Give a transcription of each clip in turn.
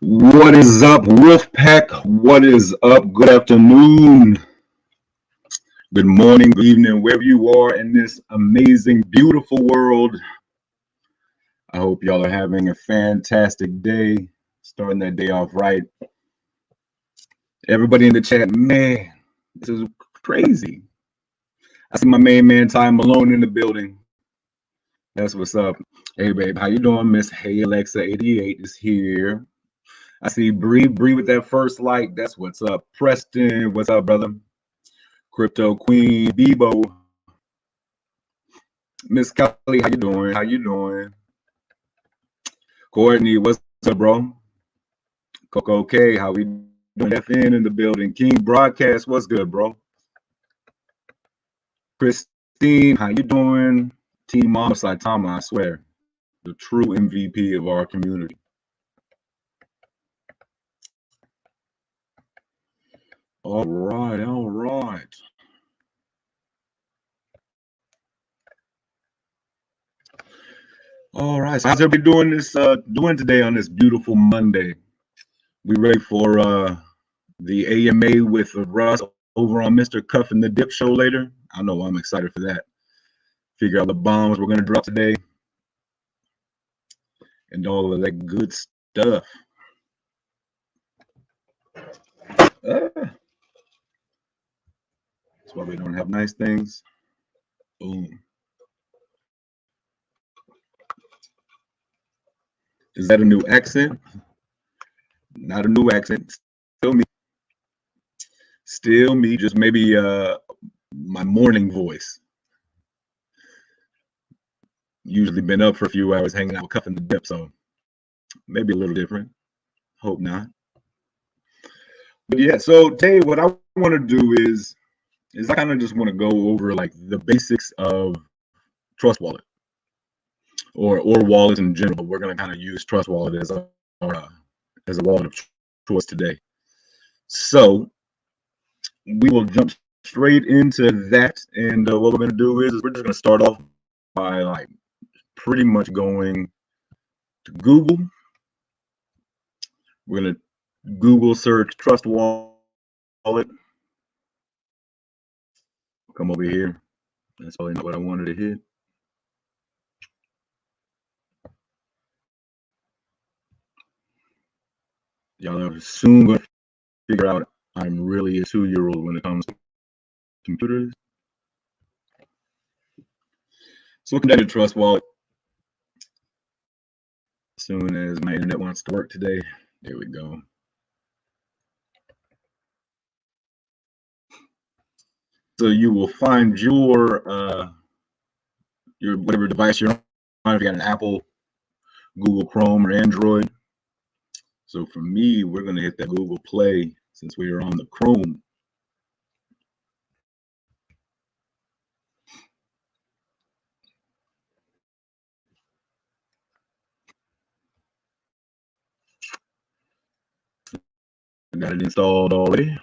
What is up, Wolfpack? What is up? Good afternoon, good morning, good evening, wherever you are in this amazing, beautiful world. I hope y'all are having a fantastic day, starting that day off right. Everybody in the chat, man, this is crazy. I see my main man, Ty Malone, in the building. That's what's up. Hey, babe, how you doing? Miss Hey Alexa 88 is here. I see Bree with that first like. That's what's up. Preston, what's up, brother? Crypto Queen, Bebo, Miss Kelly, how you doing? How you doing? Courtney, what's up, bro? Coco K, how we doing? FN in the building. King Broadcast, what's good, bro? Christine, how you doing? Team Mama Saitama, I swear, the true MVP of our community. All right, all right. All right. So how's everybody doing today on this beautiful Monday? We ready for the AMA with Russ over on Mr. Cuff and the Dip show later? I know I'm excited for that. Figure out the bombs we're gonna drop today and all of that good stuff. That's why we don't have nice things. Boom. Is that a new accent? Not a new accent. Still me. Still me. Just maybe my morning voice. Usually been up for a few hours hanging out with Cuff and the Dip, so maybe a little different. Hope not. But yeah, so today what I want to do is I kind of just want to go over like the basics of Trust Wallet or wallets in general. We're going to kind of use Trust Wallet as a wallet of choice today. So we will jump straight into that, and what we're going to do is we're just going to start off by like pretty much going to Google. We're going to Google search Trust Wallet. Come over here. That's probably not what I wanted to hit. Y'all are soon going to figure out I'm really a 2-year-old when it comes to computers. So looking at the Trust Wallet. As soon as my internet wants to work today, there we go. So you will find your whatever device you're on, if you got an Apple, Google Chrome, or Android. So for me, we're going to hit that Google Play since we are on the Chrome. I got it installed already.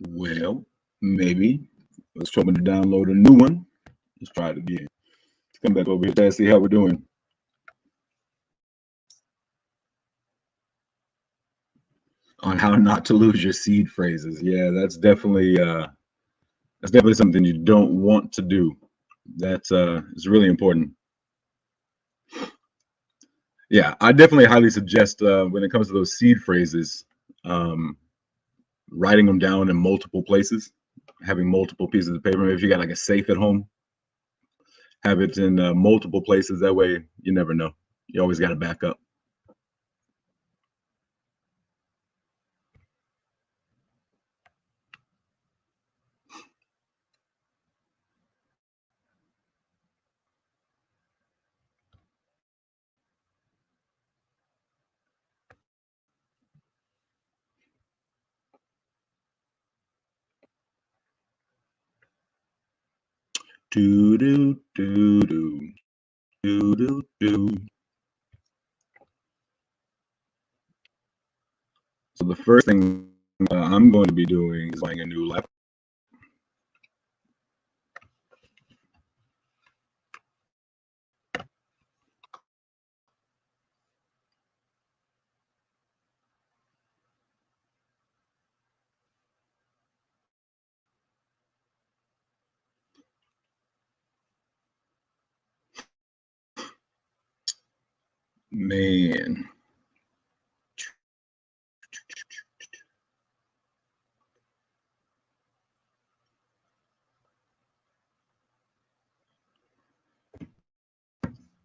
Well, maybe. Let's try to download a new one. Let's try it again. Let's come back over here to see how we're doing. On how not to lose your seed phrases. Yeah, that's definitely something you don't want to do. That's is really important. Yeah, I definitely highly suggest when it comes to those seed phrases, writing them down in multiple places, having multiple pieces of paper. If you got like a safe at home, have it in multiple places. That way, you never know. You always got to back up. Do do do do do do do. So the first thing I'm going to be doing is buying a new laptop. Man.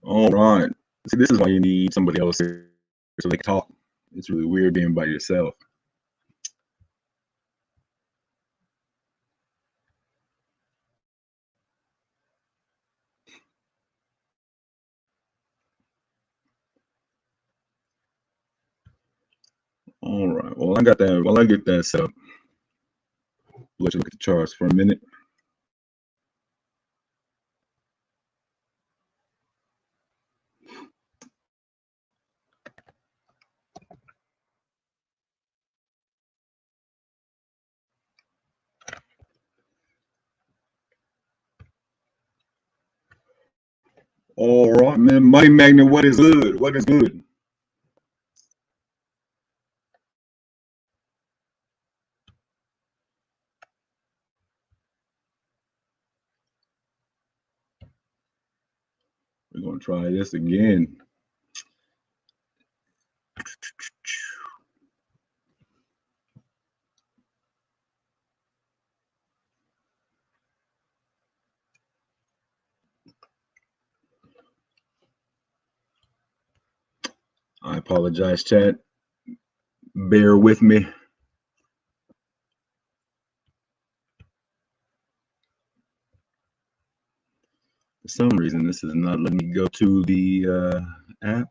All right. See, this is why you need somebody else here so they can talk. It's really weird being by yourself. All right. Well, I got that. While I get that set up, let you look at the charts for a minute. All right, man. Money magnet, what is good? What is good? We're going to try this again. I apologize, chat. Bear with me. For some reason, this is not letting me go to the app.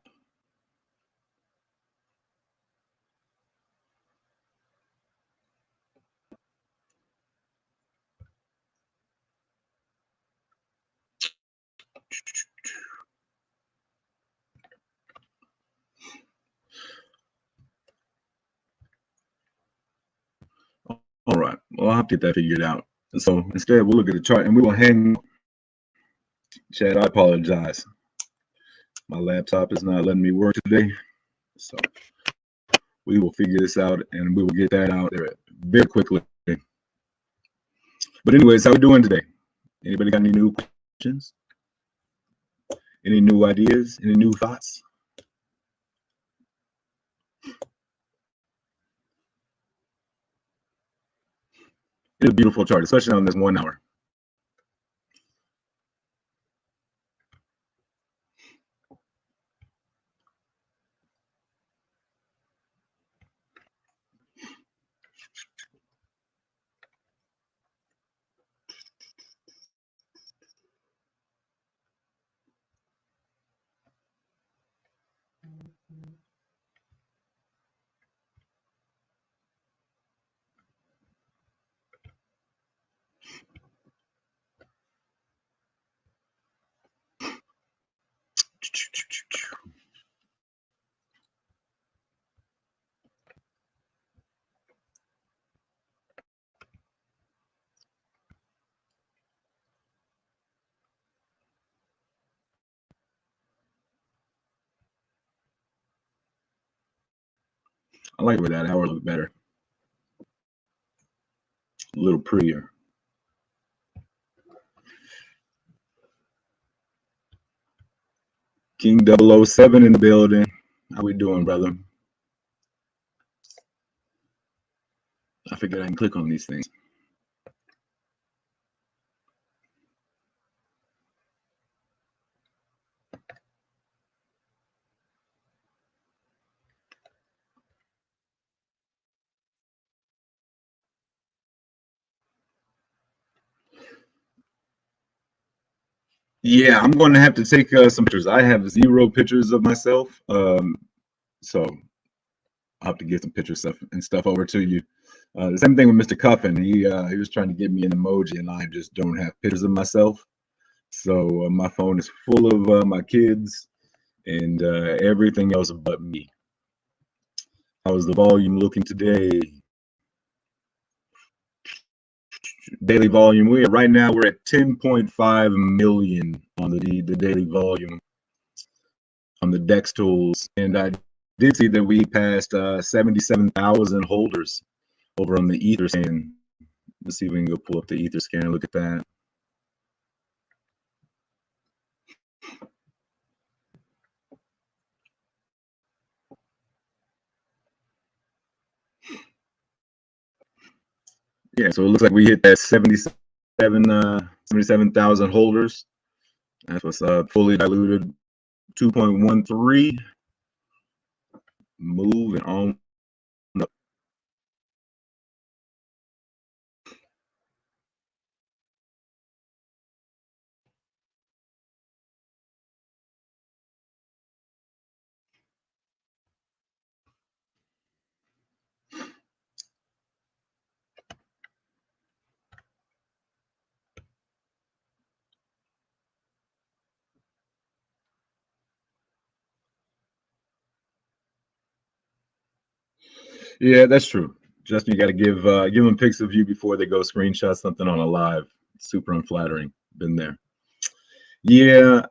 All right. Well, I'll have to get that figured out. So instead, we'll look at the chart and we will hang. Chad, I apologize. My laptop is not letting me work today. So we will figure this out and we will get that out there very quickly. But anyways, how we doing today? Anybody got any new questions? Any new ideas? Any new thoughts? It's a beautiful chart, especially on this 1 hour. I like where that hour look better. A little prettier. King 007 in the building. How we doing, brother? I figured I can click on these things. Yeah, I'm going to have to take some pictures. I have 0 pictures of myself, so I'll have to get some picture stuff and stuff over to you. The same thing with Mr. Cuffin. He was trying to give me an emoji, and I just don't have pictures of myself. So my phone is full of my kids and everything else but me. How's the volume looking today? Daily volume. Right now we're at 10.5 million on the daily volume on the Dex tools, and I did see that we passed 77,000 holders over on the Ether scan. Let's see if we can go pull up the Ether scan and look at that. Yeah, so it looks like we hit that 77,000 holders. That's what's up. Fully diluted 2.13. Moving on up. Yeah, that's true. Justin, you got to give them pics of you before they go screenshot something on a live. It's super unflattering. Been there. Yeah,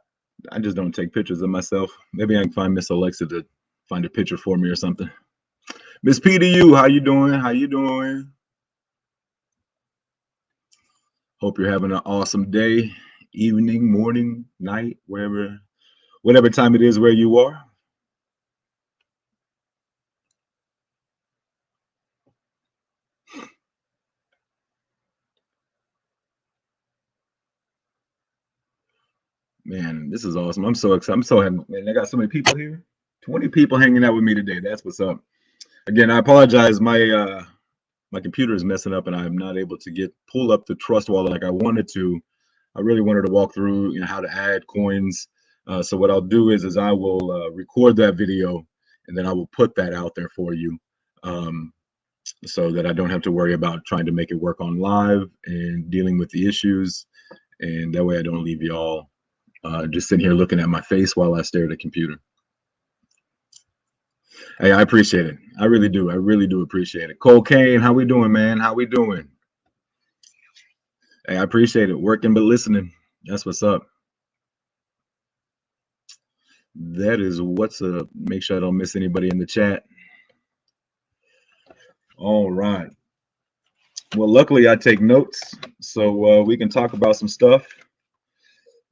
I just don't take pictures of myself. Maybe I can find Miss Alexa to find a picture for me or something. Miss PDU, how you doing? How you doing? Hope you're having an awesome day, evening, morning, night, whatever time it is where you are. Man, this is awesome. I'm so excited. I'm so happy. Man, I got so many people here. 20 people hanging out with me today. That's what's up. Again, I apologize. My computer is messing up and I'm not able to pull up the trust wallet like I wanted to. I really wanted to walk through, how to add coins. So what I'll do is I will record that video and then I will put that out there for you, so that I don't have to worry about trying to make it work on live and dealing with the issues. And that way I don't leave y'all just sitting here looking at my face while I stare at the computer. Hey, I appreciate it. I really do. I really do appreciate it. Cole Kane, how we doing, man? How we doing? Hey, I appreciate it. Working but listening. That's what's up. That is what's up. Make sure I don't miss anybody in the chat. All right. Well, luckily I take notes, so we can talk about some stuff.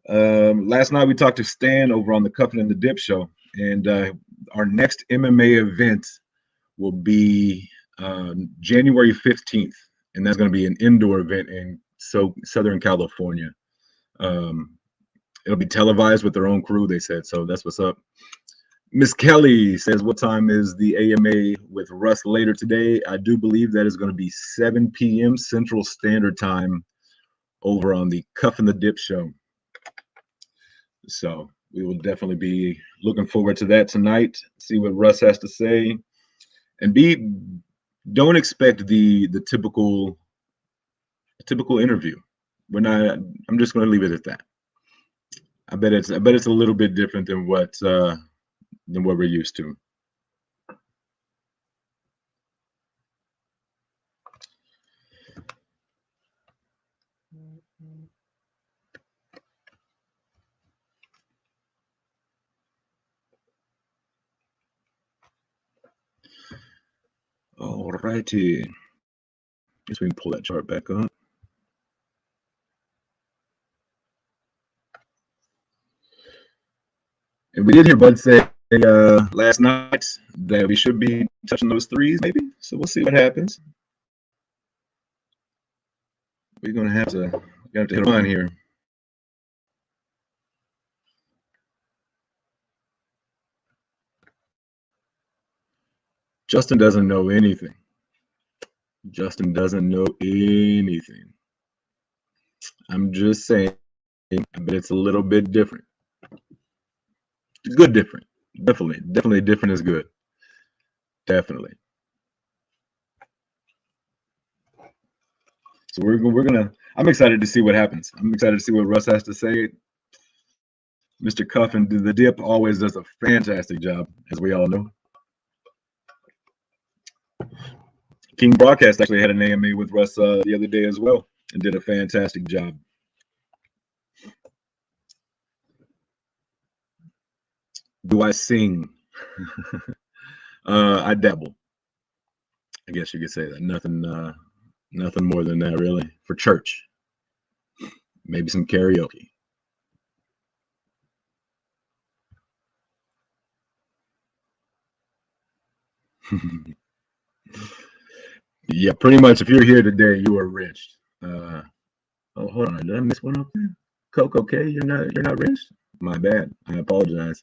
Last night we talked to Stan over on the Cuffin and the Dip show, and our next MMA event will be January 15th, and that's going to be an indoor event in Southern California. It'll be televised with their own crew, they said, so that's what's up. Miss Kelly says, what time is the AMA with Russ later today? I do believe that is going to be 7 p.m. Central Standard Time over on the Cuff and the Dip show. So we will definitely be looking forward to that tonight, see what Russ has to say. And don't expect the typical interview. I'm just going to leave it at that. I bet it's a little bit different than what we're used to. All righty. Guess we can pull that chart back up. And we did hear Bud say last night that we should be touching those threes, maybe. So we'll see what happens. We're gonna have to hit a run here. Justin doesn't know anything. Justin doesn't know anything. I'm just saying, but it's a little bit different. Good different. Definitely different is good. Definitely. So we're gonna I'm excited to see what happens. I'm excited to see what Russ has to say. Mr. Cuffin, the dip always does a fantastic job, as we all know. King Broadcast actually had an AMA with Russ the other day as well and did a fantastic job. Do I sing? I dabble. I guess you could say that. Nothing more than that, really. For church, maybe some karaoke. Yeah, pretty much. If you're here today, you are rich. Oh, hold on. Did I miss one up there? Coco K, you're not rich. My bad. I apologize.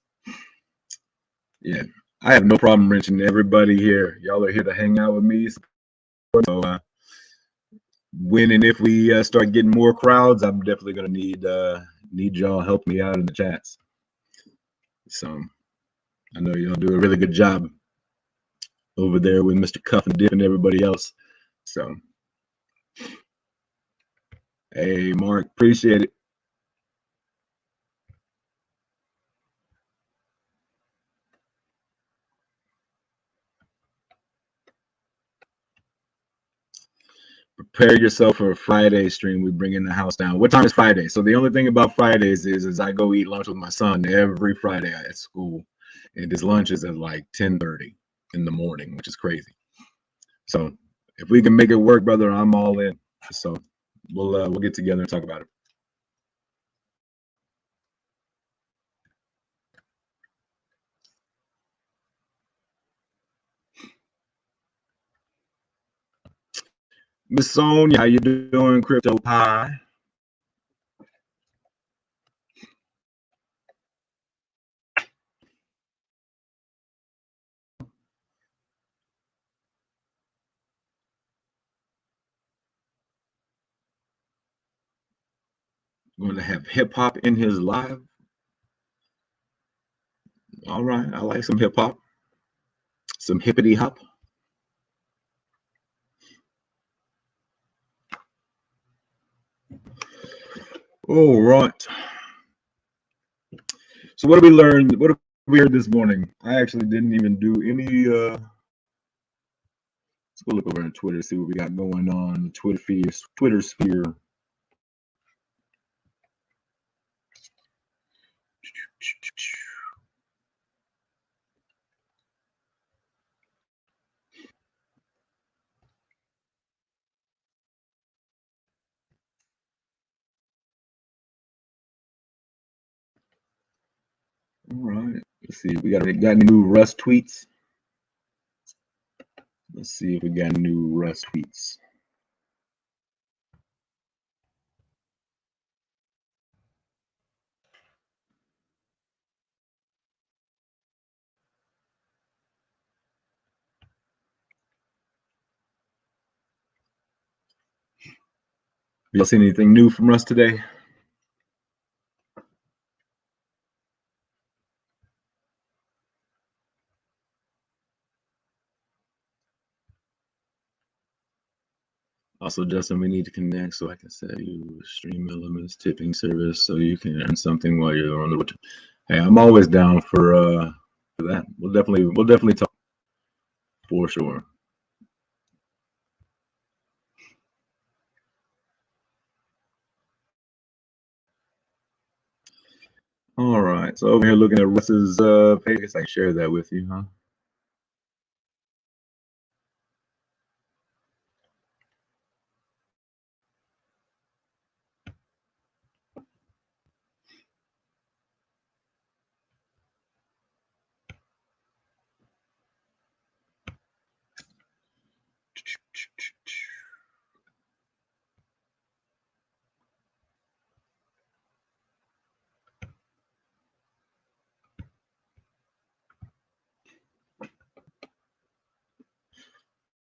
Yeah, I have no problem wrenching everybody here. Y'all are here to hang out with me. So when and if we start getting more crowds, I'm definitely gonna need y'all help me out in the chats. So I know y'all do a really good job over there with Mr. Cuff and Dip and everybody else. So hey, Mark, appreciate it. Prepare yourself for a Friday stream. We bring in the house down. What time is Friday? So the only thing about Fridays is I go eat lunch with my son every Friday at school, and his lunch is at like 10:30 in the morning, which is crazy. So if we can make it work, brother, I'm all in. So we'll get together and talk about it. Miss Sonia, how you doing, Crypto Pie? Going to have hip hop in his live. All right, I like some hip hop, some hippity hop. All right. So what did we learn? What did we heard this morning? I actually didn't even do any. Let's go look over on Twitter, see what we got going on. The Twitter sphere. All right. Let's see. We got any new Russ tweets? Let's see if we got new Russ tweets. Y'all seen anything new from Russ today? Also, Justin, we need to connect so I can set you a Stream Elements tipping service so you can earn something while you're on the road. Hey, I'm always down for that. We'll definitely talk for sure. All right. So over here looking at Russ's page, I guess I can share that with you, huh?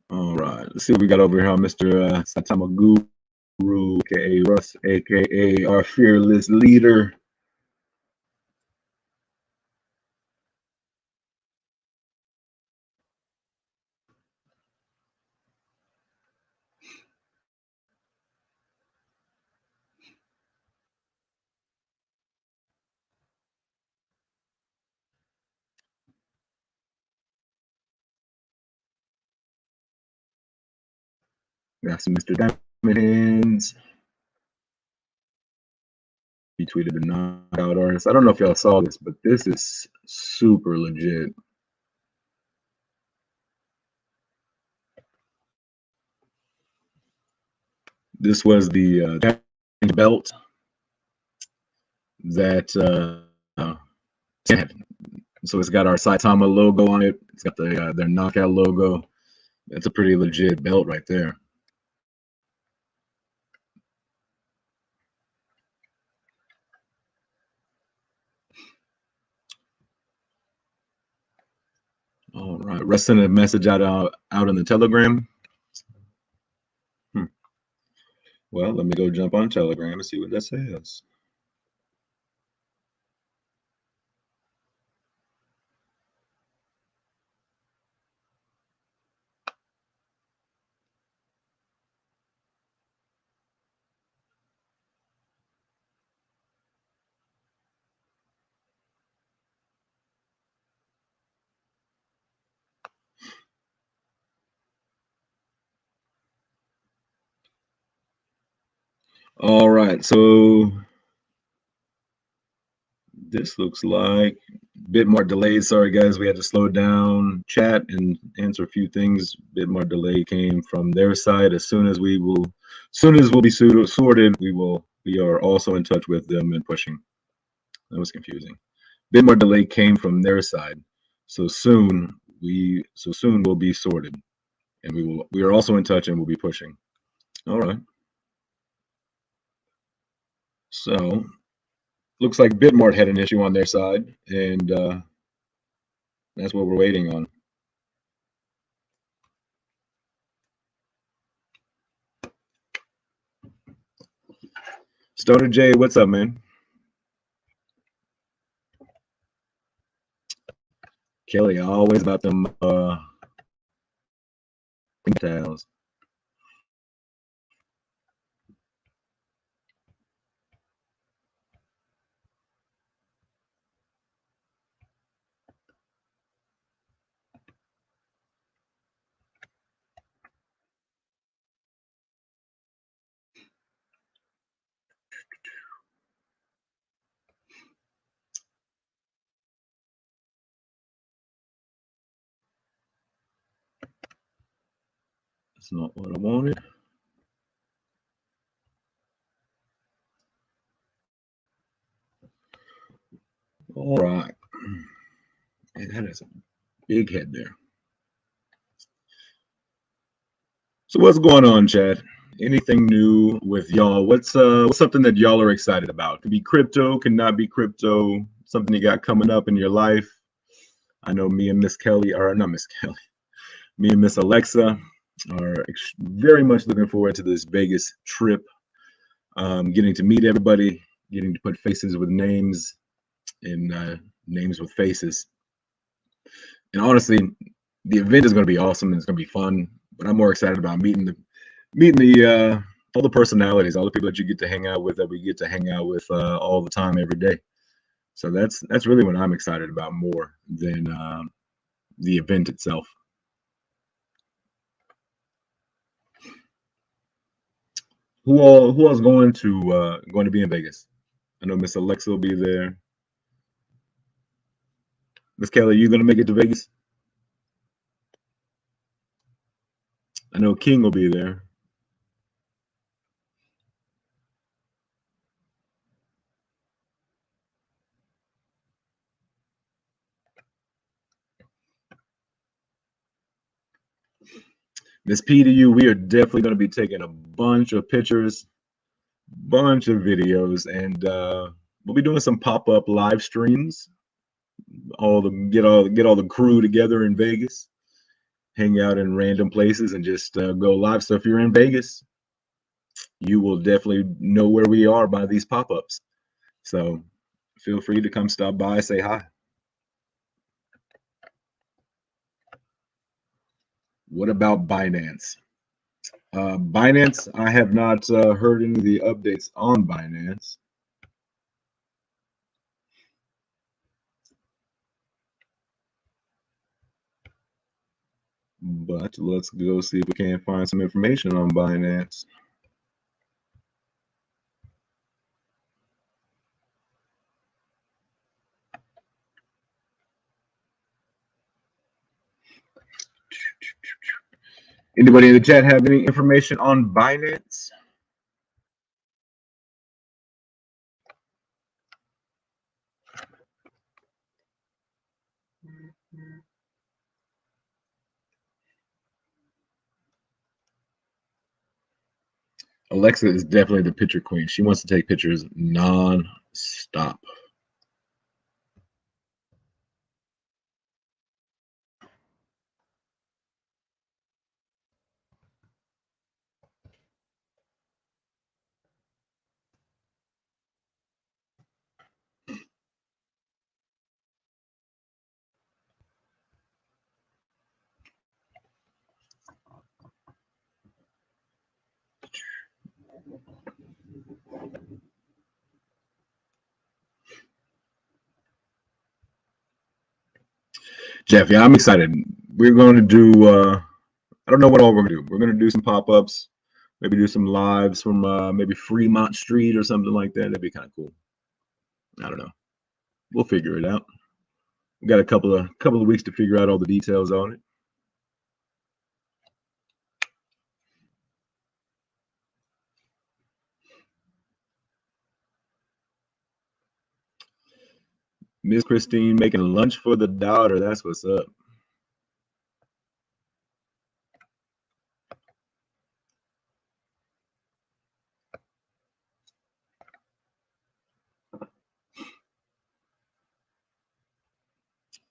All right. Let's see what we got over here, Mr. Satama Guru, aka Russ, aka our fearless leader. Got some Mr. Diamond Hands. He tweeted the knockout artist. I don't know if y'all saw this, but this is super legit. This was the belt that so it's got our Saitama logo on it. It's got the their knockout logo. That's a pretty legit belt right there. All right, Russ sent a message out in the Telegram. Well, let me go jump on Telegram and see what that says. All right, so this looks like a bit more delayed. Sorry, guys, we had to slow down chat and answer a few things. A bit more delay came from their side. As soon as we'll be sorted, we are also in touch with them and pushing. That was confusing. Bit more delay came from their side. So soon we'll be sorted, and we are also in touch and we'll be pushing. All right. So looks like Bitmart had an issue on their side, and that's what we're waiting on. Stoner J, what's up, man? Kelly, always about them towels. That's not what I wanted. All right. And that is a big head there. So what's going on, Chad? Anything new with y'all? What's something that y'all are excited about? Could be crypto, could not be crypto. Something you got coming up in your life. I know me and Miss Kelly, or not Miss Kelly, me and Miss Alexa are very much looking forward to this Vegas trip. Getting to meet everybody, getting to put faces with names and names with faces. And honestly, the event is going to be awesome and it's going to be fun. But I'm more excited about meeting the all the personalities, all the people that you get to hang out with, that we get to hang out with all the time, every day. So that's really what I'm excited about more than the event itself. Who else going to be in Vegas? I know Miss Alexa will be there. Miss Kelly, you going to make it to Vegas? I know King will be there. Miss P to you, we are definitely going to be taking a bunch of pictures, bunch of videos, and we'll be doing some pop-up live streams. Get all the crew together in Vegas, hang out in random places, and just go live. So if you're in Vegas, you will definitely know where we are by these pop-ups. So feel free to come stop by, say hi. What about Binance? Binance, I have not heard any of the updates on Binance. But let's go see if we can find some information on Binance. Anybody in the chat have any information on Binance? Alexa is definitely the picture queen. She wants to take pictures non-stop. Jeff, yeah, I'm excited. We're going to do, I don't know what all we're going to do. We're going to do some pop-ups, maybe do some lives from maybe Fremont Street or something like that. That'd be kind of cool. I don't know. We'll figure it out. We got a couple of weeks to figure out all the details on it. Miss Christine making lunch for the daughter. That's what's up.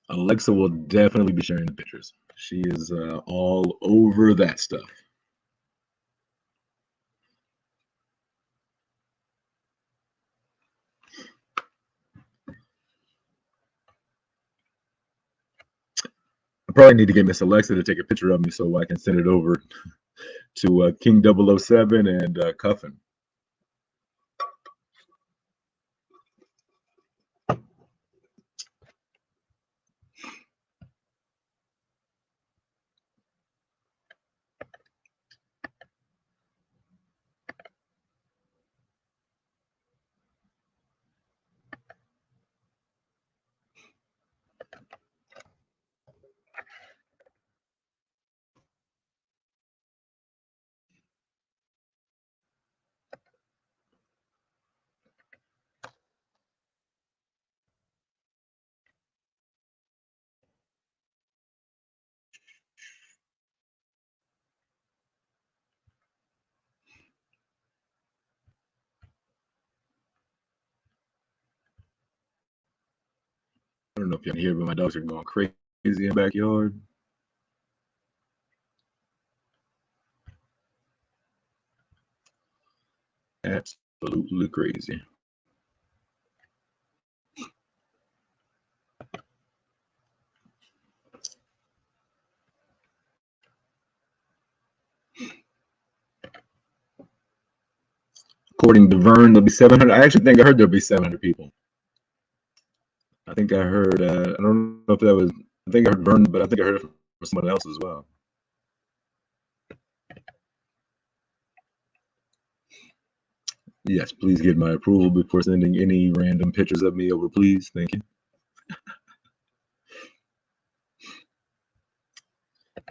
Alexa will definitely be sharing the pictures. She is all over that stuff. I probably need to get Miss Alexa to take a picture of me so I can send it over to King 007 and Cuffin. I don't know if you can hear, but my dogs are going crazy in the backyard. Absolutely crazy. According to Vern, there'll be 700. I actually think I heard there'll be 700 people. I think I heard, I don't know if that was, I think I heard Vern, but I think I heard it from someone else as well. Yes, please get my approval before sending any random pictures of me over, please. Thank you.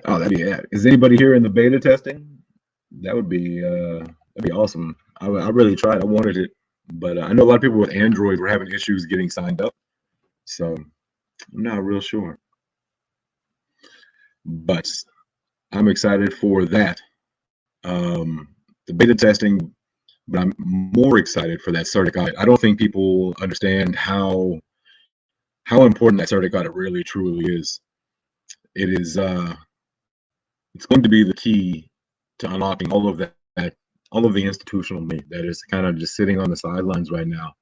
Oh, that'd be it. Is anybody here in the beta testing? That'd be awesome. I really tried. I wanted it, but I know a lot of people with Android were having issues getting signed up, so I'm not real sure. But I'm excited for that. The beta testing, but I'm more excited for that certic audit. I don't think people understand how important that certic audit really truly is. It is it's going to be the key to unlocking all of all of the institutional money that is kind of just sitting on the sidelines right now,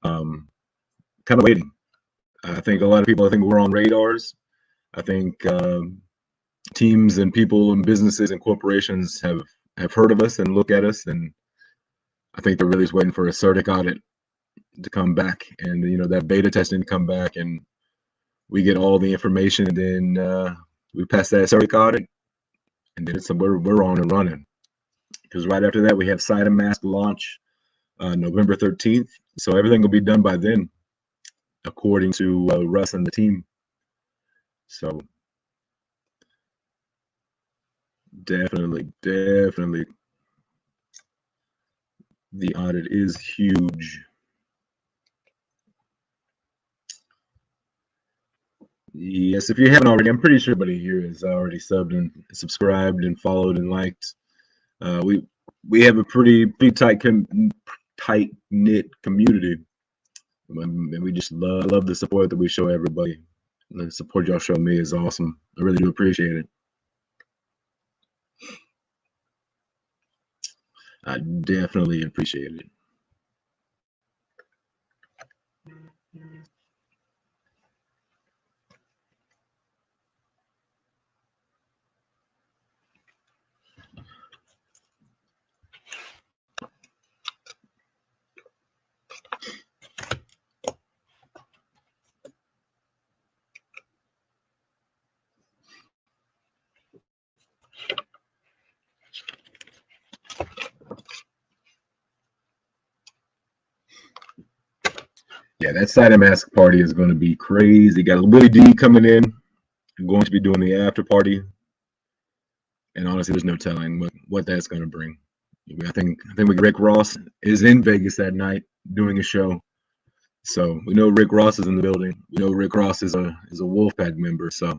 kind of waiting. I think a lot of people, I think we're on radars. I think teams and people and businesses and corporations have heard of us and look at us, and I think they're really just waiting for a certic audit to come back, and that beta testing to come back, and we get all the information, and then We passed that CERIC audit, and then we're on and running. Because right after that, we have Side and Mask launch November 13th. So everything will be done by then, according to Russ and the team. So definitely, the audit is huge. Yes, if you haven't already, I'm pretty sure everybody here has already subbed and subscribed and followed and liked. We have a pretty tight knit community, and we just love the support that we show everybody. The support y'all show me is awesome. I really do appreciate it. I definitely appreciate it. Yeah, that Side and Mask party is going to be crazy. Got Willie D coming in. I'm going to be doing the after party, and honestly, there's no telling what that's going to bring. I think Rick Ross is in Vegas that night doing a show. So we know Rick Ross is in the building. We know Rick Ross is a Wolfpack member. So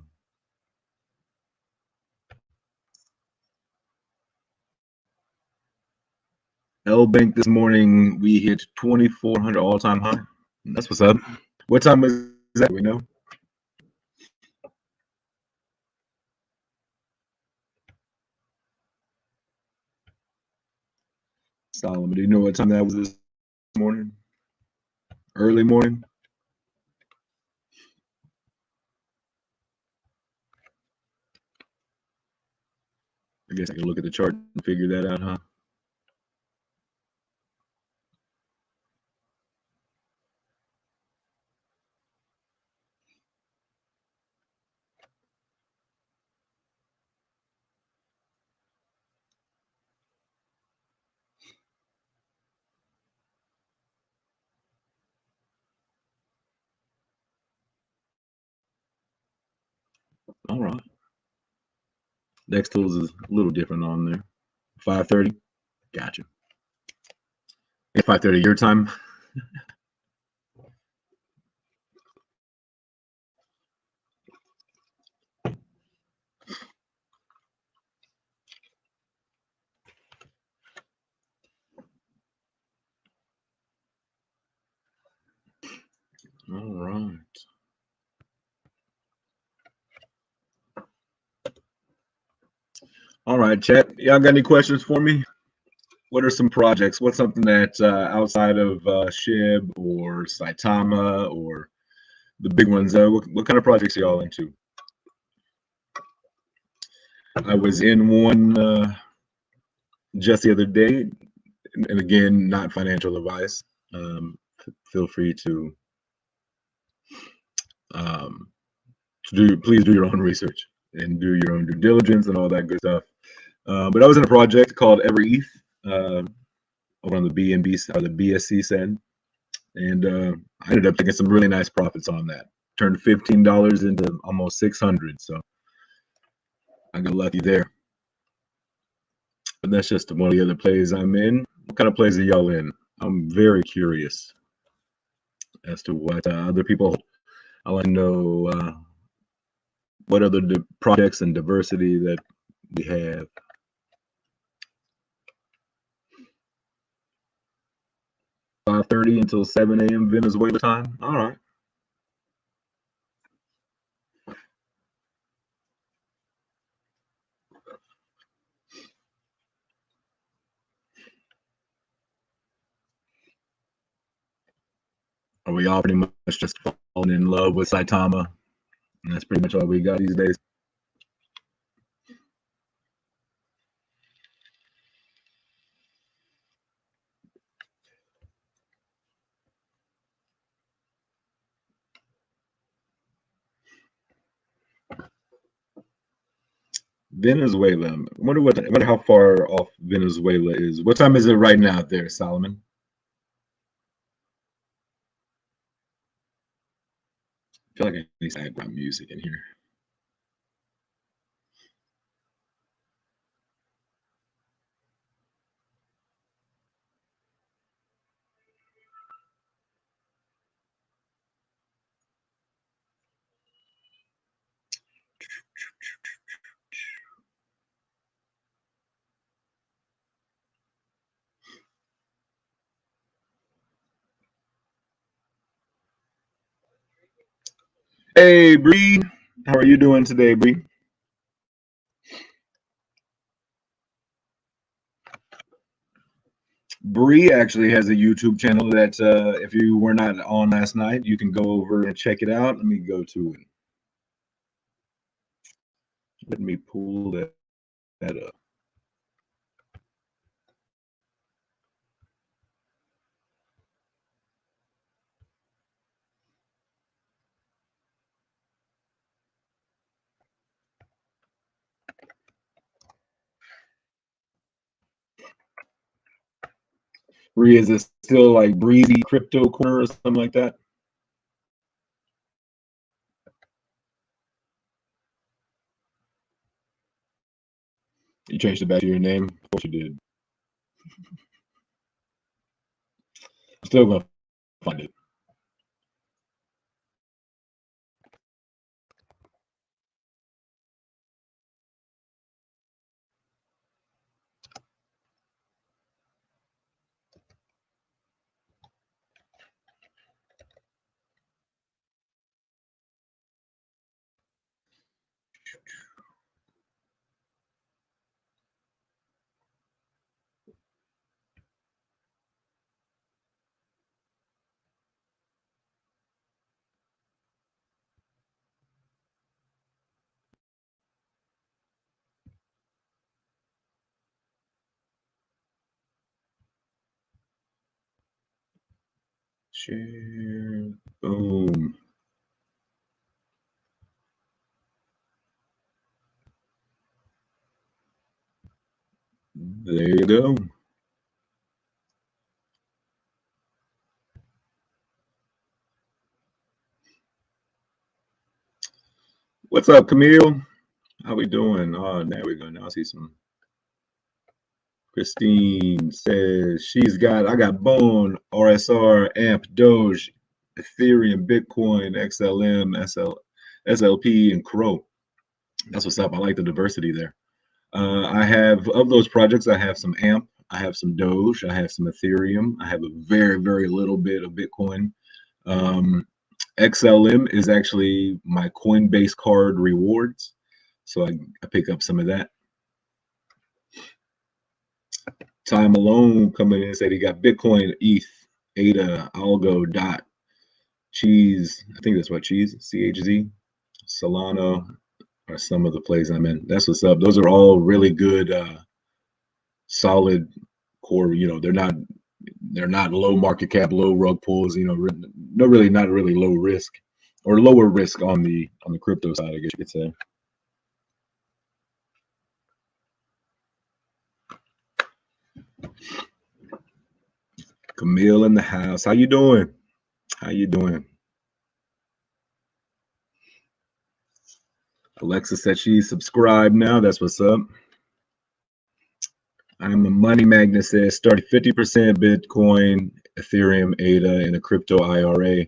L Bank this morning we hit 2,400 all time high. That's what's up. What time was that? We know. Solomon, do you know what time that was this morning? Early morning. I guess I can look at the chart and figure that out, huh? All right. Next tools is a little different on there. 5:30. Gotcha. 5:30 your time. All right. All right, chat. Y'all got any questions for me? What are some projects? What's something that outside of SHIB or Saitama or the big ones? What kind of projects are y'all into? I was in one just the other day, and again, not financial advice. Feel free to please do your own research and do your own due diligence and all that good stuff. But I was in a project called EverETH over on the BNB or the BSC side, and I ended up taking some really nice profits on that. Turned $15 into almost 600, so I got lucky there. But that's just one of the other plays I'm in. What kind of plays are y'all in? I'm very curious as to what other people. I want to know what other projects and diversity that we have. 5:30 until 7 a.m. Venezuela time. All right. Are we all pretty much just falling in love with Saitama? And that's pretty much all we got these days. Venezuela. I wonder how far off Venezuela is. What time is it right now out there, Solomon? I feel like I need to add my music in here. Hey, Bree. How are you doing today, Bree? Bree actually has a YouTube channel that if you were not on last night, you can go over and check it out. Let me go to it. Let me pull that up. Bree, is it still like Breezy Crypto Corner or something like that? You changed it back to your name? Of course you did. I'm still gonna find it. Share. Boom. There you go. What's up, Camille? How we doing? Oh, there we go. Now I see some. Christine says I got Bone, RSR, AMP, Doge, Ethereum, Bitcoin, XLM, SLP, and Crow. That's what's up. I like the diversity there. I have, of those projects, I have some AMP, I have some Doge, I have some Ethereum, I have a very, very little bit of Bitcoin. XLM is actually my Coinbase card rewards. So I pick up some of that. Time Malone coming in and said he got Bitcoin, ETH, ADA, Algo, DOT, Cheese. I think that's what Cheese, CHZ, Solana are some of the plays I'm in. That's what's up. Those are all really good, solid core. You know, they're not low market cap, low rug pulls. You know, not really low risk or lower risk on the crypto side, I guess you could say. Camille in the house. How you doing? How you doing? Alexa said she's subscribed now. That's what's up. I'm a money magnet says started 50% Bitcoin, Ethereum, ADA, and a crypto IRA, 30%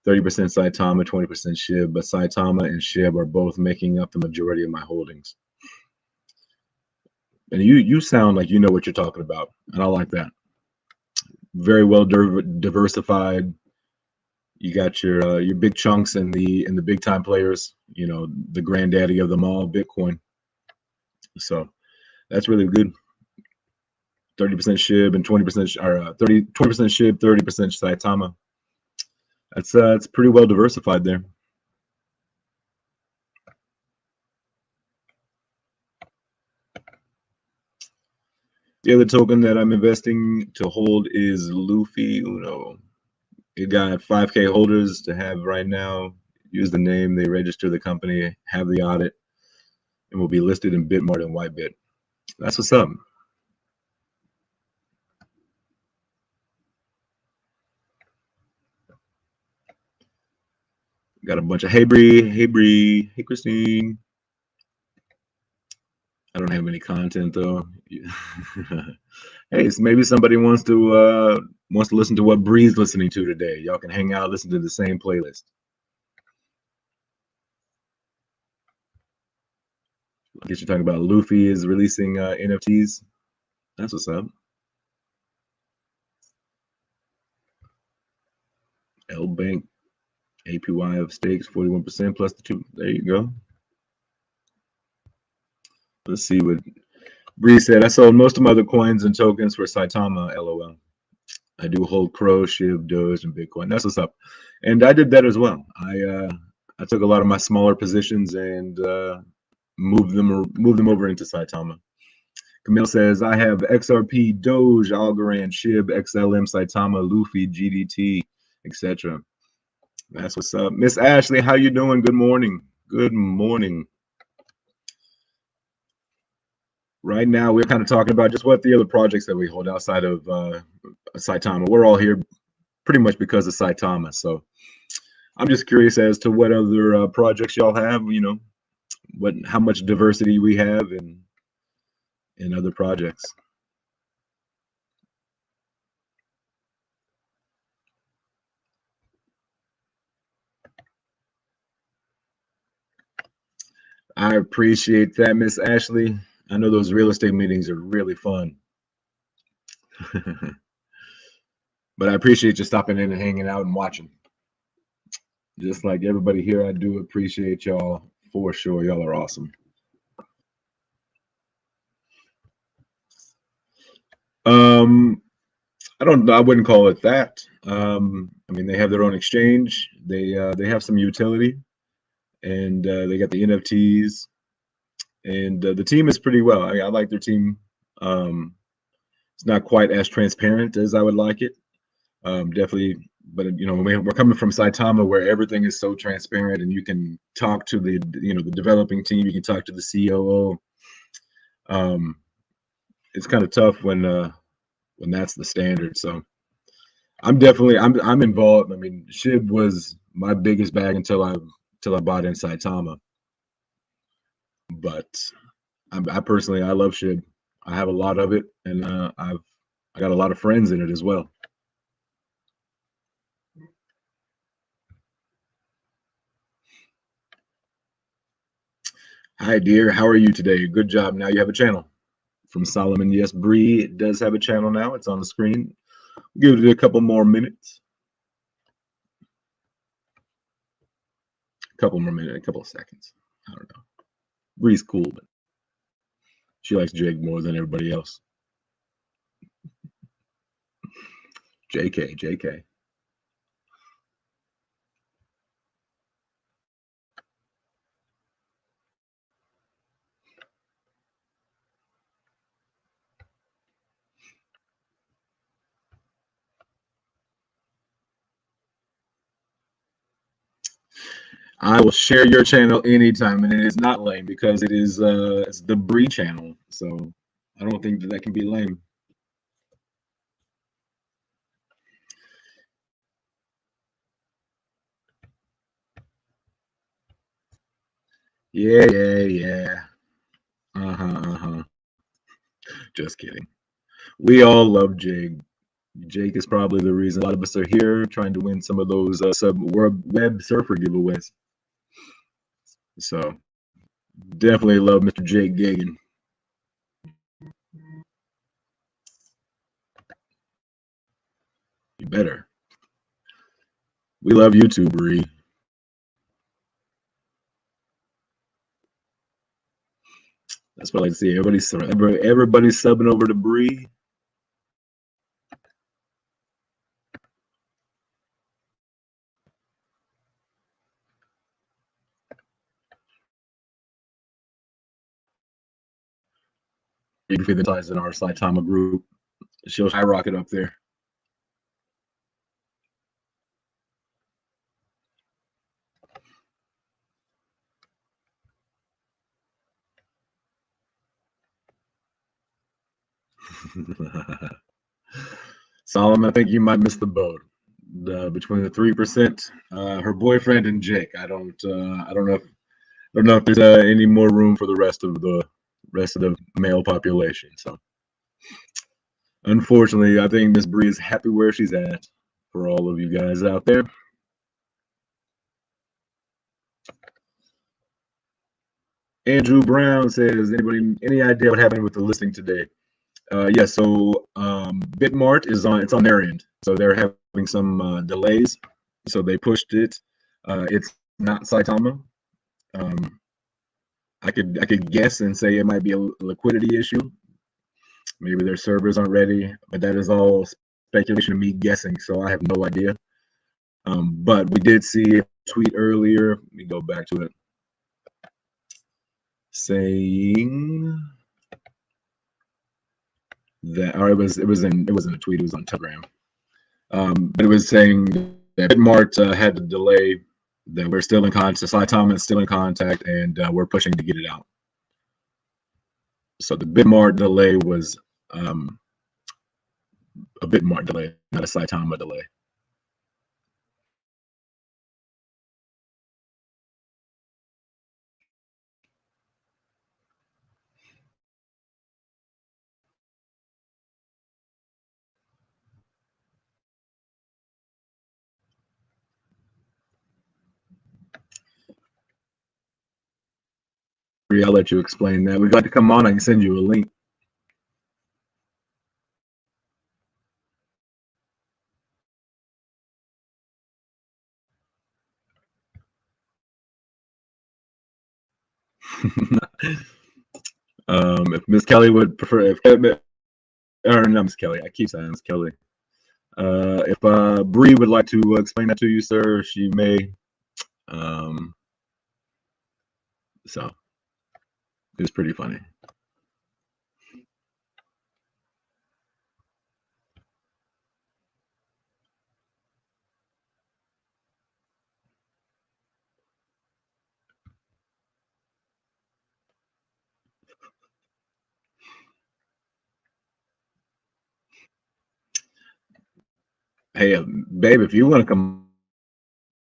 Saitama, 20% SHIB. But Saitama and SHIB are both making up the majority of my holdings. And you sound like you know what you're talking about, and I like that. Very well diversified. You got your big chunks and the big time players. You know, the granddaddy of them all, Bitcoin. So that's really good. 30% SHIB and 20% or 20% SHIB, 30% Saitama. That's it's pretty well diversified there. The other token that I'm investing to hold is Luffy Uno. It got 5K holders to have right now. Use the name, they register the company, have the audit. and will be listed in Bitmart and Whitebit. That's what's up. Got a bunch of hey Bree, hey Christine. I don't have any content though. Hey, so maybe somebody wants to listen to what Bree's listening to today. Y'all can hang out, listen to the same playlist. I guess you're talking about Luffy is releasing NFTs. That's what's up. L Bank APY of stakes 41% plus the 2. There you go. Let's see what Bree said. I sold most of my other coins and tokens for Saitama. LOL. I do hold Crow, Shiv, Doge, and Bitcoin. That's what's up. And I did that as well. I took a lot of my smaller positions and moved them over into Saitama. Camille says I have XRP, Doge, Algorand, Shib, XLM, Saitama, Luffy, GDT, etc. That's what's up. Miss Ashley, how you doing? Good morning. Good morning. Right now, we're kind of talking about just what the other projects that we hold outside of Saitama. We're all here pretty much because of Saitama. So I'm just curious as to what other projects y'all have, you know, how much diversity we have in other projects. I appreciate that, Miss Ashley. I know those real estate meetings are really fun. But I appreciate you stopping in and hanging out and watching. Just like everybody here, I do appreciate y'all for sure. Y'all are awesome. I wouldn't call it that. I mean, they have their own exchange. They have some utility, and they got the NFTs, and the team is pretty well. I like their team. It's not quite as transparent as I would like it. Definitely, but you know, we're coming from Saitama where everything is so transparent, and you can talk to the developing team. You can talk to the COO. It's kind of tough when that's the standard. So I'm involved. I mean, Shib was my biggest bag until I bought in Saitama. But I personally I love Shib. I have a lot of it, and I got a lot of friends in it as well. Hi, dear. How are you today? Good job. Now you have a channel. From Solomon, yes, Bree does have a channel now. It's on the screen. Give it a couple more minutes. A couple more minutes, a couple of seconds. I don't know. Bree's cool, but she likes Jake more than everybody else. JK, JK. I will share your channel anytime, and it is not lame because it is it's the Bree channel. So I don't think that can be lame. Yeah. Uh-huh. Just kidding. We all love Jake. Jake is probably the reason a lot of us are here trying to win some of those web surfer giveaways. So definitely love Mr. Jake Gagan. You better. We love you too, Bree. That's what I like to see. Everybody's subbing over to Bree. You can feel the ties in our Saitama group. She'll skyrocket up there. Solomon, I think you might miss the boat. Between the 3%, her boyfriend and Jake. I don't know if there's any more room for the rest of the male population. So, unfortunately, I think Miss Bree is happy where she's at. For all of you guys out there. Andrew Brown says, any idea what happened with the listing today? Yeah, so Bitmart it's on their end. So they're having some delays. So they pushed it. It's not Saitama. I could guess and say it might be a liquidity issue. Maybe their servers aren't ready, but that is all speculation of me guessing, so I have no idea. But we did see a tweet earlier. Let me go back to it, saying that, or it wasn't a tweet. It was on Telegram. But it was saying that Bitmart had to delay. That we're still in contact. Saitama is still in contact, and we're pushing to get it out. So the Bitmart delay was a Bitmart delay, not a Saitama delay. I'll let you explain that. We'd like to come on. I can send you a link. If Miss Kelly would prefer, or not Miss Kelly, I keep saying Miss Kelly. If Bree would like to explain that to you, sir, she may. So it's pretty funny. Hey, babe, if you want to come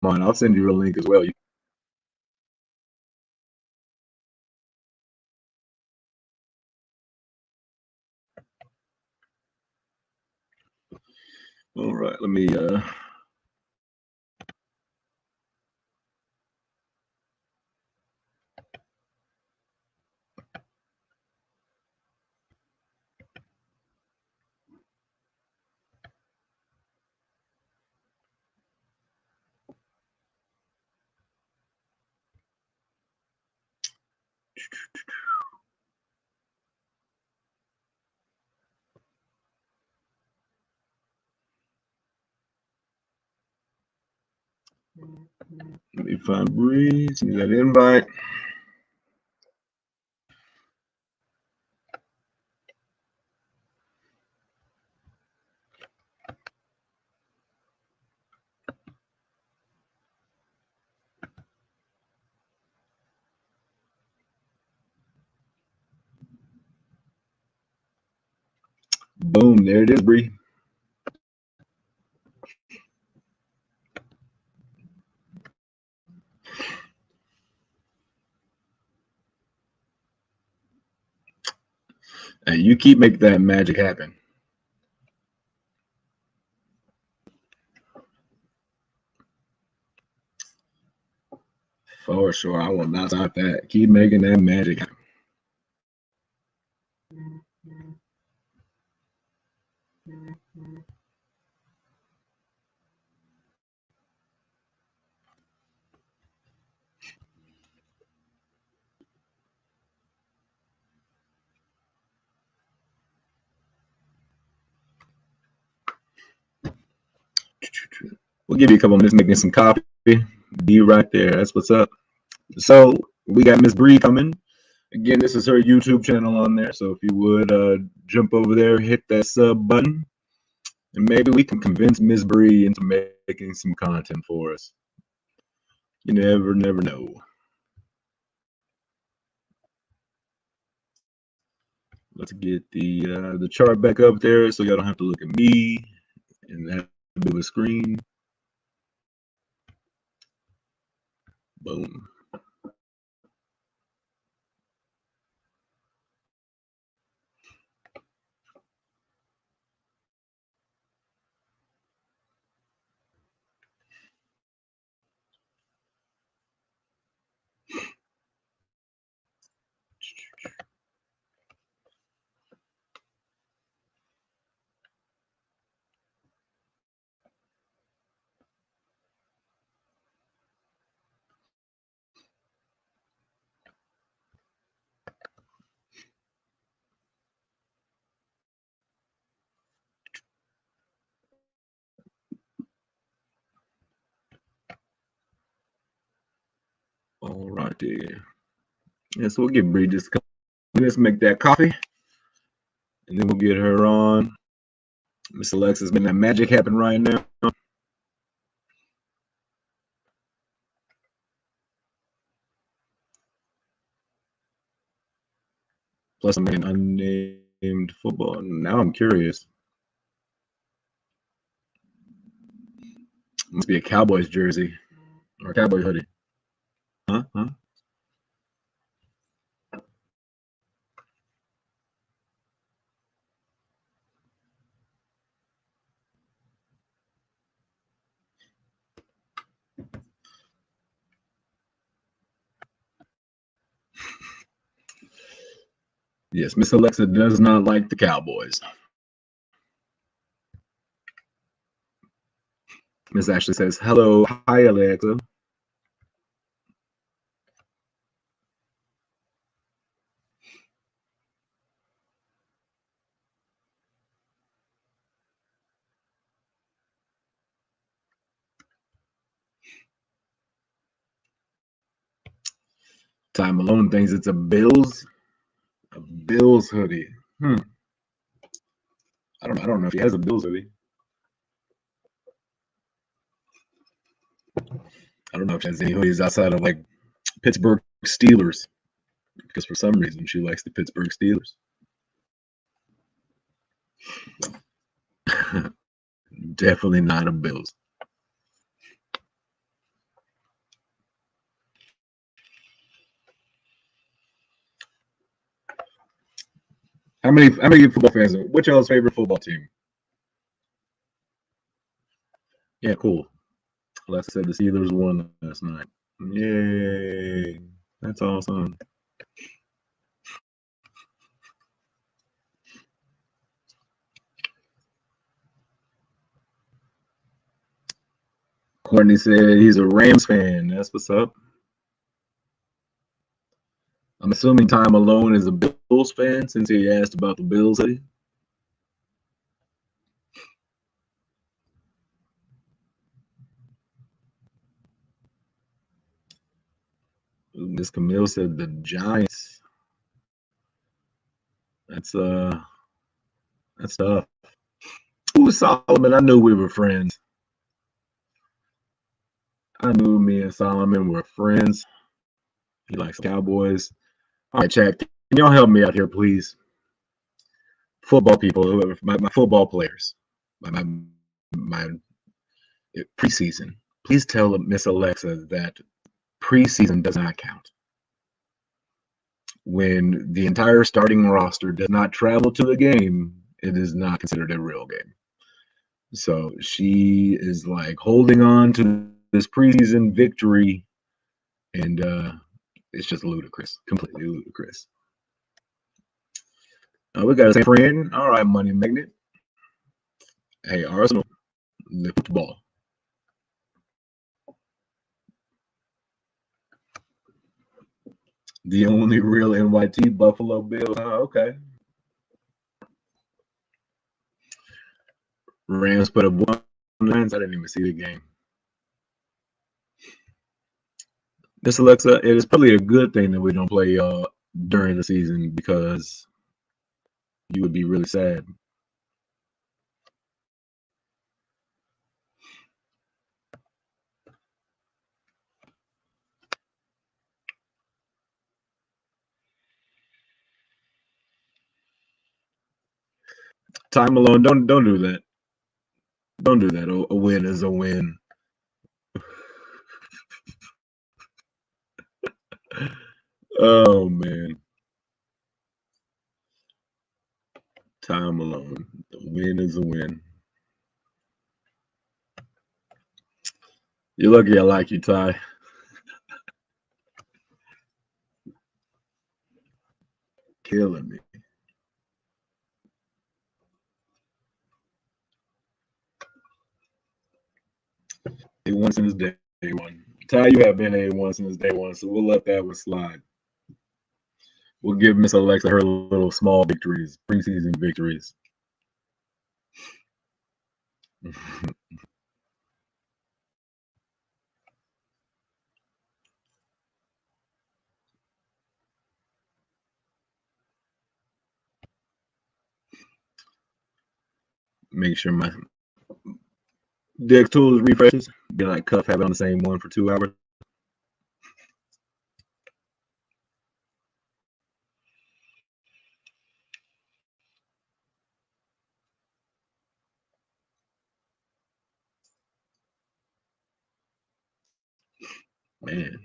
on, I'll send you a link as well. All right, let me. Let me find Bree. See that invite. Boom, there it is, Bree. And you keep making that magic happen. For sure. I will not stop that. Keep making that magic happen. We'll give you a couple minutes making some coffee. Be right there. That's what's up. So we got Miss Bree coming. Again, this is her YouTube channel on there. So if you would jump over there, hit that sub button, and maybe we can convince Miss Bree into making some content for us. You never know. Let's get the chart back up there so y'all don't have to look at me and that big of a screen. Boom. All right there. Yeah, so we'll get Bree just let's make that coffee, and then we'll get her on. Miss Alexa's making that magic happen right now. Plus, I'm in unnamed football. Now I'm curious. Must be a Cowboys jersey or a Cowboy hoodie. Huh? Yes, Miss Alexa does not like the Cowboys. Miss Ashley says, hello. Hi, Alexa. Ty Malone thinks it's a Bills hoodie. I don't know if he has a Bills hoodie. I don't know if she has any hoodies outside of like Pittsburgh Steelers, because for some reason she likes the Pittsburgh Steelers. Definitely not a Bills. How many football fans are? What's y'all's favorite football team? Yeah, cool. Alexa said the Steelers won last night. Yay. That's awesome. Courtney said he's a Rams fan. That's what's up. I'm assuming Ty Malone is a Bills fan since he asked about the Bills. Miss Camille said the Giants. That's tough. Ooh, Solomon, I knew we were friends. I knew me and Solomon were friends. He likes Cowboys. All right, chat. Can y'all help me out here, please? Football people, my football players, my preseason. Please tell Miss Alexa that preseason does not count. When the entire starting roster does not travel to the game, it is not considered a real game. So she is like holding on to this preseason victory, and it's just ludicrous, completely ludicrous. We got a same friend. All right, Money Magnet. Hey, Arsenal, the football. The only real NYT Buffalo Bills. Oh, okay. Rams put up 1. I didn't even see the game. Miss Alexa, it is probably a good thing that we don't play during the season because you would be really sad. Ty Malone, don't do that. Don't do that. A win is a win. Oh man. Ty Malone. A win is a win. You're lucky I like you, Ty. Killing me. A1 since day one. Ty, you have been A1 since day one, so we'll let that one slide. We'll give Miss Alexa her little small victories, preseason victories. Make sure my Dex Tools refreshes. Be like Cuff, have it on the same one for 2 hours. Man.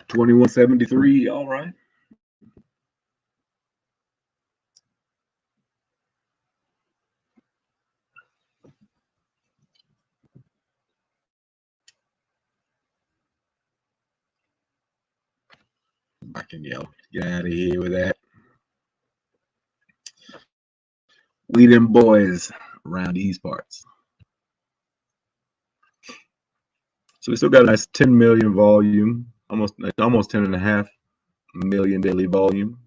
2173, all right. I can yell. Get out of here with that. We them boys around these parts. So we still got a nice 10 million volume, almost 10.5 million daily volume.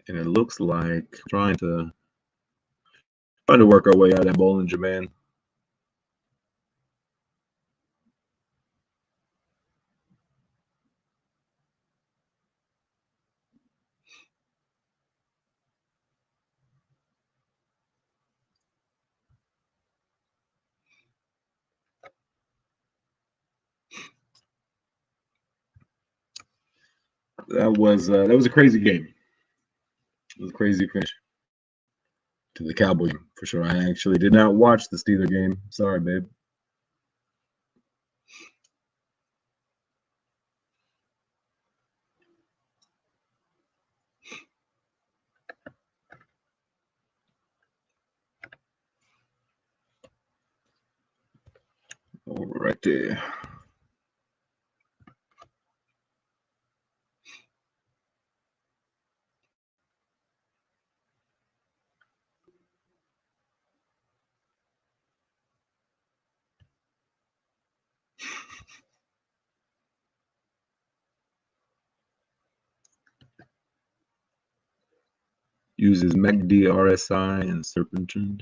And it looks like trying to work our way out of that Bollinger Band. That was a crazy game. It was a crazy finish to the Cowboy game, for sure. I actually did not watch the Steeler game. Sorry, babe. Over right there. Uses MACD, RSI, and Serpentine.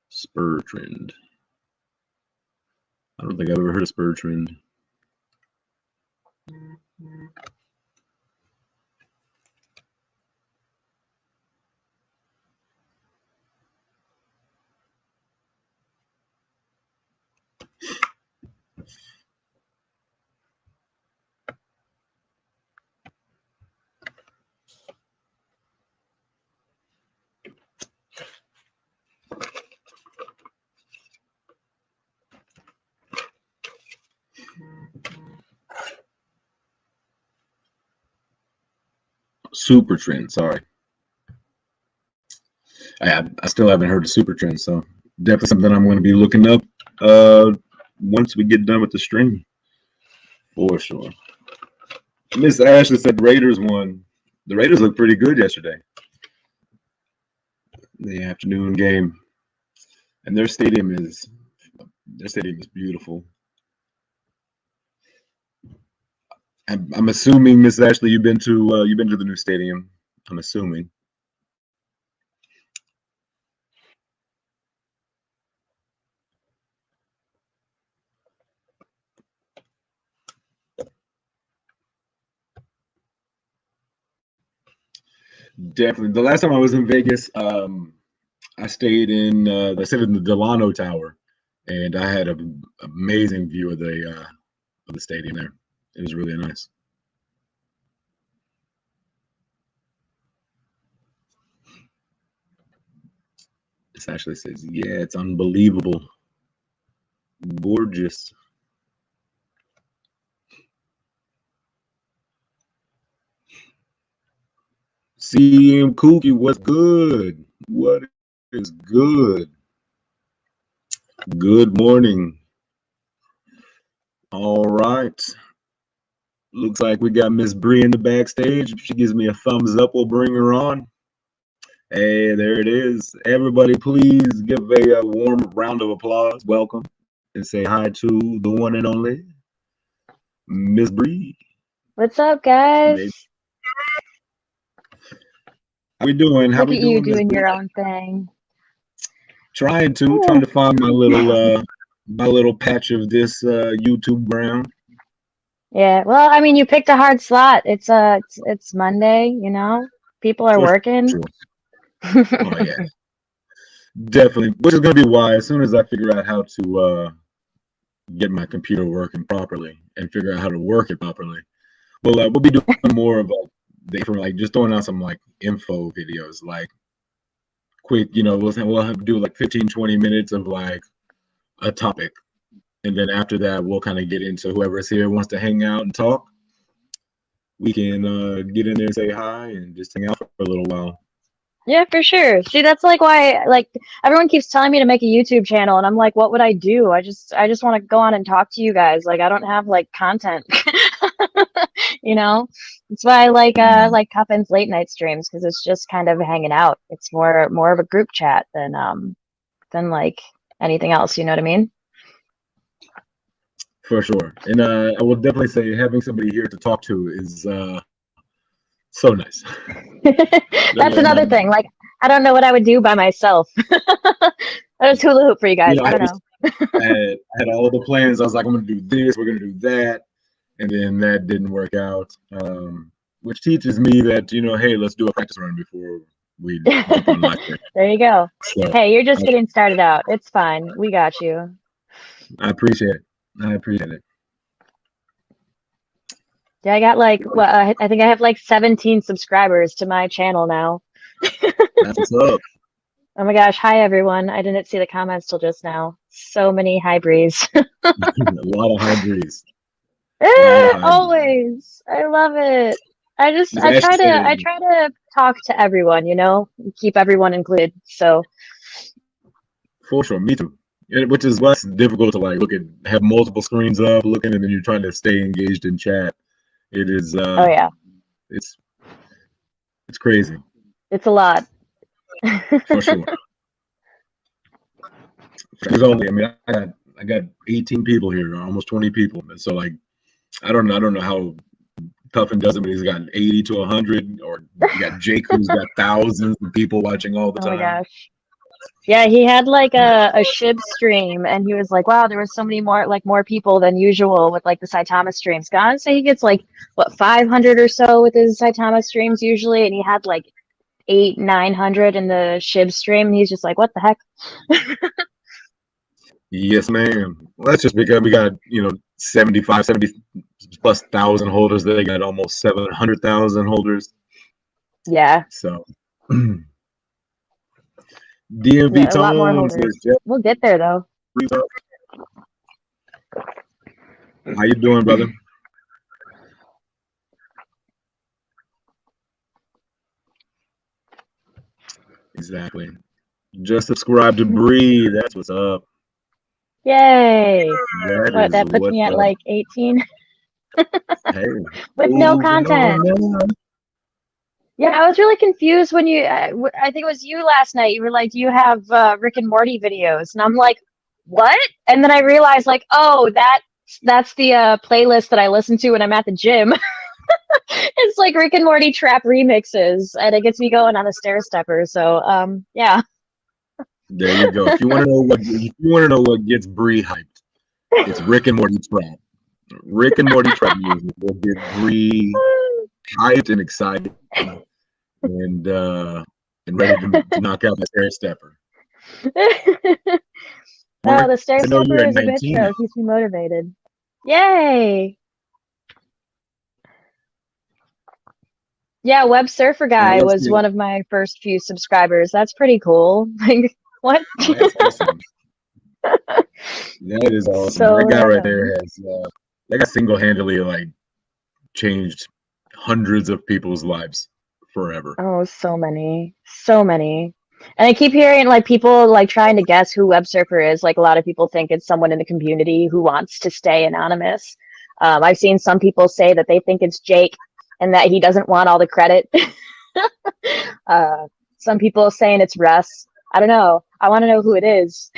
Spur trend. I don't think I've ever heard of spur trend. Super trend, sorry. I still haven't heard of super trend, so definitely something I'm going to be looking up once we get done with the stream, for sure. Miss Ashley said the Raiders won. The Raiders looked pretty good yesterday. The afternoon game, and their stadium is beautiful. I'm assuming, Miss Ashley, you've been to the new stadium. I'm assuming. Definitely. The last time I was in Vegas, I stayed in the Delano Tower, and I had an amazing view of the stadium there. It was really nice. This actually says, yeah, it's unbelievable. Gorgeous. CM Kookie, what's good? What is good? Good morning. All right. Looks like we got Miss Bree in the backstage. If she gives me a thumbs up, we'll bring her on. Hey, there it is. Everybody, please give a warm round of applause. Welcome. And say hi to the one and only Miss Bree. What's up, guys? How we doing? How Look we at you doing, doing your own thing. Trying to find my little patch of this YouTube ground. Yeah, well, I mean, you picked a hard slot. It's Monday, you know? People are working. Sure. Oh yeah. Definitely. Which is gonna be why as soon as I figure out how to get my computer working properly and figure out how to work it properly, we'll be doing more of like just throwing out some like info videos, like quick, we'll have to do like 15-20 minutes of like a topic, and then after that we'll kind of get into whoever's here wants to hang out and talk. We can get in there and say hi and just hang out for a little while. Yeah, for sure. See, that's like why like everyone keeps telling me to make a YouTube channel, and I'm like, what would I do? I just want to go on and talk to you guys. Like, I don't have like content. You know? That's why I like Cuffin's late night streams, because it's just kind of hanging out. It's more of a group chat than like anything else, you know what I mean? For sure. And I will definitely say having somebody here to talk to is so nice. That's another thing. Like, I don't know what I would do by myself. I was hula hoop for you guys. I don't know. I had all the plans. I was like, I'm going to do this, we're going to do that. And then that didn't work out, which teaches me that, hey, let's do a practice run before we jump on live. There you go. So, hey, you're just getting started out. It's fine. We got you. I appreciate it. Yeah, I got like, I think I have like 17 subscribers to my channel now. That's what's up. Oh my gosh. Hi, everyone. I didn't see the comments till just now. So many hi Breeze. A lot of hi Breeze. Always. I love it. I try to talk to everyone, keep everyone included. So for sure, me too. Which is less difficult to like have multiple screens up looking, and then you're trying to stay engaged in chat. It is oh yeah. It's crazy. It's a lot. For sure. There's I got 18 people here, almost 20 people. And so like I don't know how Puffin does it, but he's got 80 to 100, or you got Jake who's got thousands of people watching all the time. Oh my gosh. Yeah, he had like a SHIB stream, and he was like, wow, there was so many more people than usual with like the Saitama streams. God, say he gets like, what, 500 or so with his Saitama streams usually, and he had like 800-900 in the SHIB stream, and he's just like, what the heck? Yes, ma'am. Well, that's just because we got, 70 plus thousand holders. They got almost 700,000 holders. Yeah. So DMV yeah, a lot more holders. We'll get there though. How you doing, brother? Exactly. Just subscribe to Bree. That's what's up. Yay! That puts me at like 18. Hey. With no content. Yeah, I was really confused when I think it was you last night. You were like, "Do you have Rick and Morty videos?" And I'm like, "What?" And then I realized, like, oh, that's the playlist that I listen to when I'm at the gym. It's like Rick and Morty trap remixes, and it gets me going on the stair stepper. So, yeah. There you go. If you want to know what gets Bree hyped, it's Rick and Morty trap. Rick and Morty trap music will get Bree hyped and excited and ready to knock out the stair stepper. Oh, the stair stepper is a good show. Keeps me motivated. Yay! Yeah, Web Surfer Now guy let's was see. one of my first few subscribers. That's pretty cool. Like, what? That's awesome. That is awesome. So That guy right random. there has that guy single-handedly like changed hundreds of people's lives forever. Oh, so many. So many. And I keep hearing like people like trying to guess who Web Surfer is. Like a lot of people think it's someone in the community who wants to stay anonymous. I've seen some people say that they think it's Jake and that he doesn't want all the credit. uh, some people saying it's Russ. I don't know. I want to know who it is.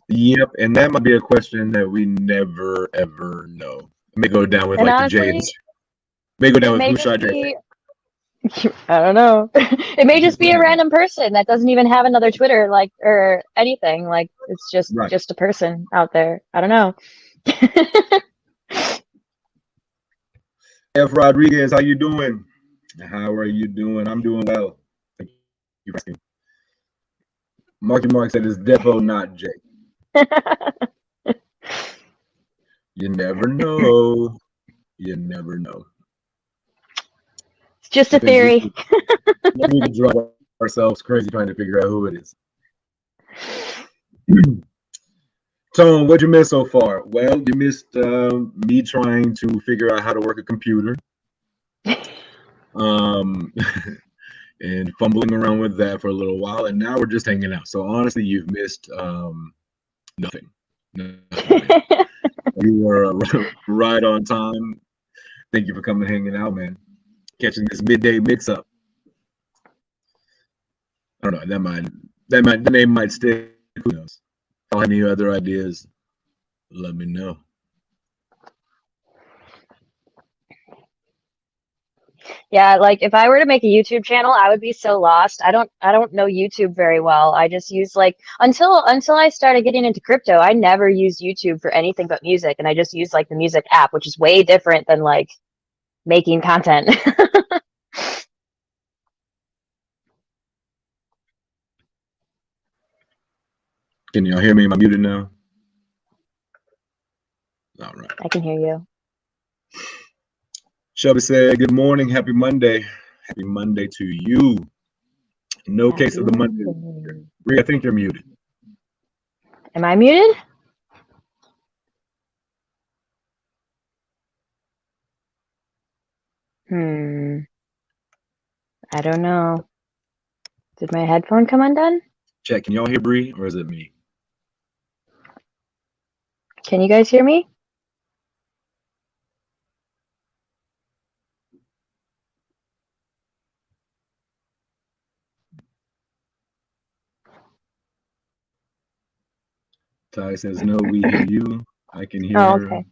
Yep, and that might be a question that we never ever know. It may go down with And like the Jade. honestly, May go down it with may who just shot Jade. be, I don't know. It may just be a random person that doesn't even have another Twitter, like, or anything. Like, it's Right. just a person out there. I don't know. F. Rodriguez, how you doing? How are you doing? I'm doing well. Thank you for asking. Marky Mark said it's defo not Jake. You never know. You never know. It's just a theory. We can drive ourselves crazy trying to figure out who it is. Tone, what'd you miss so far? Well, you missed me trying to figure out how to work a computer. And fumbling around with that for a little while, and now we're just hanging out. So honestly, you've missed nothing. You were right on time. Thank you for coming hanging out, man. Catching this midday mix-up. I don't know. The name might stick. Who knows? If you have any other ideas, let me know. Yeah, like if I were to make a YouTube channel, I would be so lost. I don't know YouTube very well. I just use like until I started getting into crypto, I never used YouTube for anything but music, and I just used like the music app, which is way different than like making content. Can y'all hear me? Am I muted now? All right. I can hear you. Shelby said, "Good morning, happy Monday. Happy Monday to you." No Happy case of the Monday. Bree, I think you're muted. Am I muted? I don't know. Did my headphone come undone? Check. Can y'all hear Bree, or is it me? Can you guys hear me? Ty says, "No, we hear you. I can hear Oh, her. okay.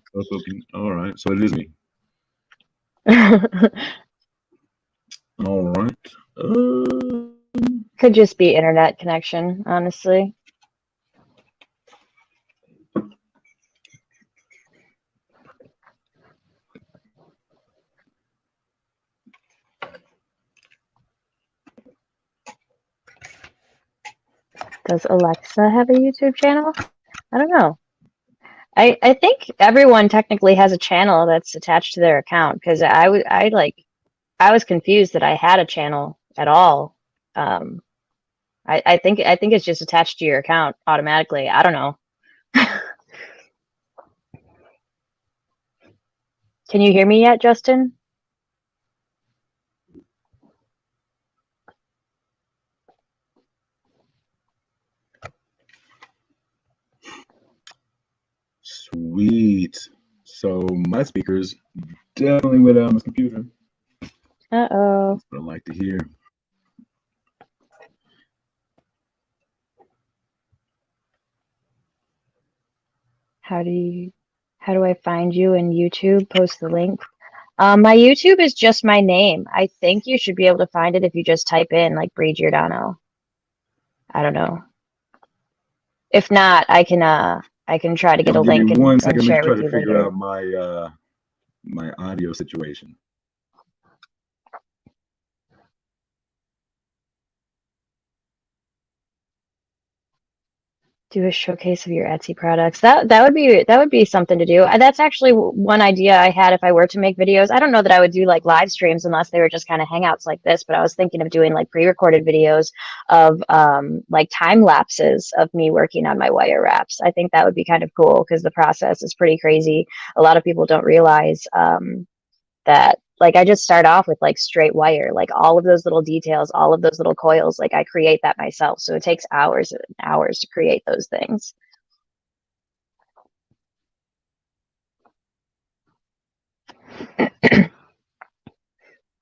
All right, so it is me. All right. Could just be internet connection, honestly. Does Alexa have a YouTube channel? I don't know. I think everyone technically has a channel that's attached to their account, because I was confused that I had a channel at all. I think it's just attached to your account automatically. I don't know. Can you hear me yet, Justin? Sweet. So my speakers definitely went on my computer. Uh-oh. That's what I like to hear. How do I find you in YouTube? Post the link. My YouTube is just my name. I think you should be able to find it if you just type in like Bree Giordano. I don't know. If not, I can try to get a Give me link one and second. Let me share try with to you figure later. out my audio situation. Do a showcase of your Etsy products. That would be something to do. That's actually one idea I had if I were to make videos. I don't know that I would do like live streams unless they were just kind of hangouts like this, but I was thinking of doing like pre-recorded videos of like time lapses of me working on my wire wraps. I think that would be kind of cool because the process is pretty crazy. A lot of people don't realize that like I just start off with like straight wire, like all of those little details, all of those little coils, like I create that myself. So it takes hours and hours to create those things.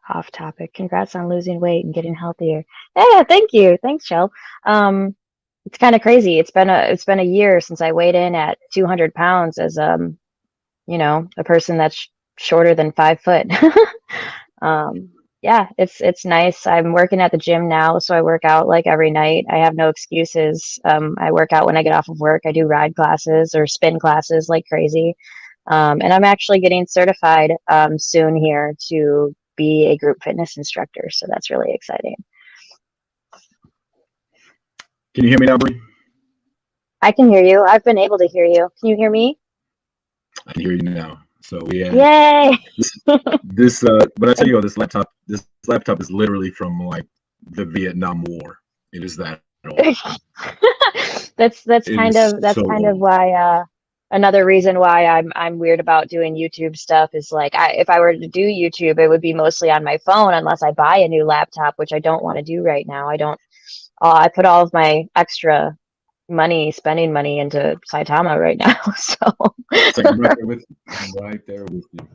Off topic. Congrats on losing weight and getting healthier. Yeah, thank you. Thanks, Shell. It's kind of crazy. It's been a year since I weighed in at 200 pounds as you know, a person that's shorter than 5 foot. Yeah, it's nice. I'm working at the gym now, so I work out like every night. I have no excuses. I work out when I get off of work. I do ride classes or spin classes like crazy. And I'm actually getting certified soon here to be a group fitness instructor. So that's really exciting. Can you hear me now, Bree? I can hear you. I've been able to hear you. Can you hear me? I can hear you now. So yeah. Yay! But I tell you what, this laptop is literally from like the Vietnam War. It is that old. that's kind of why another reason why I'm weird about doing YouTube stuff is like if I were to do YouTube, it would be mostly on my phone unless I buy a new laptop, which I don't want to do right now. I put all of my extra spending money into Saitama right now. So it's like I'm right there with you.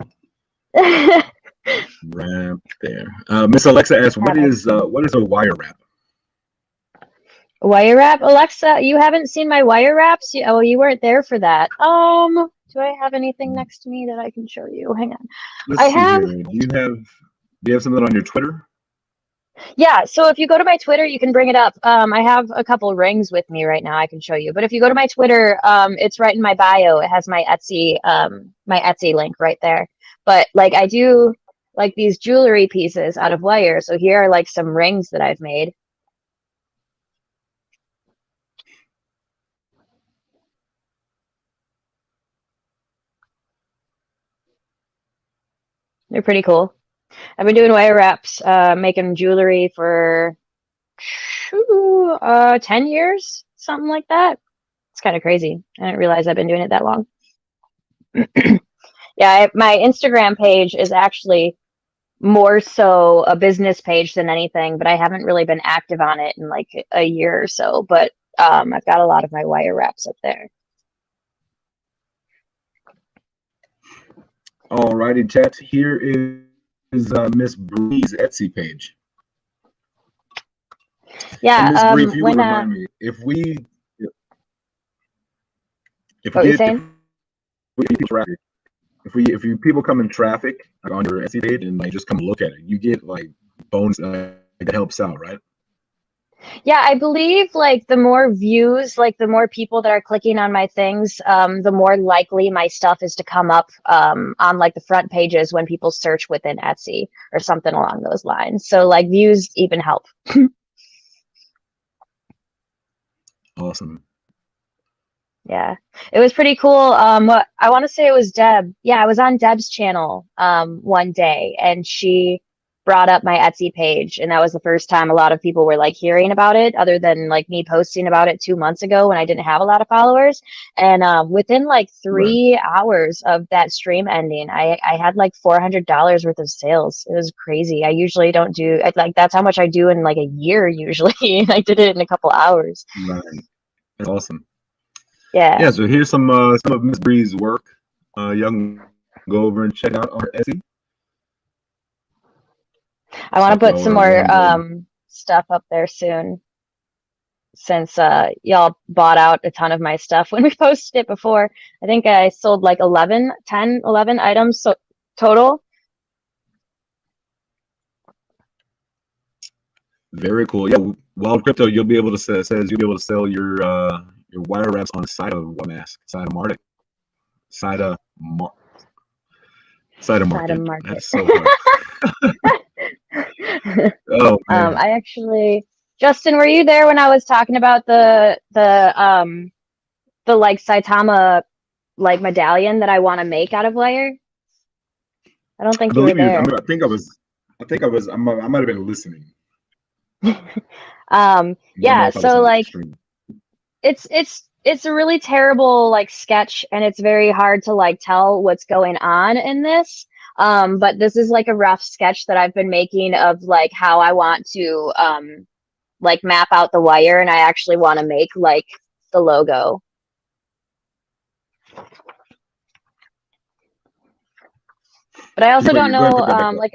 Right there. Miss Alexa asks, what is a wire wrap? Wire wrap? Alexa, you haven't seen my wire wraps? You weren't there for that. Do I have anything next to me that I can show you? Hang on. Do you have something on your Twitter? Yeah, so if you go to my Twitter, you can bring it up. I have a couple rings with me right now I can show you. But if you go to my Twitter, it's right in my bio. It has my Etsy link right there. But like I do like these jewelry pieces out of wire. So here are like some rings that I've made. They're pretty cool. I've been doing wire wraps, making jewelry for 10 years, something like that. It's kind of crazy. I didn't realize I've been doing it that long. Yeah, my Instagram page is actually more so a business page than anything, but I haven't really been active on it in like a year or so. But I've got a lot of my wire wraps up there. Alrighty, chat. Here is Miss Bree's Etsy page. Yeah, Miss Bree, if you would remind me, if people come in traffic like on your Etsy page and like just come look at it, you get like bonus that helps out, right? Yeah, I believe like the more views, like the more people that are clicking on my things, the more likely my stuff is to come up on like the front pages when people search within Etsy or something along those lines. So like views even help. Awesome. Yeah, it was pretty cool. I want to say it was Deb. Yeah, I was on Deb's channel one day and she brought up my Etsy page, and that was the first time a lot of people were like hearing about it, other than like me posting about it 2 months ago when I didn't have a lot of followers. And within like 3 hours of that stream ending, I had like $400 worth of sales. It was crazy. I usually don't do like that's how much I do in like a year usually. I did it in a couple hours. Right. That's awesome. Yeah. Yeah. So here's some of Miss Bree's work. Y'all can go over and check out our Etsy. I want to put some more stuff up there soon, since y'all bought out a ton of my stuff when we posted it before. I think I sold like 11 items total. Very cool. Yeah, Wild Crypto, you'll be able to sell your wire wraps on the side of what mask? Side of Market. Side of Market. That's so hard. I actually, Justin, were you there when I was talking about the the like Saitama like medallion that I want to make out of wire. I don't I think you were believe you. there. I think I was. I might have been listening. Yeah, I was so not like streaming. it's a really terrible like sketch, and it's very hard to like tell what's going on in this. But this is like a rough sketch that I've been making of like how I want to like map out the wire, and I actually want to make like the logo. But I also don't know like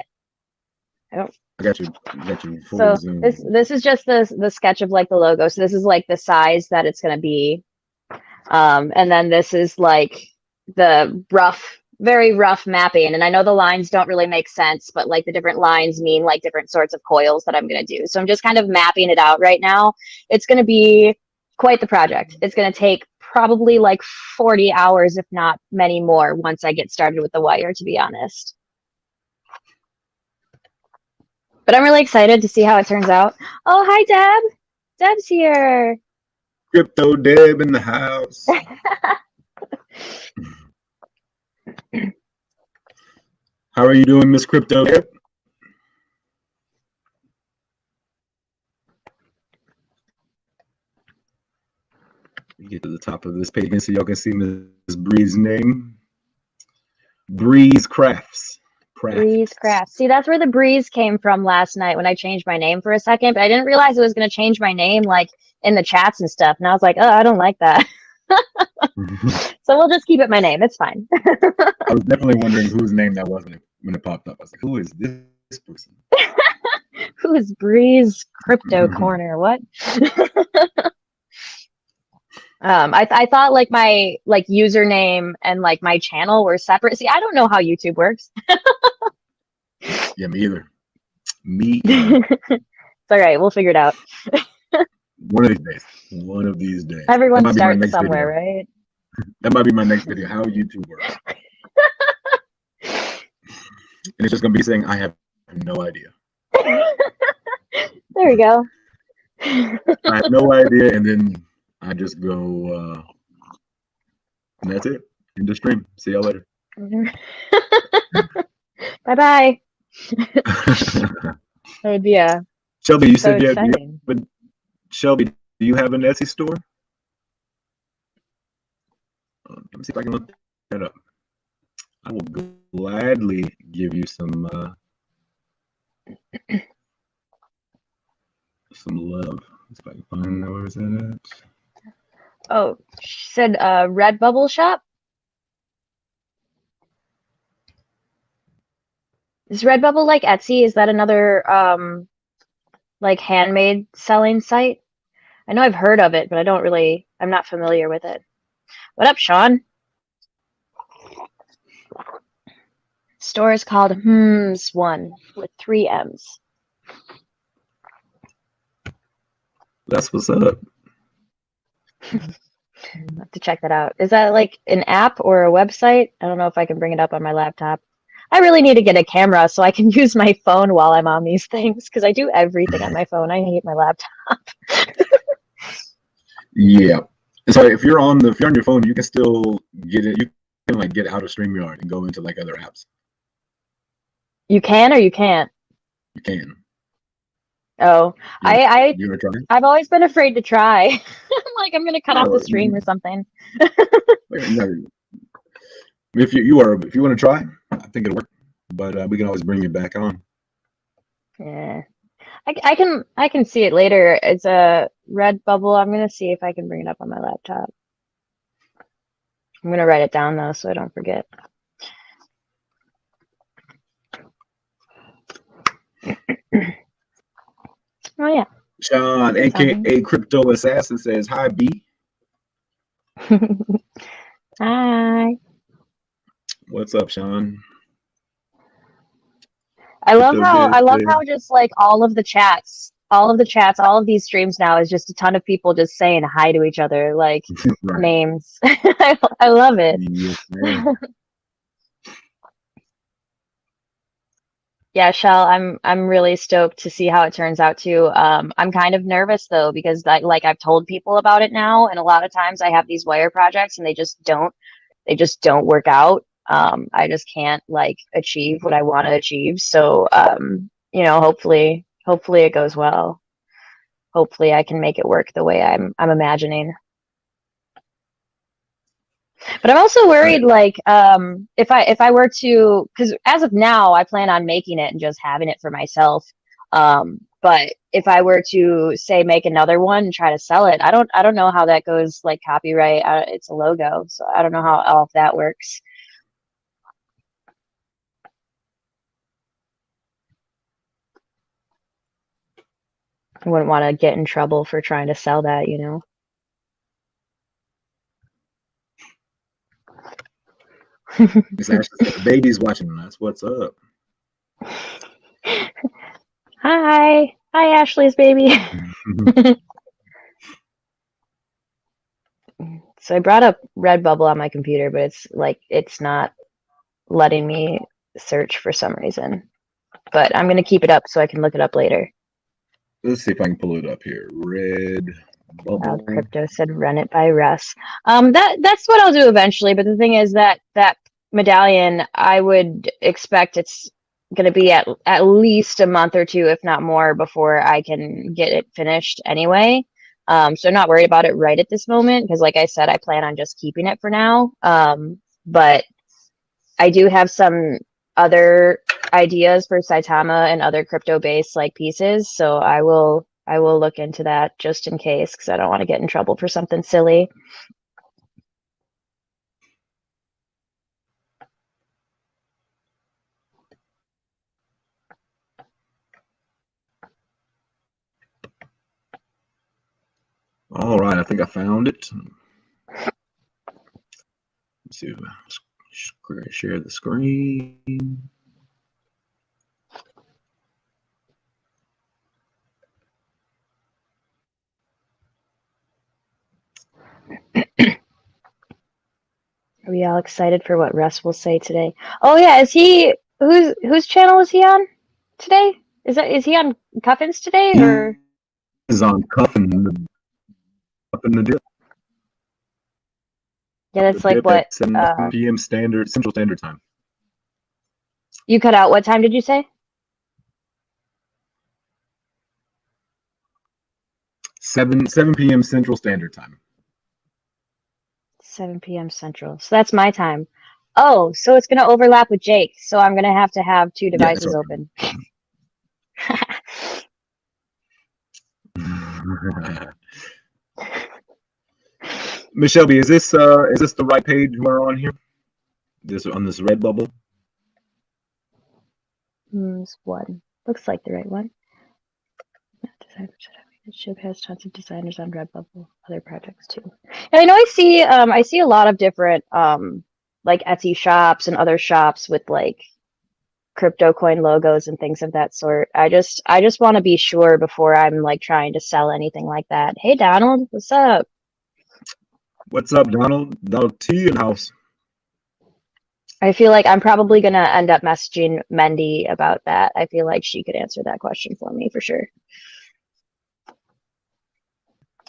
I don't. I got you. I got you. So Zoom. this is just the sketch of like the logo. So this is like the size that it's gonna be. And then this is like the rough, very rough mapping. And I know the lines don't really make sense, but like the different lines mean like different sorts of coils that I'm going to do. So I'm just kind of mapping it out right now. It's going to be quite the project. It's going to take probably like 40 hours, if not many more, once I get started with the wire, to be honest. But I'm really excited to see how it turns out. Oh, hi, Deb. Deb's here. Crypto Deb in the house. How are you doing, Miss Crypto Deb? Get to the top of this page so y'all can see Miss Bree's name. Breeze Crafts. Breeze Crafts. See, that's where the breeze came from last night when I changed my name for a second, but I didn't realize it was going to change my name like in the chats and stuff. And I was like, oh, I don't like that. So we'll just keep it my name. It's fine. I was definitely wondering whose name that was when it popped up. I was like, who is this person? Who is Breeze Crypto Corner? What? I thought like my like username and like my channel were separate. See, I don't know how YouTube works. Yeah, me either. Me either. It's all right. We'll figure it out. One of these days. One of these days. Everyone starts somewhere, right? That might be my next video, how YouTube works. And it's just going to be saying, I have no idea. There we go. I have no idea, and then I just go, and that's it. End the stream. See y'all later. Bye-bye. That would be Shelby, you so said exciting. But Shelby, do you have an Etsy store? Let me see if I can look that up. I will gladly give you some love. Let's see if I can find that. Where is that at? Oh, she said Redbubble shop. Is Redbubble like Etsy? Is that another like handmade selling site? I know I've heard of it, but I'm not familiar with it. What up, Sean? Store is called One with 3 M's. That's what's up. I'll have to check that out. Is that like an app or a website? I don't know if I can bring it up on my laptop. I really need to get a camera so I can use my phone while I'm on these things, because I do everything on my phone. I hate my laptop. Yeah. So if you're on your phone, you can still get it. You can like get out of StreamYard and go into like other apps. You can or you can't? You can. Oh, You ever tried? I've always been afraid to try. I'm like, I'm gonna cut off the stream or something. If you want to try, I think it'll work. But we can always bring it back on. Yeah, I can see it later. It's a Redbubble. I'm gonna see if I can bring it up on my laptop. I'm gonna write it down though, so I don't forget. Oh yeah. Sean, aka Crypto Assassin, says hi, B. Hi. What's up, Sean? I love how just like all of the chats, all of these streams now is just a ton of people just saying hi to each other, like Right. names. I love it. Yes, Yeah, Yeah, Shell, I'm really stoked to see how it turns out too. I'm kind of nervous though because like I've told people about it now, and a lot of times I have these wire projects and they just don't work out. I just can't like achieve what I want to achieve. So hopefully it goes well. Hopefully I can make it work the way I'm imagining. But I'm also Right. worried, like, if I were to, because as of now, I plan on making it and just having it for myself. But if I were to say make another one and try to sell it, I don't know how that goes, like copyright. It's a logo, so I don't know how all of that works. I wouldn't want to get in trouble for trying to sell that, you know. Miss Ashley said the baby's watching. That's what's up. Hi, Ashley's baby. So I brought up Redbubble on my computer, but it's not letting me search for some reason. But I'm gonna keep it up so I can look it up later. Let's see if I can pull it up here. Red Wild bubble. Crypto said run it by Russ. That's what I'll do eventually. But the thing is that medallion, I would expect it's gonna be at least a month or two, if not more, before I can get it finished anyway. So I'm not worried about it right at this moment because, like I said, I plan on just keeping it for now. But I do have some other ideas for Saitama and other crypto-based like pieces, so I will look into that just in case because I don't want to get in trouble for something silly. All right, I think I found it. Let's see. Share the screen. Are we all excited for what Russ will say today? Oh yeah, is he whose channel is he on today? Is he on Cuffins today He or is on cuffing the dip. yeah, The that's like dip at what 7 p.m. Central Standard Time. you cut out. What time did you say? 7 p.m. Central Standard Time. 7 p.m. Central. So that's my time. Oh, so it's gonna overlap with Jake. So I'm gonna have two Yeah, that's devices right. open. Michelle B, is this the right page we're on here? This on this red bubble? This one looks like the right one. Ship has tons of designers on Redbubble, other projects too. And I know I see a lot of different like Etsy shops and other shops with like crypto coin logos and things of that sort. I just want to be sure before I'm like trying to sell anything like that. Hey Donald, what's up? What's up, Donald? Donald T in house. I feel like I'm probably gonna end up messaging Mendy about that. I feel like she could answer that question for me for sure.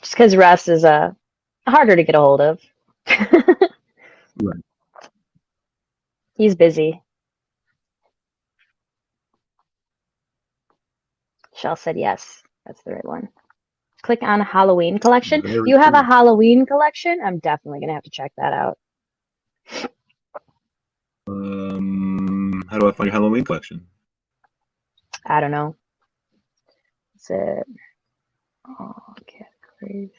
Just because Russ is harder to get a hold of. Right. He's busy. Shell said yes. That's the right one. Click on Halloween collection. Very You have a cool. Halloween collection? I'm definitely gonna have to check that out. How do I find your Halloween collection? I don't know. Is it categories?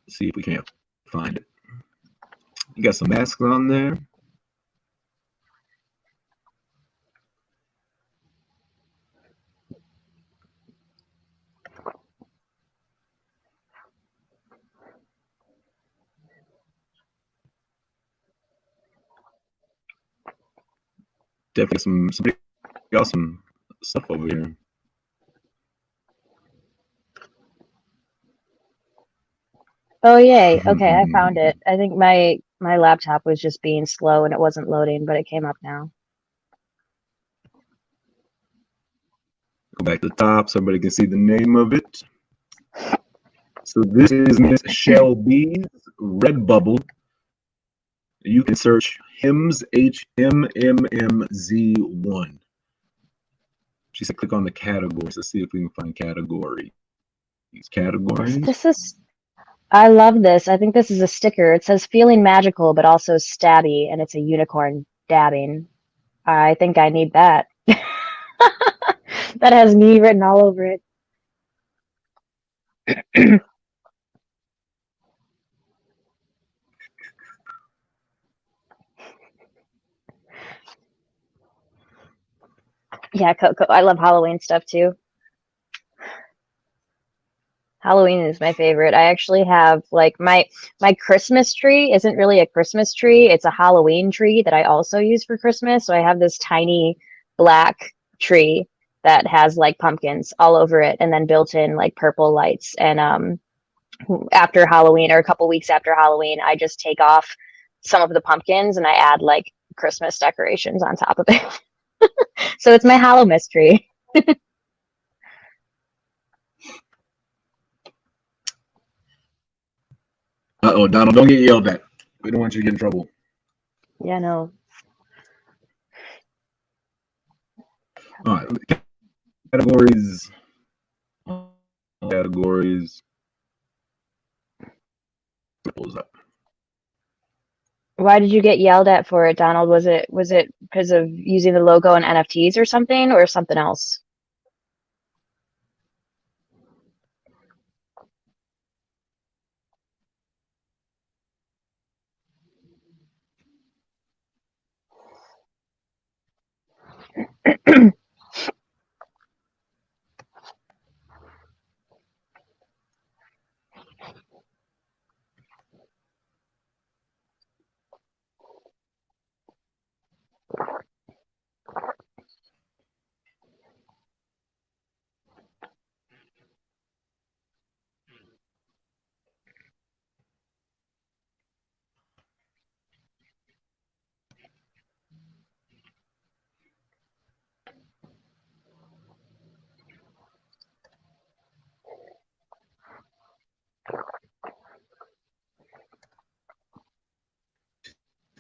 See if we can't find it. You got some masks on there. Definitely some awesome stuff over here. Oh, yay. Okay, I found it. I think my laptop was just being slow and it wasn't loading, but it came up now. Go back to the top so everybody can see the name of it. So this is Miss Shelby's Redbubble. You can search HIMMS, HMMMZ1. She said click on the categories. Let's see if we can find categories. These categories. I love this. I think this is a sticker. It says feeling magical, but also stabby, and it's a unicorn dabbing. I think I need that. That has me written all over it. Yeah, I love Halloween stuff too. Halloween is my favorite. I actually have like my Christmas tree isn't really a Christmas tree. It's a Halloween tree that I also use for Christmas. So I have this tiny black tree that has like pumpkins all over it and then built in like purple lights. And after Halloween or a couple weeks after Halloween, I just take off some of the pumpkins and I add like Christmas decorations on top of it. So it's my Hallowmas tree. Uh-oh, Donald, don't get yelled at. We don't want you to get in trouble. Yeah, no. All right. Categories. Categories. Why did you get yelled at for it, Donald? Was it because of using the logo and NFTs or something else?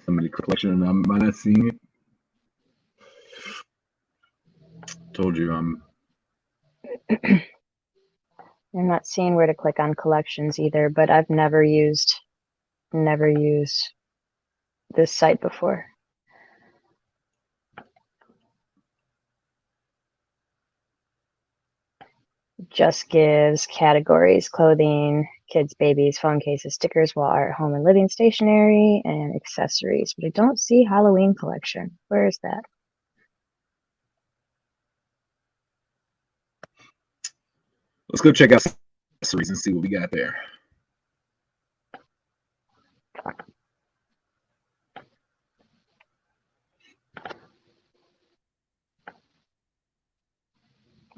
Somebody collection and I'm not seeing it. Told you I'm not seeing where to click on collections either, but I've never used this site before. Just gives categories: clothing, kids, babies, phone cases, stickers, wall art, home and living stationery, and accessories. But I don't see Halloween collection. Where is that? Let's go check out accessories and see what we got there.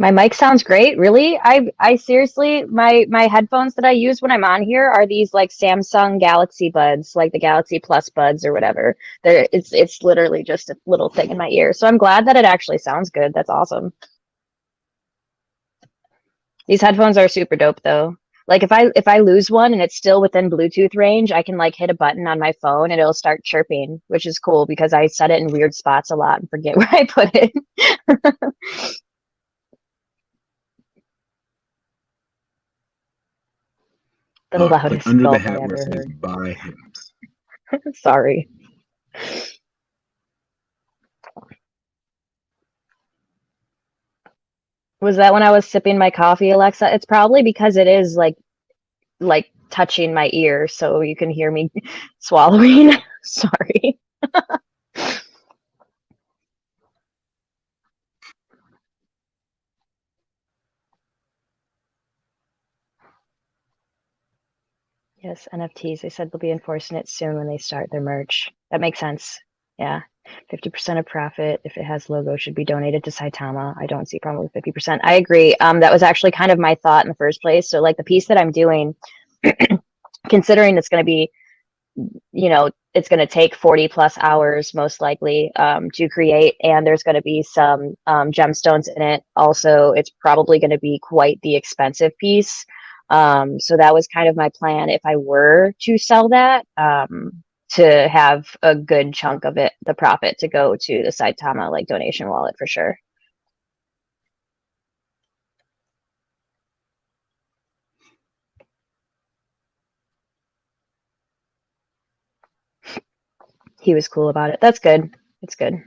My mic sounds great. Really? I seriously, my headphones that I use when I'm on here are these like Samsung Galaxy Buds, like the Galaxy Plus Buds or whatever. It's literally just a little thing in my ear. So I'm glad that it actually sounds good. That's awesome. These headphones are super dope though. Like if I lose one and it's still within Bluetooth range, I can like hit a button on my phone and it'll start chirping, which is cool because I set it in weird spots a lot and forget where I put it. The loudest under the gulp hat I where ever it says heard. buy HIMMS. Sorry. Was that when I was sipping my coffee, Alexa? It's probably because it is like touching my ear, so you can hear me swallowing. Sorry. Yes, NFTs. They said they'll be enforcing it soon when they start their merch. That makes sense. Yeah. 50% of profit, if it has logo, should be donated to Saitama. I don't see a problem with 50%. I agree. That was actually kind of my thought in the first place. So like the piece that I'm doing considering it's going to be, it's going to take 40 plus hours most likely to create, and there's going to be some gemstones in it. Also, it's probably going to be quite the expensive piece. So that was kind of my plan if I were to sell that, to have a good chunk of it, the profit, to go to the Saitama like donation wallet for sure. He was cool about it. That's good. It's good.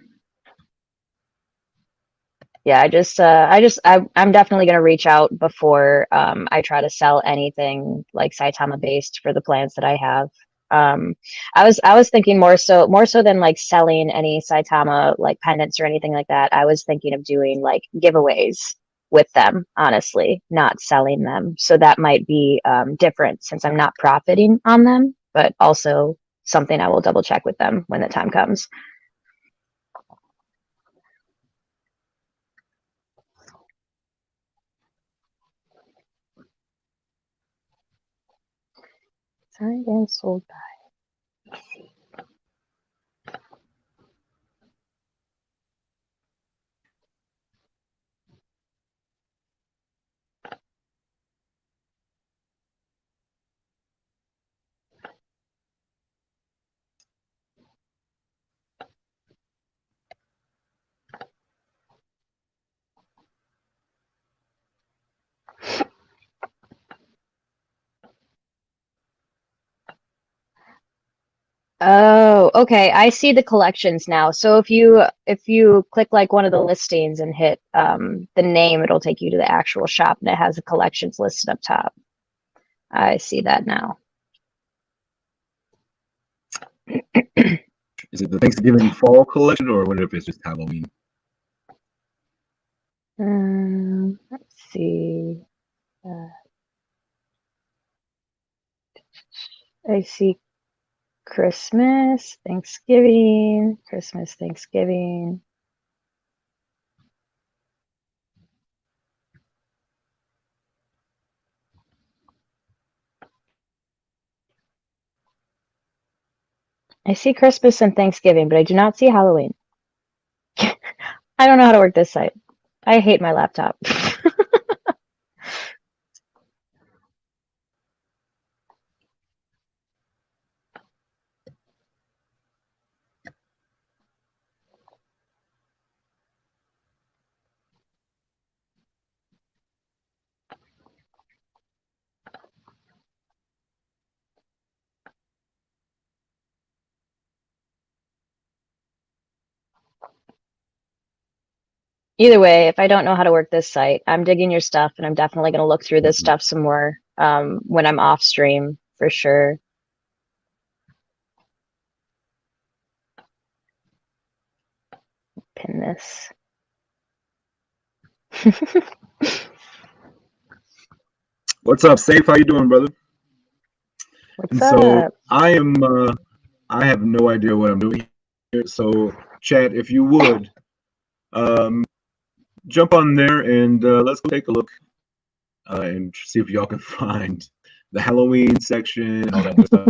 Yeah, I'm definitely going to reach out before I try to sell anything like Saitama based for the plans that I have. I was thinking more so than like selling any Saitama like pendants or anything like that. I was thinking of doing like giveaways with them, honestly, not selling them. So that might be different since I'm not profiting on them, but also something I will double check with them when the time comes. Signed and sold by. Oh, okay. I see the collections now. So if you click like one of the listings and hit the name, it'll take you to the actual shop, and it has the collections listed up top. I see that now. Is it the Thanksgiving fall collection, or what if it's just Halloween? Let's see. I see Christmas, Thanksgiving, Christmas, Thanksgiving. I see Christmas and Thanksgiving, but I do not see Halloween. I don't know how to work this site. I hate my laptop. Either way, if I don't know how to work this site, I'm digging your stuff, and I'm definitely going to look through this stuff some more when I'm off stream for sure. Pin this. What's up, Safe? How you doing, brother? What's up? So I have no idea what I'm doing here. So chat, if you would, jump on there and let's go take a look and see if y'all can find the Halloween section and all that good stuff.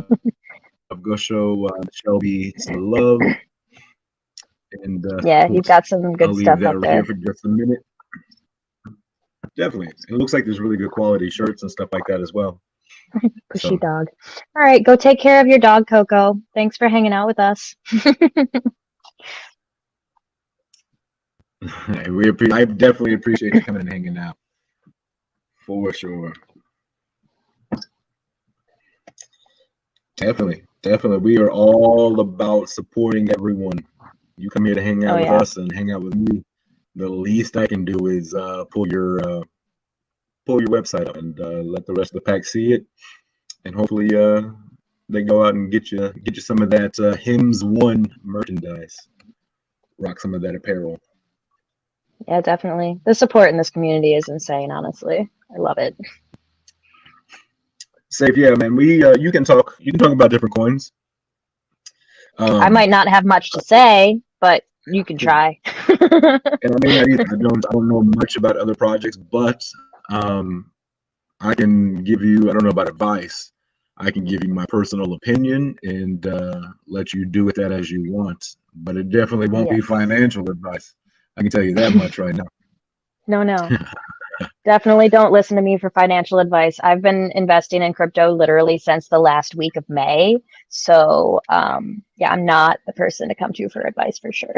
Go show Shelby some love. And yeah, you've got some good stuff that up there. Here for just a minute. Definitely. It looks like there's really good quality shirts and stuff like that as well. Pushy dog. All right, go take care of your dog, Coco. Thanks for hanging out with us. I definitely appreciate you coming and hanging out. For sure. Definitely. We are all about supporting everyone. You come here to hang out with us and hang out with me. The least I can do is pull your website up and let the rest of the pack see it, and hopefully they go out and get you some of that Hymns One merchandise. Rock some of that apparel. Yeah, definitely. The support in this community is insane. Honestly, I love it. Safe, yeah, man. You can talk about different coins. I might not have much to say, but you can try. And I may not either. I don't know much about other projects, but I can give you, I don't know about advice, I can give you my personal opinion and let you do with that as you want. But it definitely won't be financial advice. I can tell you that much right now. No. Definitely don't listen to me for financial advice. I've been investing in crypto literally since the last week of May. So, yeah, I'm not the person to come to for advice for sure.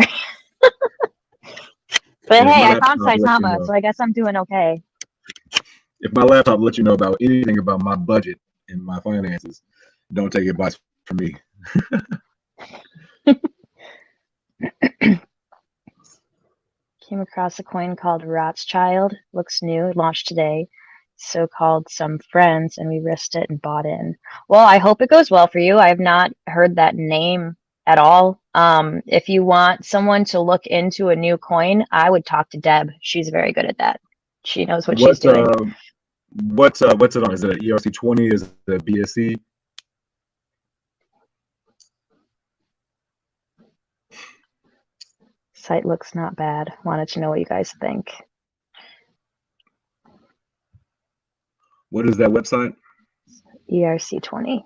But hey, I found Saitama, so I guess I'm doing okay. If my laptop lets you know about anything about my budget and my finances, don't take advice from me. Came across a coin called Rothschild. Looks new, launched today. So called some friends, and we risked it and bought in. Well, I hope it goes well for you. I have not heard that name at all. If you want someone to look into a new coin, I would talk to Deb. She's very good at that. She knows what she's doing. What's it on? Is it an ERC20? Is it a BSC? Site looks not bad. Wanted to know what you guys think. What is that website? ERC20.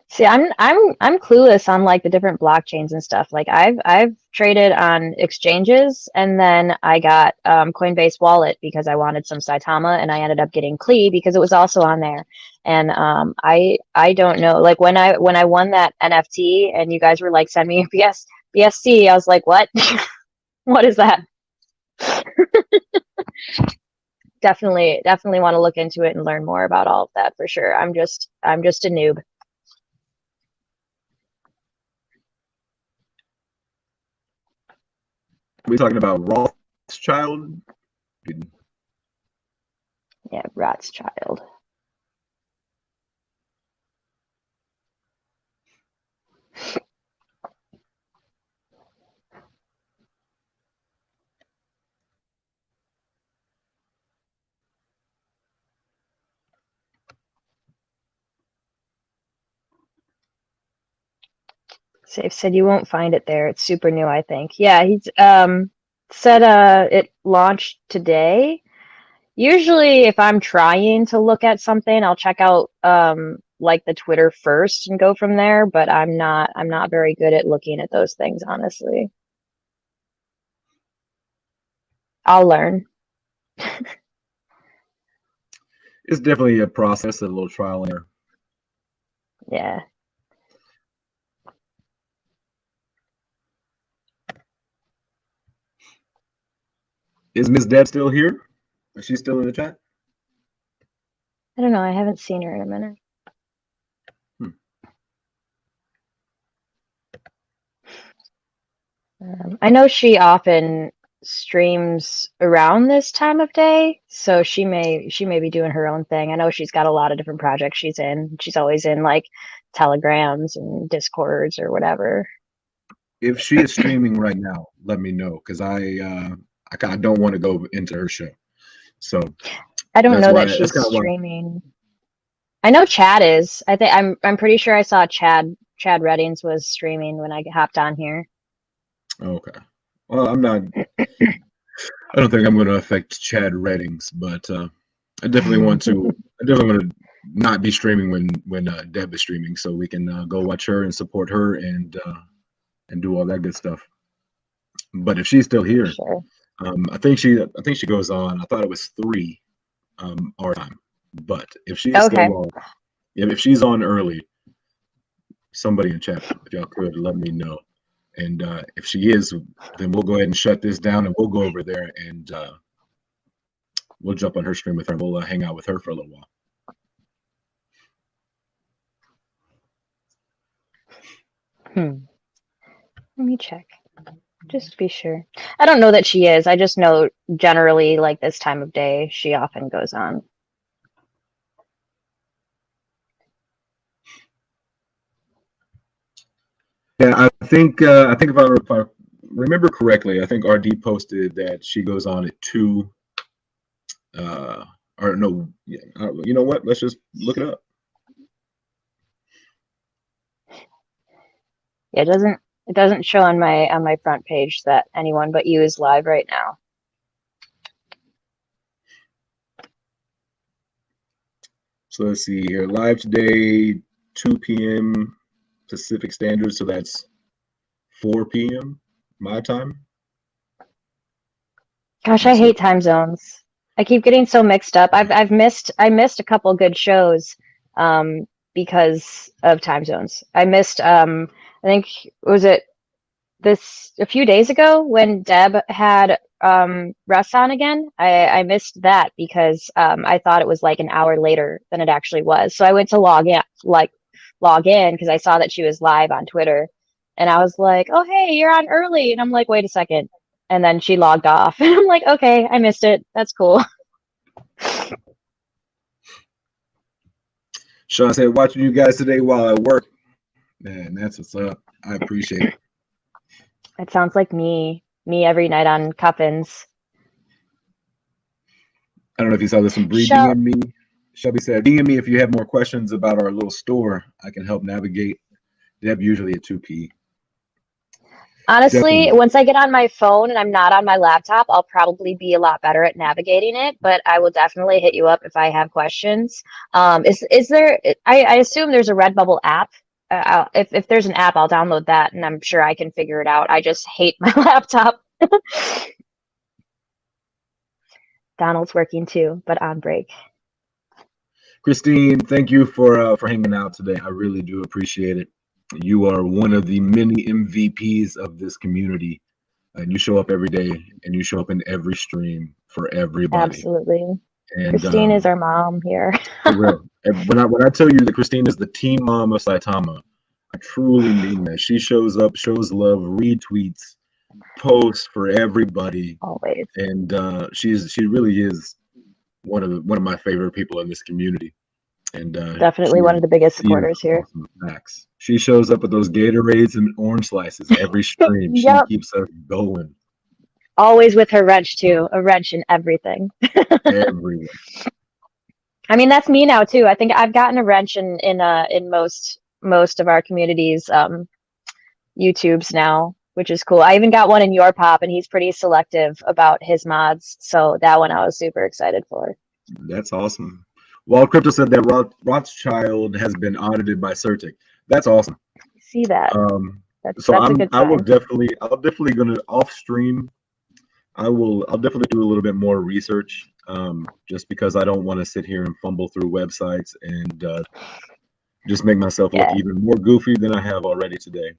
See, I'm clueless on like the different blockchains and stuff. Like I've traded on exchanges, and then I got Coinbase Wallet because I wanted some Saitama, and I ended up getting Klee because it was also on there. And I don't know, like when I won that NFT and you guys were like, send me your BSC, I was like, what? What is that? Definitely want to look into it and learn more about all of that for sure. I'm just a noob. Are we talking about Rothschild? Yeah, Rothschild. Safe said you won't find it there. It's super new, I think. Yeah, he's said it launched today. Usually if I'm trying to look at something, I'll check out like the Twitter first and go from there, but I'm not very good at looking at those things, honestly. I'll learn. It's definitely a process, a little trial and error. Yeah. Is Miss Deb still here? Is she still in the chat? I don't know. I haven't seen her in a minute. I know she often streams around this time of day, so she may be doing her own thing. I know she's got a lot of different projects she's in. She's always in like Telegrams and Discords or whatever. If she is streaming right now, let me know, because I don't want to go into her show. So I don't know that she's streaming. I know Chad is. I think I'm pretty sure I saw Chad Reddings was streaming when I hopped on here. Okay. Well, I'm not. I don't think I'm going to affect Chad Reddings, but I definitely want to. I definitely want to not be streaming when Deb is streaming, so we can go watch her and support her and do all that good stuff. But if she's still here, sure. I think she goes on. I thought it was 3 our time, but if she's still on, if she's on early, somebody in chat, if y'all could let me know. And if she is, then we'll go ahead and shut this down, and we'll go over there and we'll jump on her stream with her. We'll hang out with her for a little while. Let me check, just to be sure. I don't know that she is. I just know generally, like this time of day, she often goes on. Yeah, I think if I remember correctly, I think RD posted that she goes on at 2. Or no, yeah, you know what? Let's just look it up. Yeah, it doesn't show on my front page that anyone but you is live right now. So let's see here. Live today, 2 p.m. Pacific Standard. So that's 4 p.m. my time. Gosh, I hate time zones. I keep getting so mixed up. I missed a couple good shows because of time zones. I missed I think was it this a few days ago when Deb had Russ on again. I missed that because I thought it was like an hour later than it actually was. So I went to log in because I saw that she was live on Twitter, and I was like, "Oh, hey, you're on early." And I'm like, "Wait a second." And then she logged off. And I'm like, "Okay, I missed it. That's cool." Sean said, watching you guys today while I work. Man, that's what's up. I appreciate it. It sounds like me every night on Cuffins. I don't know if you saw this one. Bree DM me. Shelby said, DM me if you have more questions about our little store. I can help navigate. Deb usually at 2 p. Honestly, Definitely. Once I get on my phone and I'm not on my laptop, I'll probably be a lot better at navigating it, but I will definitely hit you up if I have questions. Is there, I assume there's a Redbubble app. If there's an app, I'll download that and I'm sure I can figure it out. I just hate my laptop. Donald's working too, but on break. Christine, thank you for hanging out today. I really do appreciate it. You are one of the many MVPs of this community, and you show up every day, and you show up in every stream for everybody. Absolutely. And Christine is our mom here. For real. When I tell you that Christine is the team mom of Saitama, I truly mean that. She shows up, shows love, retweets, posts for everybody. Always. And she really is one of my favorite people in this community. And definitely one of the biggest supporters here. Max. She shows up with those Gatorades and orange slices every stream. Yep. She keeps us going. Always with her wrench too. A wrench in everything. Everywhere. I mean, that's me now too. I think I've gotten a wrench in most of our communities YouTubes now, which is cool. I even got one in your pop, and he's pretty selective about his mods. So that one I was super excited for. That's awesome. Wild Crypto said that Rothschild has been audited by Certic. That's awesome. See that? That's a good sign. I'll definitely gonna off stream. I'll definitely do a little bit more research, just because I don't want to sit here and fumble through websites and just make myself look even more goofy than I have already today.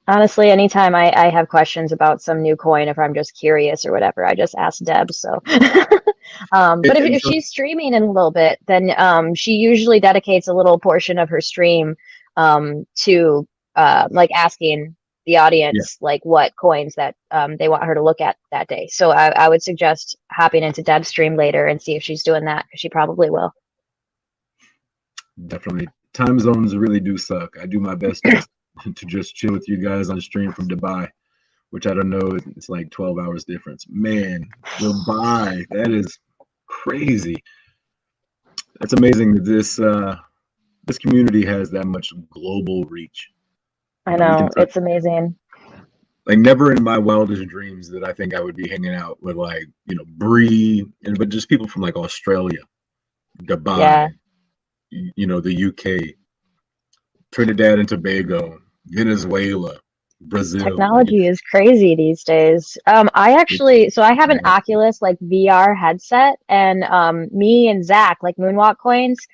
Honestly, anytime I have questions about some new coin, if I'm just curious or whatever, I just ask Deb. So, but if she's streaming in a little bit, then she usually dedicates a little portion of her stream to like asking the audience like what coins that they want her to look at that day. So I would suggest hopping into Deb's stream later and see if she's doing that, because she probably will. Definitely. Time zones really do suck. I do my best to just chill with you guys on stream from Dubai, which I don't know, it's like 12 hours difference. Man, Dubai, that is crazy. That's amazing that this community has that much global reach. I know, it's amazing. Like, never in my wildest dreams that I think I would be hanging out with, like, Bree, but just people from like Australia, Dubai, the UK, Trinidad and Tobago, Venezuela, Brazil. Technology is crazy these days. I have an Oculus like VR headset, and me and Zach, like Moonwalk Coins,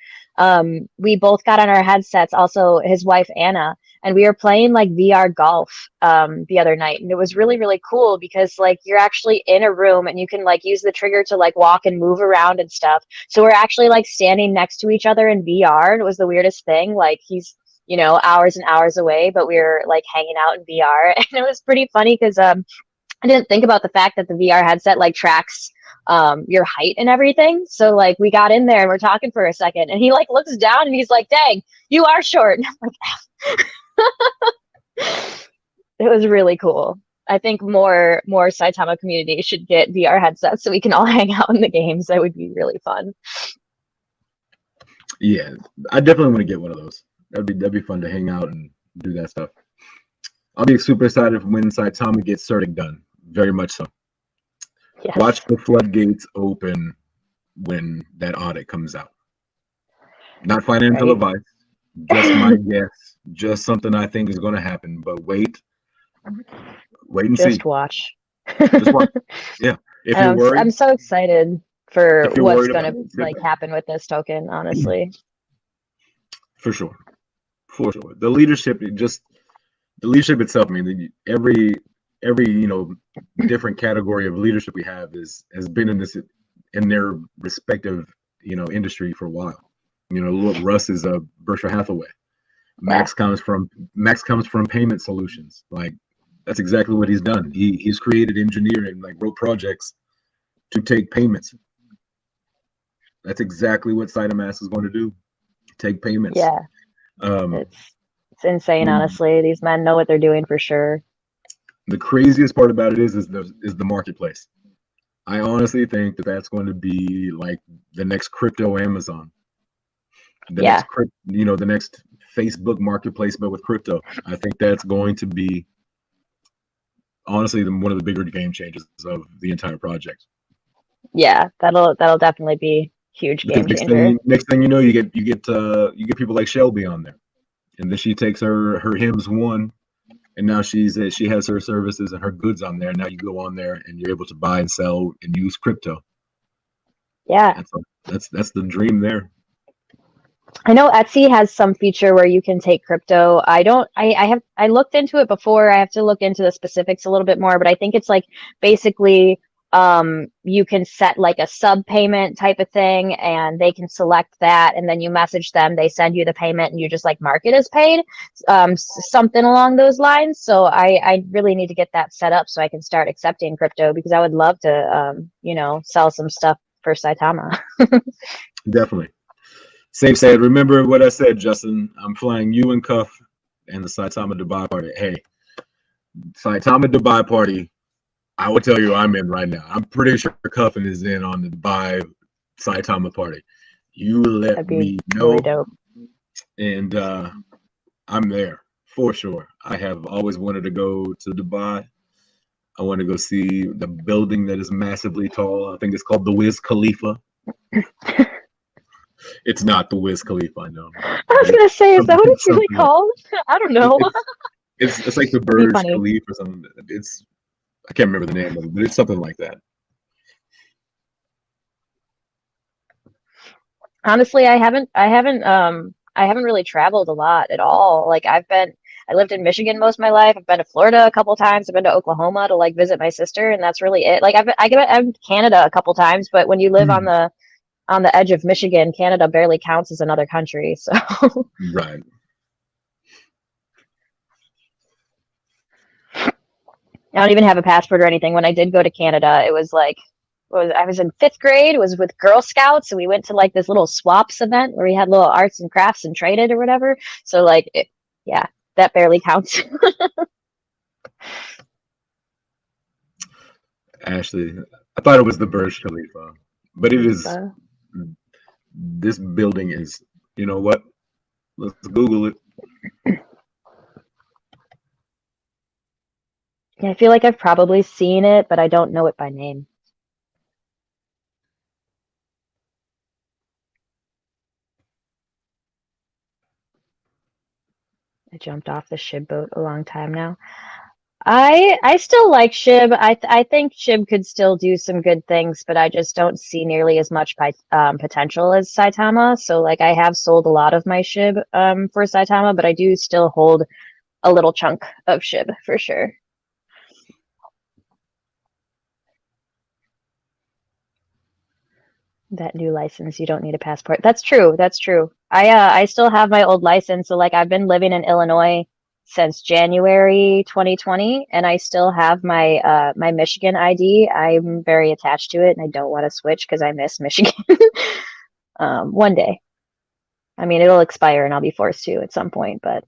we both got on our headsets, also his wife Anna, and we were playing like VR golf the other night, and it was really, really cool because like you're actually in a room and you can like use the trigger to like walk and move around and stuff. So we're actually like standing next to each other in VR, and it was the weirdest thing. Like he's hours and hours away, but we were like hanging out in VR, and it was pretty funny because I didn't think about the fact that the VR headset like tracks your height and everything. So like we got in there and we're talking for a second, and he like looks down and he's like, "Dang, you are short." And I'm like, it was really cool. I think more Saitama community should get VR headsets so we can all hang out in the games. That would be really fun. Yeah, I definitely want to get one of those. That'd be fun to hang out and do that stuff. I'll be super excited when Saitama gets Certic done. Very much so. Yes. Watch the floodgates open when that audit comes out. Not financial right? advice, just my guess, just something I think is going to happen. But wait and see. Just watch. Just watch. Yeah. If And you're worried, I'm so excited for if you're what's worried about gonna it, sit like back. happen with this token, honestly. For sure. For sure. The leadership itself. I mean, every different category of leadership we have has been in their respective industry for a while. Look, Russ is a Berkshire Hathaway. Yeah. Max comes from payment solutions. Like that's exactly what he's done. He's created engineering, like wrote projects to take payments. That's exactly what Cytomass is going to do. Take payments. Yeah. Um, It's insane, honestly. These men know what they're doing for sure. the craziest part about it is the marketplace. I honestly think that that's going to be like the next crypto Amazon, Yeah. the next Facebook marketplace, but with crypto. I think that's going to be honestly one of the bigger game changers of the entire project. Yeah, that'll definitely be huge Because game changer. next thing you know, you get people like Shelby on there, and then she takes her hymns one, and now she has her services and her goods on there. Now you go on there and you're able to buy and sell and use crypto. Yeah. That's the dream there. I know Etsy has some feature where you can take crypto. I looked into it before. I have to look into the specifics a little bit more, but I think it's like basically you can set like a sub payment type of thing and they can select that and then you message them, they send you the payment and you just like mark it as paid. Something along those lines. So I really need to get that set up so I can start accepting crypto because I would love to sell some stuff for Saitama. Definitely. Safe said, remember what I said, Justin. I'm flying you and Cuff and the Saitama Dubai party. Hey, Saitama Dubai party, I will tell you I'm in right now. I'm pretty sure Cuffin is in on the Dubai Saitama party. You let That'd me be know, really dope. and I'm there for sure. I have always wanted to go to Dubai. I want to go see the building that is massively tall. I think it's called the Wiz Khalifa. It's not the Wiz Khalifa, I know. I was gonna say, is that what it's really called? I don't know. It's like the That'd be Burj funny. Khalifa or something. I can't remember the name of it, but it's something like that. Honestly, I haven't really traveled a lot at all. Like I lived in Michigan most of my life. I've been to Florida a couple times. I've been to Oklahoma to like visit my sister, and that's really it. Like I've been to Canada a couple times, but when you live on the edge of Michigan, Canada barely counts as another country. So Right. I don't even have a passport or anything. When I did go to Canada, it was like I was in 5th grade. It was with Girl Scouts, and we went to like this little swaps event where we had little arts and crafts and traded or whatever. So like, yeah, that barely counts. Ashley, I thought it was the Burj Khalifa, but it is. So, This building is. You know what? Let's Google it. yeah, I feel like I've probably seen it, but I don't know it by name. I jumped off the SHIB boat a long time now. I still like SHIB. I think SHIB could still do some good things, but I just don't see nearly as much potential as Saitama. So like I have sold a lot of my SHIB for Saitama, but I do still hold a little chunk of SHIB for sure. That new license, you don't need a passport. That's true. That's true. I still have my old license. So like I've been living in Illinois since January 2020, and I still have my my Michigan ID. I'm very attached to it, and I don't want to switch because I miss Michigan. One day. I mean, it'll expire, and I'll be forced to at some point. But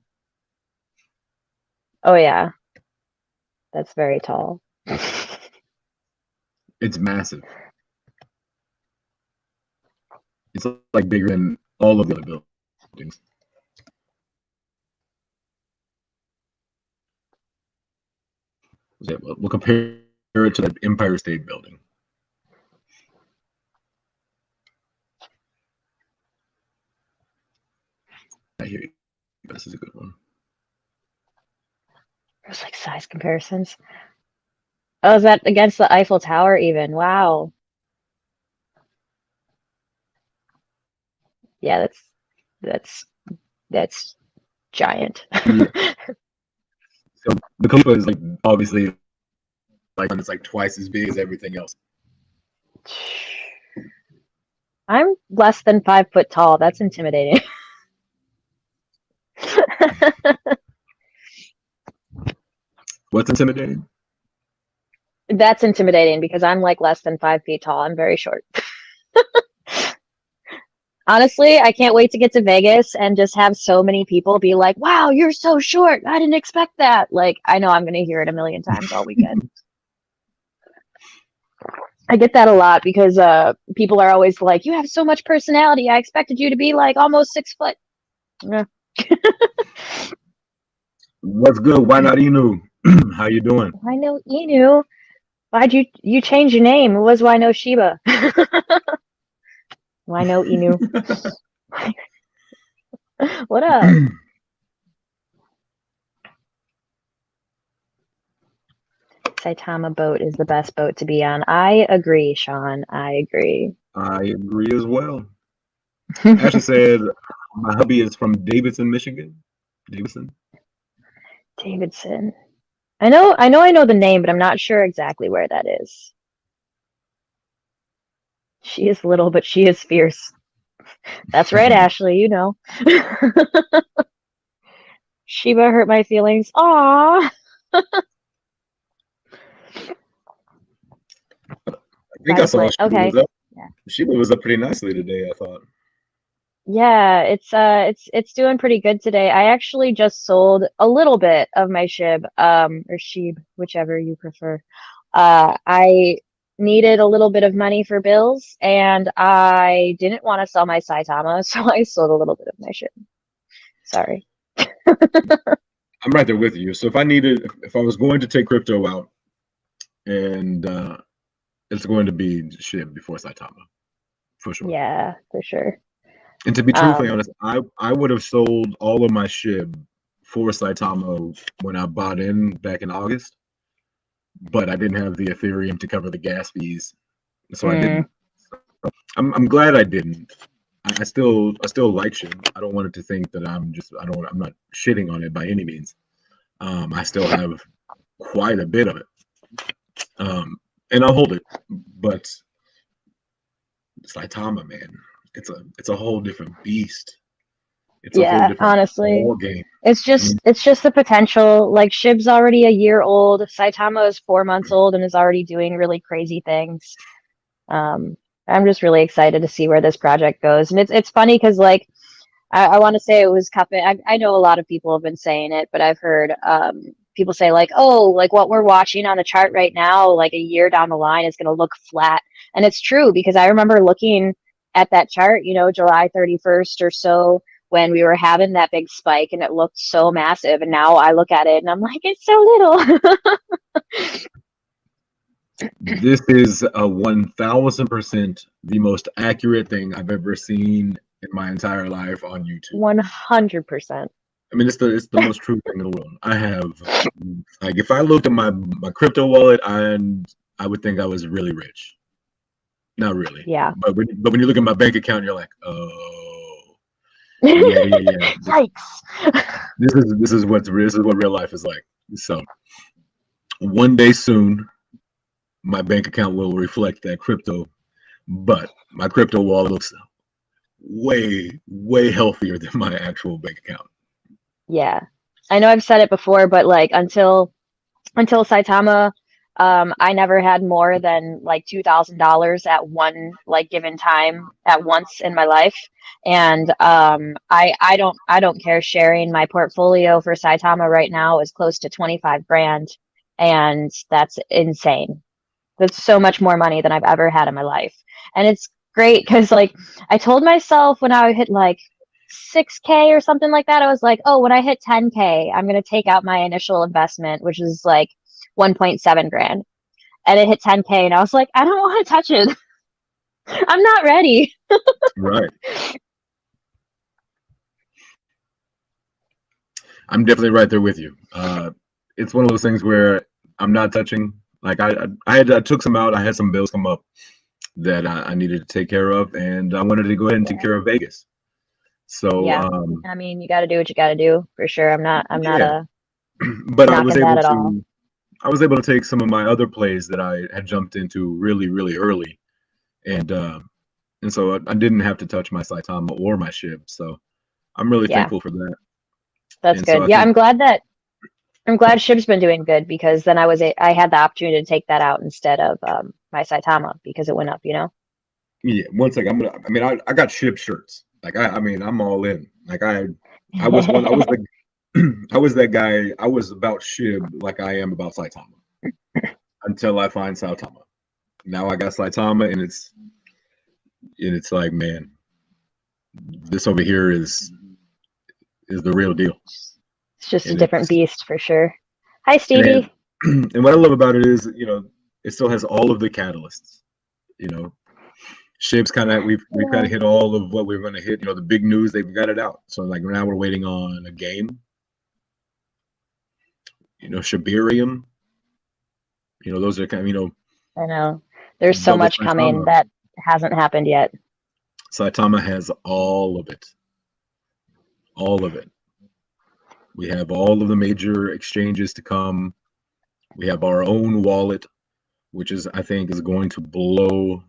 oh yeah, that's very tall. It's massive. It's like bigger than all of the other buildings. Yeah, we'll compare it to the Empire State Building. hear you. This is a good one. There's like size comparisons. Oh, is that against the Eiffel Tower even? Wow. Yeah, that's giant. Yeah. So the Khalifa is like obviously like it's like twice as big as everything else. I'm less than 5 foot tall. That's intimidating. What's intimidating? That's intimidating because I'm like less than 5 feet tall. I'm very short. Honestly, I can't wait to get to Vegas and just have so many people be like, wow, you're so short. I didn't expect that. Like, I know I'm going to hear it a million times all weekend. I get that a lot because people are always like, you have so much personality. I expected you to be like almost 6 foot. Yeah. What's good? Why not Inu? How you doing? Why no Inu? Why'd you change your name? It was Why no Shiba? Why no Inu? What up? Saitama boat is the best boat to be on. I agree, Sean. I agree. I agree as well. Ashley said, my hubby is from Davidson, Michigan. Davidson. Davidson. I know the name, but I'm not sure exactly where that is. She is little, but she is fierce. That's right, Ashley, you know. Shiba hurt my feelings. Aww. I think I saw Shiba okay. was up. Yeah. Shiba was up pretty nicely today, I thought. Yeah, it's doing pretty good today. I actually just sold a little bit of my SHIB, or SHIB, whichever you prefer. I needed a little bit of money for bills, and I didn't want to sell my Saitama, so I sold a little bit of my SHIB. Sorry. I'm right there with you. So if I was going to take crypto out, and it's going to be SHIB before Saitama, for sure. Yeah, for sure. And to be truthfully honest, I would have sold all of my SHIB for Saitama when I bought in back in August, but I didn't have the Ethereum to cover the gas fees, so I didn't. I'm glad I didn't. I still like SHIB. I don't want it to think that I'm not shitting on it by any means. I still have quite a bit of it, and I'll hold it. But Saitama, man, it's a whole different beast. It's a whole different honestly, ball game. It's just the potential. Like SHIB's already a year old. Saitama is 4 months old and is already doing really crazy things. I'm just really excited to see where this project goes. And it's funny because like I want to say it was cupping. I know a lot of people have been saying it, but I've heard people say like, oh, like what we're watching on the chart right now, like a year down the line is going to look flat. And it's true because I remember looking at that chart, you know, July 31st or so, when we were having that big spike and it looked so massive. And now I look at it and I'm like, it's so little. This is a 1000% the most accurate thing I've ever seen in my entire life on YouTube. 100%. I mean, it's the most true thing in the world. I have, like, if I looked at my crypto wallet, I would think I was really rich. Not really. Yeah. But when you look at my bank account, you're like, oh, yeah. Yikes. This is what real life is like. So one day soon, my bank account will reflect that crypto, but my crypto wallet looks way healthier than my actual bank account. Yeah, I know I've said it before, but like until Saitama, I never had more than like $2,000 at one like given time at once in my life, and I don't care sharing my portfolio for Saitama right now is close to 25 grand, and that's insane. That's so much more money than I've ever had in my life, and it's great because like I told myself when I hit like 6K or something like that, I was like, oh, when I hit 10K, I'm going to take out my initial investment, which is like 1.7 grand. And it hit 10K and I was like, I don't want to touch it. I'm not ready. Right. I'm definitely right there with you. It's one of those things where I'm not touching. Like I took some out. I had some bills come up that I needed to take care of, and I wanted to go ahead and take care of Vegas. So Yeah. I mean, you got to do what you got to do for sure. I'm not but knocking that at all. I was able to take some of my other plays that I had jumped into really, really early, and so I didn't have to touch my Saitama or my Shib. So I'm really thankful for that. That's And good. so Yeah, I'm glad Shib's been doing good because then I had the opportunity to take that out instead of my Saitama because it went up, you know. Yeah, one second. I got Shib shirts. Like I'm all in. Like I was one. I was the I was that guy. I was about Shib like I am about Saitama until I find Saitama. Now I got Saitama, and it's like, man, this over here is the real deal. It's just a different beast for sure. Hi, Stevie. And what I love about it is, it still has all of the catalysts. Shib's we've kind of hit all of what we're going to hit. The big news, they've got it out. So like now we're waiting on a game. Shibarium. Those are kind of, I know. There's so much coming that hasn't happened yet. Saitama has all of it. All of it. We have all of the major exchanges to come. We have our own wallet, which I think is going to blow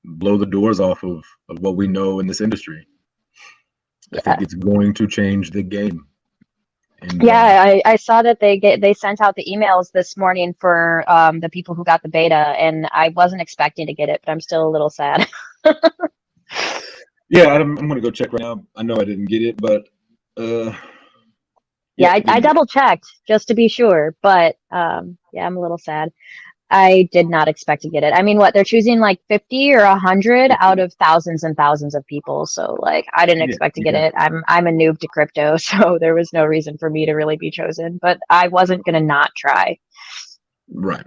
the doors off of what we know in this industry. Yeah. I think it's going to change the game. And, I saw that they sent out the emails this morning for the people who got the beta, and I wasn't expecting to get it, but I'm still a little sad. Yeah, I'm going to go check right now. I know I didn't get it, but I double checked just to be sure, but I'm a little sad. I did not expect to get it. I mean, they're choosing like 50 or 100 out of thousands and thousands of people. So like, I didn't expect to get it. I'm a noob to crypto, so there was no reason for me to really be chosen, but I wasn't going to not try. Right.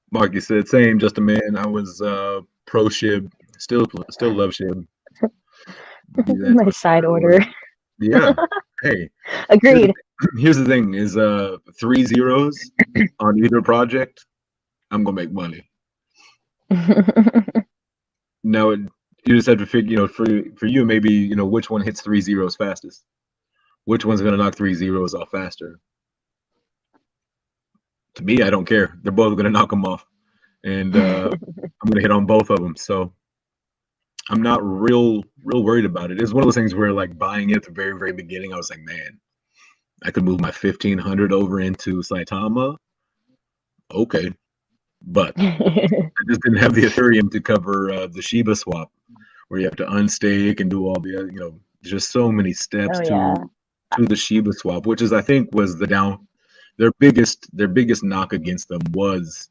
Mark, you said same, just a man. I was pro Shib, still love Shib. My side order. Yeah. Hey. Agreed. Here's the thing: is 3 zeros on either project, I'm gonna make money. Now you just have to figure, for you maybe which one hits 3 zeros fastest. Which one's gonna knock 3 zeros off faster? To me, I don't care. They're both gonna knock them off, and I'm gonna hit on both of them. So I'm not real worried about it. It's one of those things where like buying it at the very, very beginning, I was like, man, I could move my 1,500 over into Saitama. Okay. But I just didn't have the Ethereum to cover the Shiba swap, where you have to unstake and do all the, just so many steps to the Shiba swap, which is, I think, was their biggest knock against them was,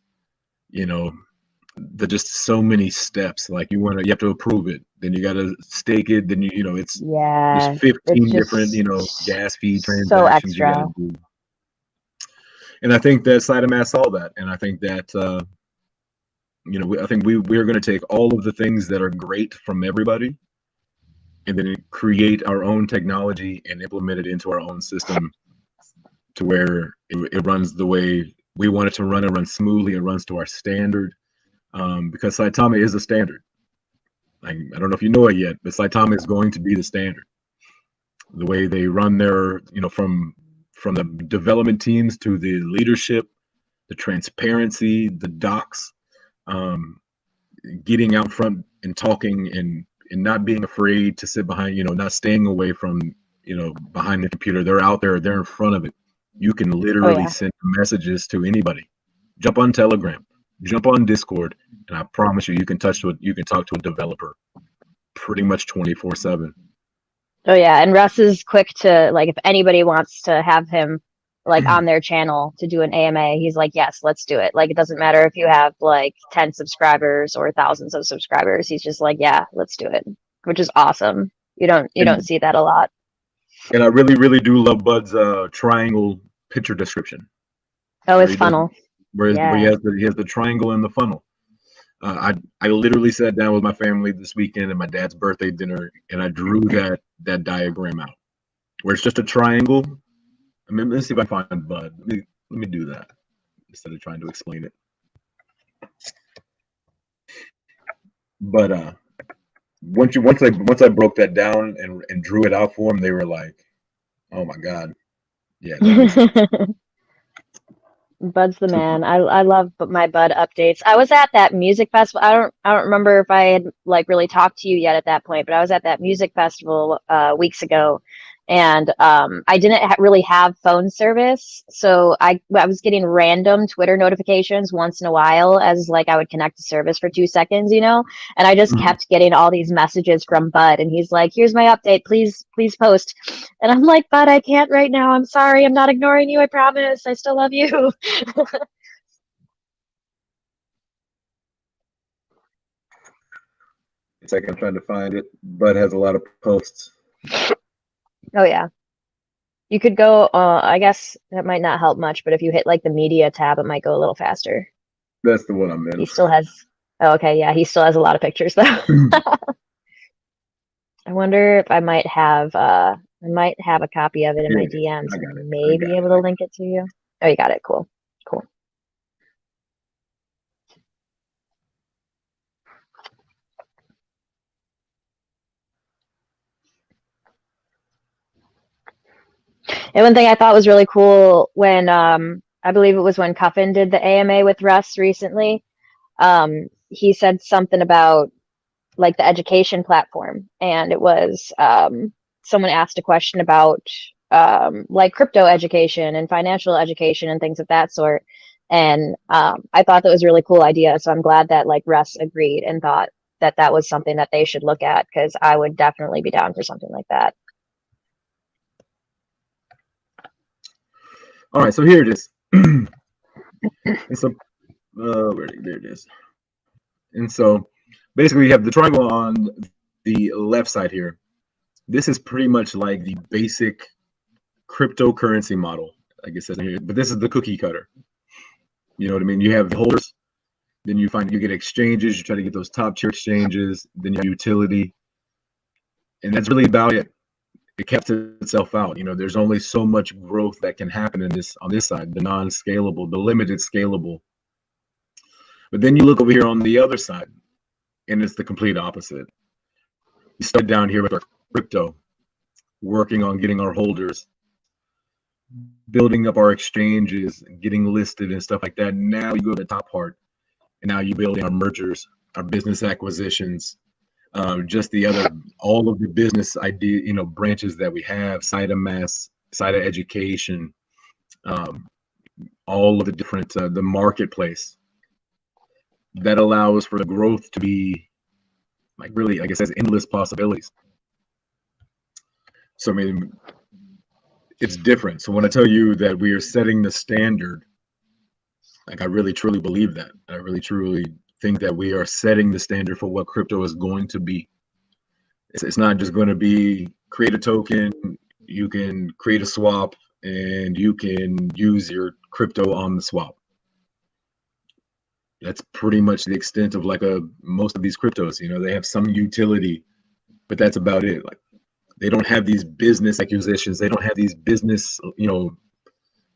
the just so many steps. Like you have to approve it, then you got to stake it, then it's there's 15 different gas fee transactions you got to do. And I think that Saitama saw that, and I think that I think we're going to take all of the things that are great from everybody, and then create our own technology and implement it into our own system, to where it runs the way we want it to run. It runs smoothly. It runs to our standard, because Saitama is a standard. I don't know if you know it yet, but Saitama is going to be the standard. The way they run their, from the development teams to the leadership, the transparency, the docs, getting out front and talking and not being afraid to sit behind, not staying away from, behind the computer. They're out there, they're in front of it. You can literally send messages to anybody. Jump on Telegram, jump on Discord, and I promise you can talk to a developer pretty much 24/7. Oh yeah, and Russ is quick to, like, if anybody wants to have him like on their channel to do an AMA, he's like, yes, let's do it. Like, it doesn't matter if you have like 10 subscribers or thousands of subscribers. He's just like, yeah, let's do it, which is awesome. You don't see that a lot. And I really, really do love Bud's triangle picture description. Oh, his funnel. Where he has the triangle in the funnel. I literally sat down with my family this weekend at my dad's birthday dinner, and I drew that diagram out where it's just a triangle. I mean, let's see if I find Bud. Let me do that instead of trying to explain it. But once I broke that down and drew it out for them, they were like, "Oh my God, yeah." Bud's the man. I love my Bud updates. I was at that music festival. I don't remember if I had like really talked to you yet at that point, but I was at that music festival weeks ago, and I didn't really have phone service, so I was getting random Twitter notifications once in a while as like I would connect to service for 2 seconds, and I just kept getting all these messages from Bud, and he's like, "Here's my update. Please post." And I'm like, "Bud, I can't right now. I'm sorry. I'm not ignoring you. I promise. I still love you." It's like I'm trying to find it. Bud has a lot of posts. Oh yeah. You could go, I guess that might not help much, but if you hit like the media tab, it might go a little faster. That's the one I'm in. He still has, oh, okay, yeah, he still has a lot of pictures though. I wonder if I might have a copy of it in my DMs. And maybe able to link it to you. Oh, you got it. Cool. Cool. And one thing I thought was really cool when I believe it was when Cuffin did the AMA with Russ recently, he said something about like the education platform, and it was someone asked a question about like crypto education and financial education and things of that sort, and I thought that was a really cool idea, so I'm glad that like Russ agreed and thought that that was something that they should look at, because I would definitely be down for something like that. All right, so here it is. So there it is. And so basically you have the triangle on the left side here. This is pretty much like the basic cryptocurrency model, like it says in here, but this is the cookie cutter. You know what I mean? You have the holders, then you get exchanges, you try to get those top tier exchanges, then you have utility, and that's really about it. It kept itself out. There's only so much growth that can happen on this side, the non-scalable, the limited scalable. But then you look over here on the other side, and it's the complete opposite. We started down here with our crypto, working on getting our holders, building up our exchanges, getting listed and stuff like that. Now you go to the top part, and now you build our mergers, our business acquisitions, all of the business idea, branches that we have, side of mass, side of education, all of the different, the marketplace that allows for the growth to be like really, like I said, endless possibilities. So, I mean, it's different. So when I tell you that we are setting the standard, like I really truly believe that. I really truly think that we are setting the standard for what crypto is going to be. It's not just going to be create a token, you can create a swap, and you can use your crypto on the swap. That's pretty much the extent of like most of these cryptos. They have some utility, but that's about it. Like they don't have these business acquisitions. They don't have these business,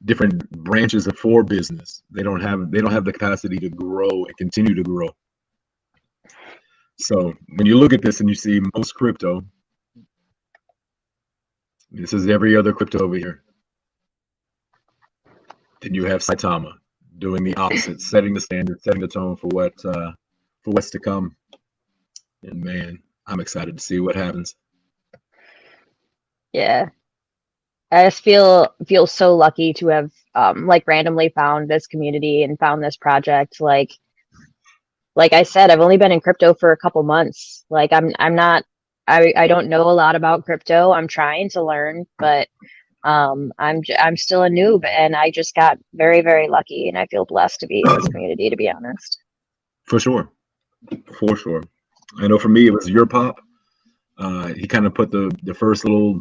different branches for business. They don't have the capacity to grow and continue to grow. So when you look at this and you see most crypto, this is every other crypto over here. Then you have Saitama doing the opposite, setting the standard, setting the tone for what's to come. And man, I'm excited to see what happens. Yeah. I just feel so lucky to have like randomly found this community and found this project. Like I said, I've only been in crypto for a couple months. Like I don't know a lot about crypto. I'm trying to learn, but I'm still a noob, and I just got very, very lucky, and I feel blessed to be in this community, to be honest. For sure. I know for me it was your pop. He kind of put the first little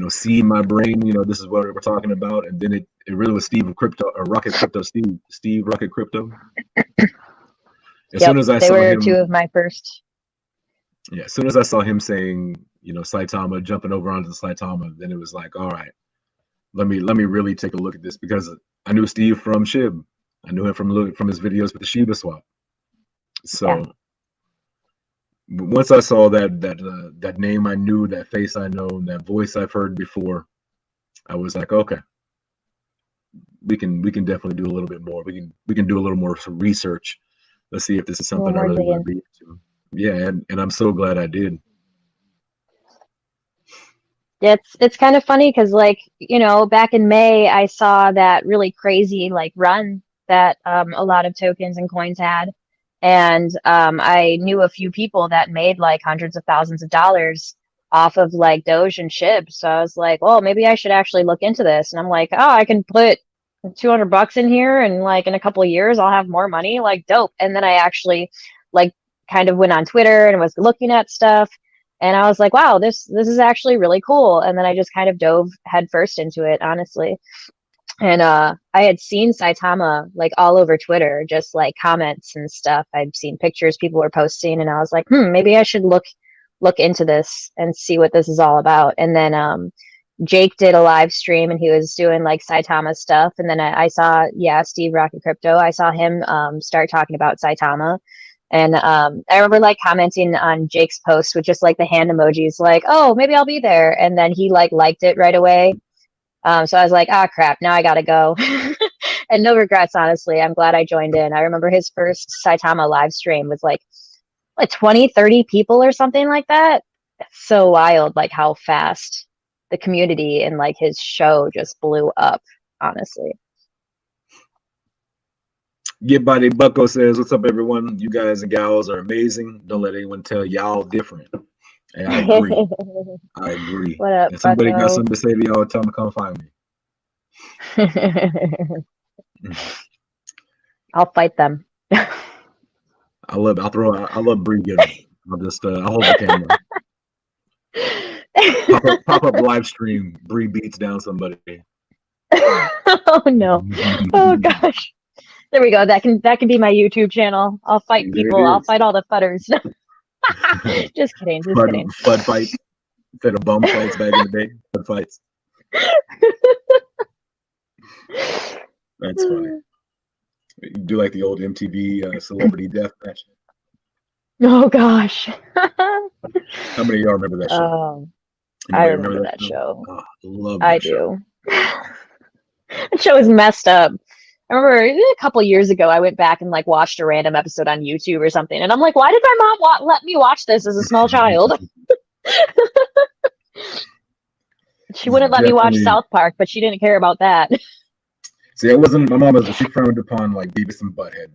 seed in my brain. This is what we're talking about, and then it really was Steve of Crypto, or Rocket Crypto, Steve Rocket Crypto. As soon as I they saw were him, two of my first. yeah, as soon as I saw him saying, Saitama, jumping over onto the Saitama, then it was like, all right, let me really take a look at this, because I knew Steve from Shib. I knew him from his videos with the Shiba swap. So once I saw that name I knew, that face I know, that voice I've heard before, I was like, okay, we can definitely do a little bit more. We can do a little more research. Let's see if this is something I really want to be into. Yeah, and I'm so glad I did. Yeah, it's kind of funny because, like, back in May, I saw that really crazy like run that a lot of tokens and coins had, and I knew a few people that made like hundreds of thousands of dollars off of like Doge and SHIB. So I was like, well, maybe I should actually look into this. And I'm like, oh, I can put $200 in here, and like in a couple of years, I'll have more money. Like, dope. And then I actually like kind of went on Twitter and was looking at stuff. And I was like, wow, this is actually really cool. And then I just kind of dove headfirst into it, honestly. And I had seen Saitama like all over Twitter, just like comments and stuff. I'd seen pictures people were posting, and I was like, maybe I should look into this and see what this is all about. And then Jake did a live stream, and he was doing like Saitama stuff. And then I saw, Steve Rocket Crypto. I saw him start talking about Saitama. And I remember like commenting on Jake's post with just like the hand emojis, like, oh, maybe I'll be there. And then he like liked it right away. So I was like, ah, crap, now I gotta go. And no regrets, honestly. I'm glad I joined in. I remember his first Saitama live stream was like 20, 30 people or something like that. It's so wild, like how fast the community and like his show just blew up, honestly. Get Body Bucko says, what's up, everyone? You guys and gals are amazing. Don't let anyone tell y'all different. And I agree. I agree. What up, if somebody Bucko? got something to say to y'all, tell them to come find me. I'll fight them. I love Bree Gitter. I'll hold the camera. Pop up live stream. Bree beats down somebody. Oh no. Oh gosh. There we go. That can be my YouTube channel. I'll fight people. I'll fight all the fudders. Just kidding. Just kidding. Fud fights. Instead of bum fights back in the day. Fud fights. That's funny. You do like the old MTV celebrity death match. Oh gosh. How many of y'all remember that show? I remember that show. Oh, love that show. That show is messed up. I remember a couple years ago, I went back and like watched a random episode on YouTube or something, and I'm like, why did my mom let me watch this as a small child? She wouldn't let me watch South Park, but she didn't care about that. See, my mom she frowned upon like Beavis and Butthead.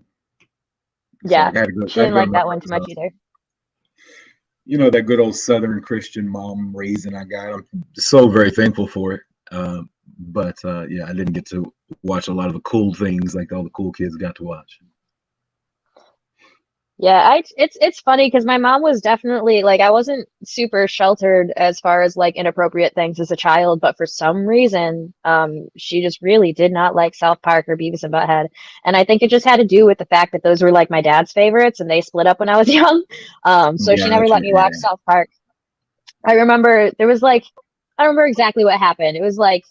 Yeah, so she didn't like that one too much either. You know, that good old Southern Christian mom raising I got. I'm so very thankful for it. But yeah, I didn't get to watch a lot of the cool things like all the cool kids got to watch. Yeah, it's funny because my mom was definitely like, I wasn't super sheltered as far as like inappropriate things as a child, but for some reason, she just really did not like South Park or Beavis and Butthead. And I think it just had to do with the fact that those were like my dad's favorites and they split up when I was young. So she never let me watch South Park. I remember there was like, I don't remember exactly what happened. It was like,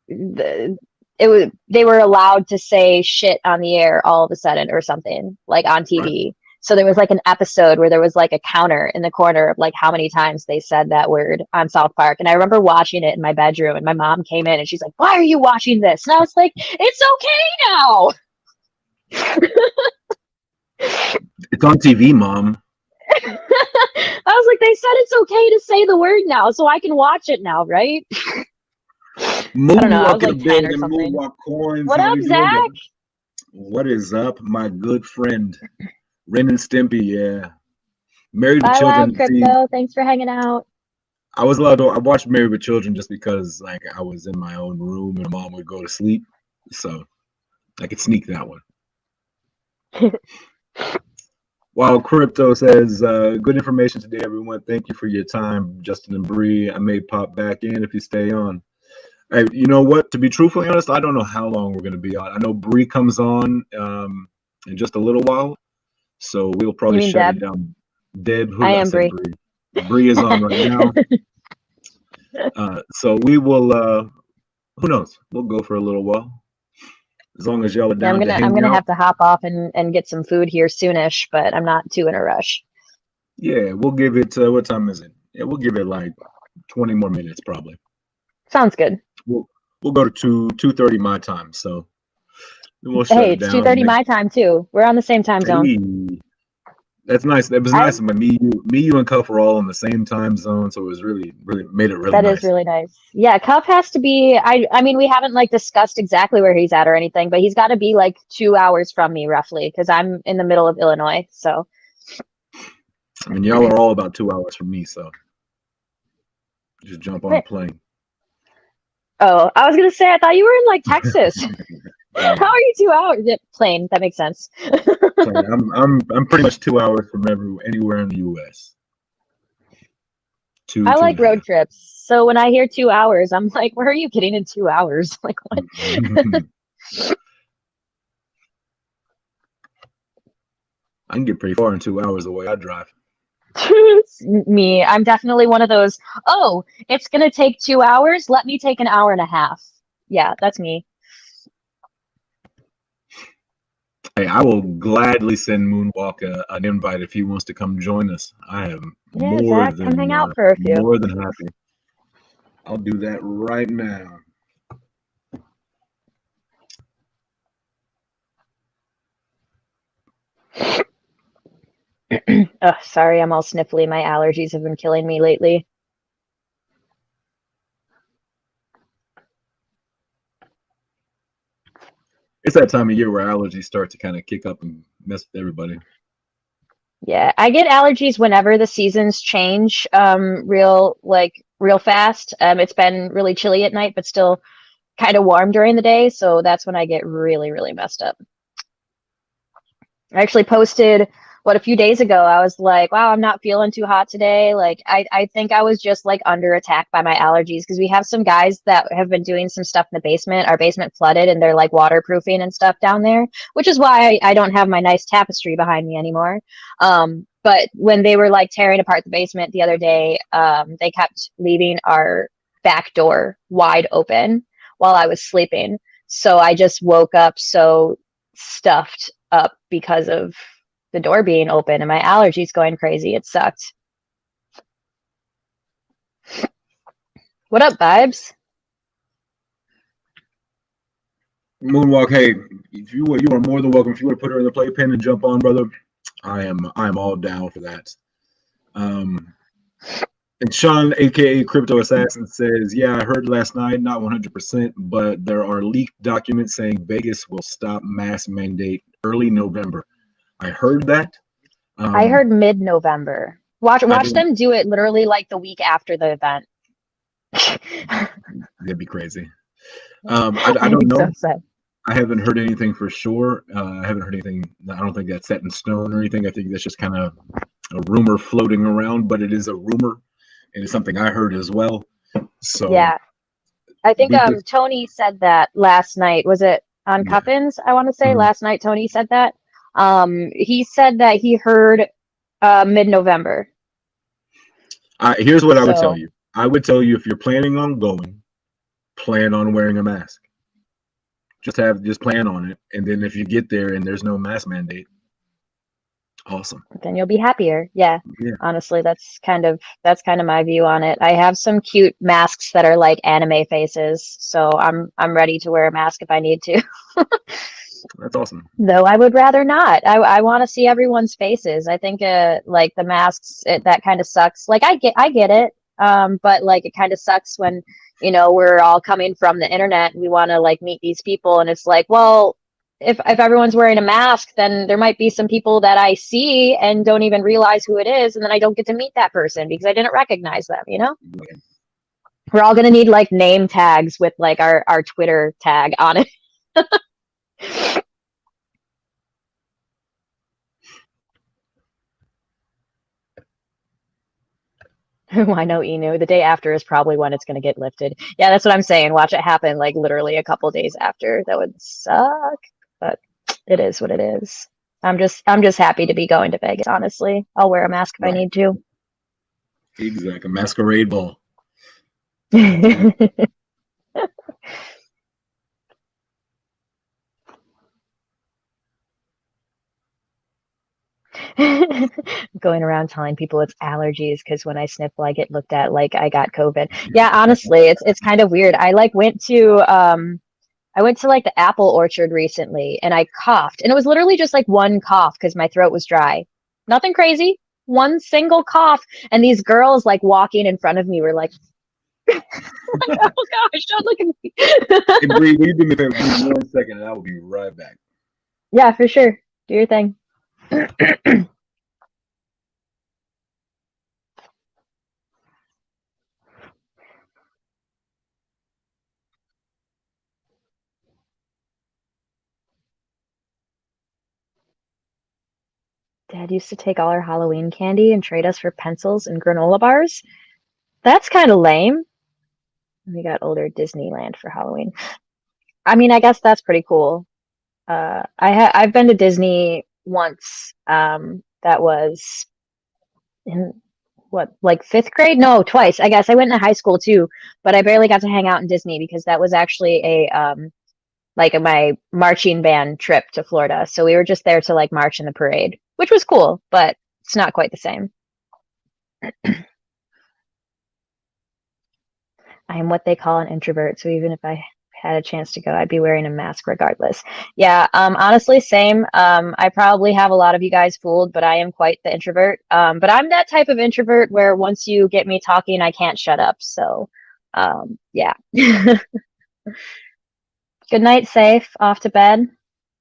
they were allowed to say shit on the air all of a sudden or something like on TV. So there was like an episode where there was like a counter in the corner of like how many times they said that word on South Park. And I remember watching it in my bedroom, and my mom came in and she's like, why are you watching this? And I was like, it's okay now. It's on TV, Mom. I was like, they said it's okay to say the word now, so I can watch it now, right? I don't know. I was like 10 or something. What up, Zach? What is up, my good friend? Ren and Stimpy, yeah. Married with Children. Crypto. Thanks for hanging out. I watched Married with Children just because like I was in my own room and Mom would go to sleep. So I could sneak that one. While Crypto says, good information today, everyone. Thank you for your time, Justin and Bree. I may pop back in if you stay on. Hey, you know what? To be truthfully honest, I don't know how long we're going to be on. I know Bree comes on in just a little while. So we'll You probably mean shut Deb? it down. Deb, who I did I am say? Bree. Bree is on right now. So we will. Who knows? We'll go for a little while, as long as y'all are Yeah, down to I'm hang gonna out. have to hop off and get some food here soonish, but I'm not too in a rush. Yeah, we'll give it. What time is it? Yeah, we'll give it like 20 more minutes probably. Sounds good. We'll go to 2:30 my time. So we'll shut Hey, it it's down. 2:30 my time too. We're on the same time zone. Hey, that's nice. That was I nice. But me, you, and Cuff were all in the same time zone, so it was really, really made it really That is nice. really nice. Yeah, Cuff has to be. I mean, we haven't like discussed exactly where he's at or anything, but he's got to be like 2 hours from me roughly, because I'm in the middle of Illinois. So I mean, y'all are all about 2 hours from me, so just jump on a plane. Oh, I was gonna say I thought you were in like Texas. How are you 2 hours? Yeah, plane. That makes sense. I'm pretty much 2 hours from anywhere in the U.S. I like road 2.5. trips. So when I hear 2 hours, I'm like, where are you getting in 2 hours? Like what? I can get pretty far in 2 hours the way I drive. Me, I'm definitely one of those, oh, it's gonna take 2 hours. Let me take an hour and a half. Yeah, that's me. Hey, I will gladly send Moonwalk an invite if he wants to come join us. I am Yeah, Zach, come hang out for a few. more than happy. I'll do that right now. Oh, sorry, I'm all sniffly. My allergies have been killing me lately. It's that time of year where allergies start to kind of kick up and mess with everybody. Yeah, I get allergies whenever the seasons change, real fast. It's been really chilly at night, but still kind of warm during the day, so that's when I get really, really messed up. I actually posted a few days ago. I was like, wow, I'm not feeling too hot today. Like I think I was just like under attack by my allergies, because we have some guys that have been doing some stuff in the basement. Our basement flooded and they're like waterproofing and stuff down there, which is why I don't have my nice tapestry behind me anymore. But when they were like tearing apart the basement the other day, they kept leaving our back door wide open while I was sleeping. So I just woke up so stuffed up because of the door being open and my allergies going crazy. It sucked. What up, Vibes? Moonwalk, hey, if you are more than welcome. If you want to put her in the playpen and jump on, brother, I am all down for that. And Sean, aka Crypto Assassin, says, "Yeah, I heard last night, not 100%, but there are leaked documents saying Vegas will stop mask mandate early November." I heard that. I heard mid-November. Watch them do it literally like the week after the event. That'd be crazy. I don't know. So I haven't heard anything for sure. I haven't heard anything. I don't think that's set in stone or anything. I think that's just kind of a rumor floating around, but it is a rumor, and it's something I heard as well. So yeah, I think Tony said that last night. Was it on Cuffins? I want to say last night Tony said that. He said that he heard mid-November. Here's what I would tell you. I would tell you, if you're planning on going, plan on wearing a mask. Just plan on it, and then if you get there and there's no mask mandate, awesome. Then you'll be happier. Yeah. Honestly, that's kind of my view on it. I have some cute masks that are like anime faces, so I'm ready to wear a mask if I need to. That's awesome. Though I would rather not. I want to see everyone's faces. I think like the masks, that kind of sucks. Like I get it. But like it kind of sucks when, we're all coming from the internet and we want to like meet these people, and it's like, well, if everyone's wearing a mask, then there might be some people that I see and don't even realize who it is, and then I don't get to meet that person because I didn't recognize them, Yeah. We're all gonna need like name tags with like our Twitter tag on it. I know, Inu. The day after is probably when it's going to get lifted. Yeah, that's what I'm saying. Watch it happen like literally a couple days after. That would suck, but it is what it is. I'm just happy to be going to Vegas, honestly. I'll wear a mask if I need to. Exactly. Masquerade ball. Going around telling people it's allergies because when I sniffle, I get looked at like I got COVID. Yeah, honestly, it's kind of weird. I went to like the apple orchard recently and I coughed, and it was literally just like one cough because my throat was dry. Nothing crazy, one single cough, and these girls like walking in front of me were like, "Oh gosh, don't look at me." Hey, Bree, will you do me a favor? Give me 1 second, and I will be right back. Yeah, for sure. Do your thing. Dad used to take all our Halloween candy and trade us for pencils and granola bars. That's kind of lame. We got older Disneyland for Halloween. I mean, I guess that's pretty cool. I've been to Disney once. That was in what, like fifth grade? No, twice. I guess I went in high school too, but I barely got to hang out in Disney because that was actually my marching band trip to Florida. So we were just there to like march in the parade, which was cool, but it's not quite the same. I am what they call an introvert, so even if I had a chance to go, I'd be wearing a mask regardless. Yeah, honestly, same. I probably have a lot of you guys fooled, but I am quite the introvert. But I'm that type of introvert where once you get me talking, I can't shut up. So, yeah. Good night, safe. Off to bed.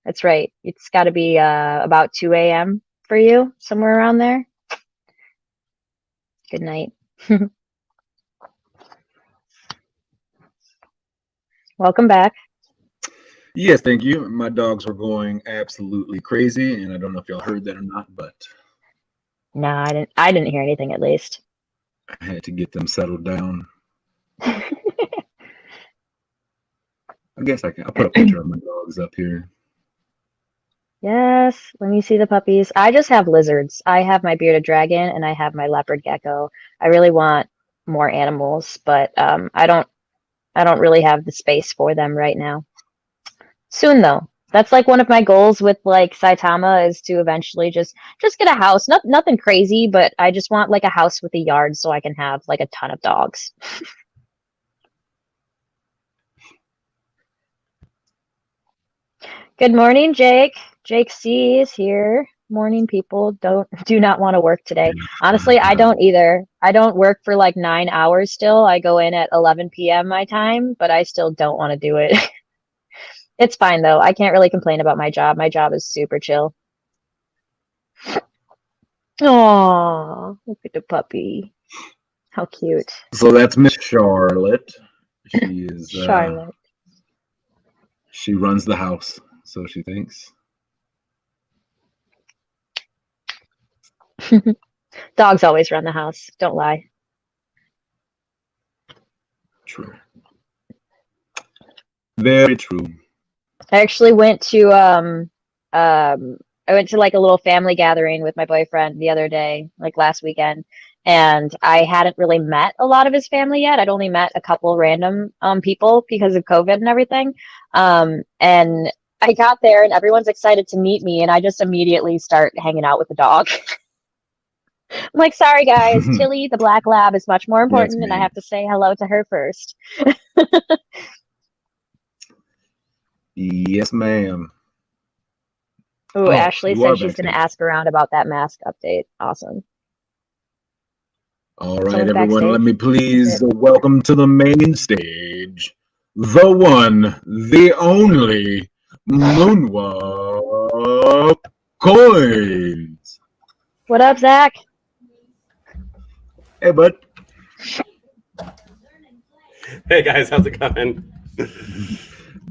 That's right. It's got to be about 2 a.m. for you, somewhere around there. Good night. Welcome back. Yes, thank you. My dogs were going absolutely crazy, and I don't know if y'all heard that or not, but No, I didn't hear anything at least. I had to get them settled down. I guess I'll put a picture of my dogs up here. Yes, let me see the puppies. I just have lizards. I have my bearded dragon and I have my leopard gecko. I really want more animals, but I don't really have the space for them right now. Soon though. That's like one of my goals with like Saitama is to eventually just get a house. Nothing crazy, but I just want like a house with a yard so I can have like a ton of dogs. Good morning, Jake. Jake C is here. Morning, people. Do not want to work today. Honestly, I don't either. I don't work for like 9 hours still. I go in at 11 p.m. my time, but I still don't want to do it. It's fine though. I can't really complain about my job. My job is super chill. Oh, look at the puppy. How cute. So that's Miss Charlotte. She is Charlotte. She runs the house, so she thinks. Dogs always run the house. Don't lie. True. Very true. I actually went to I went to like a little family gathering with my boyfriend the other day, like last weekend, and I hadn't really met a lot of his family yet. I'd only met a couple random people because of COVID and everything. And I got there and everyone's excited to meet me, and I just immediately start hanging out with the dog. I'm like, sorry guys, Tilly the black lab is much more important, and I have to say hello to her first. Yes, ma'am. Oh, Ashley said she's going to ask around about that mask update. Awesome. All right, everyone, let me please welcome to the main stage the one, the only Moonwalk Coins. What up, Zach? Hey, bud. Hey, guys, how's it going?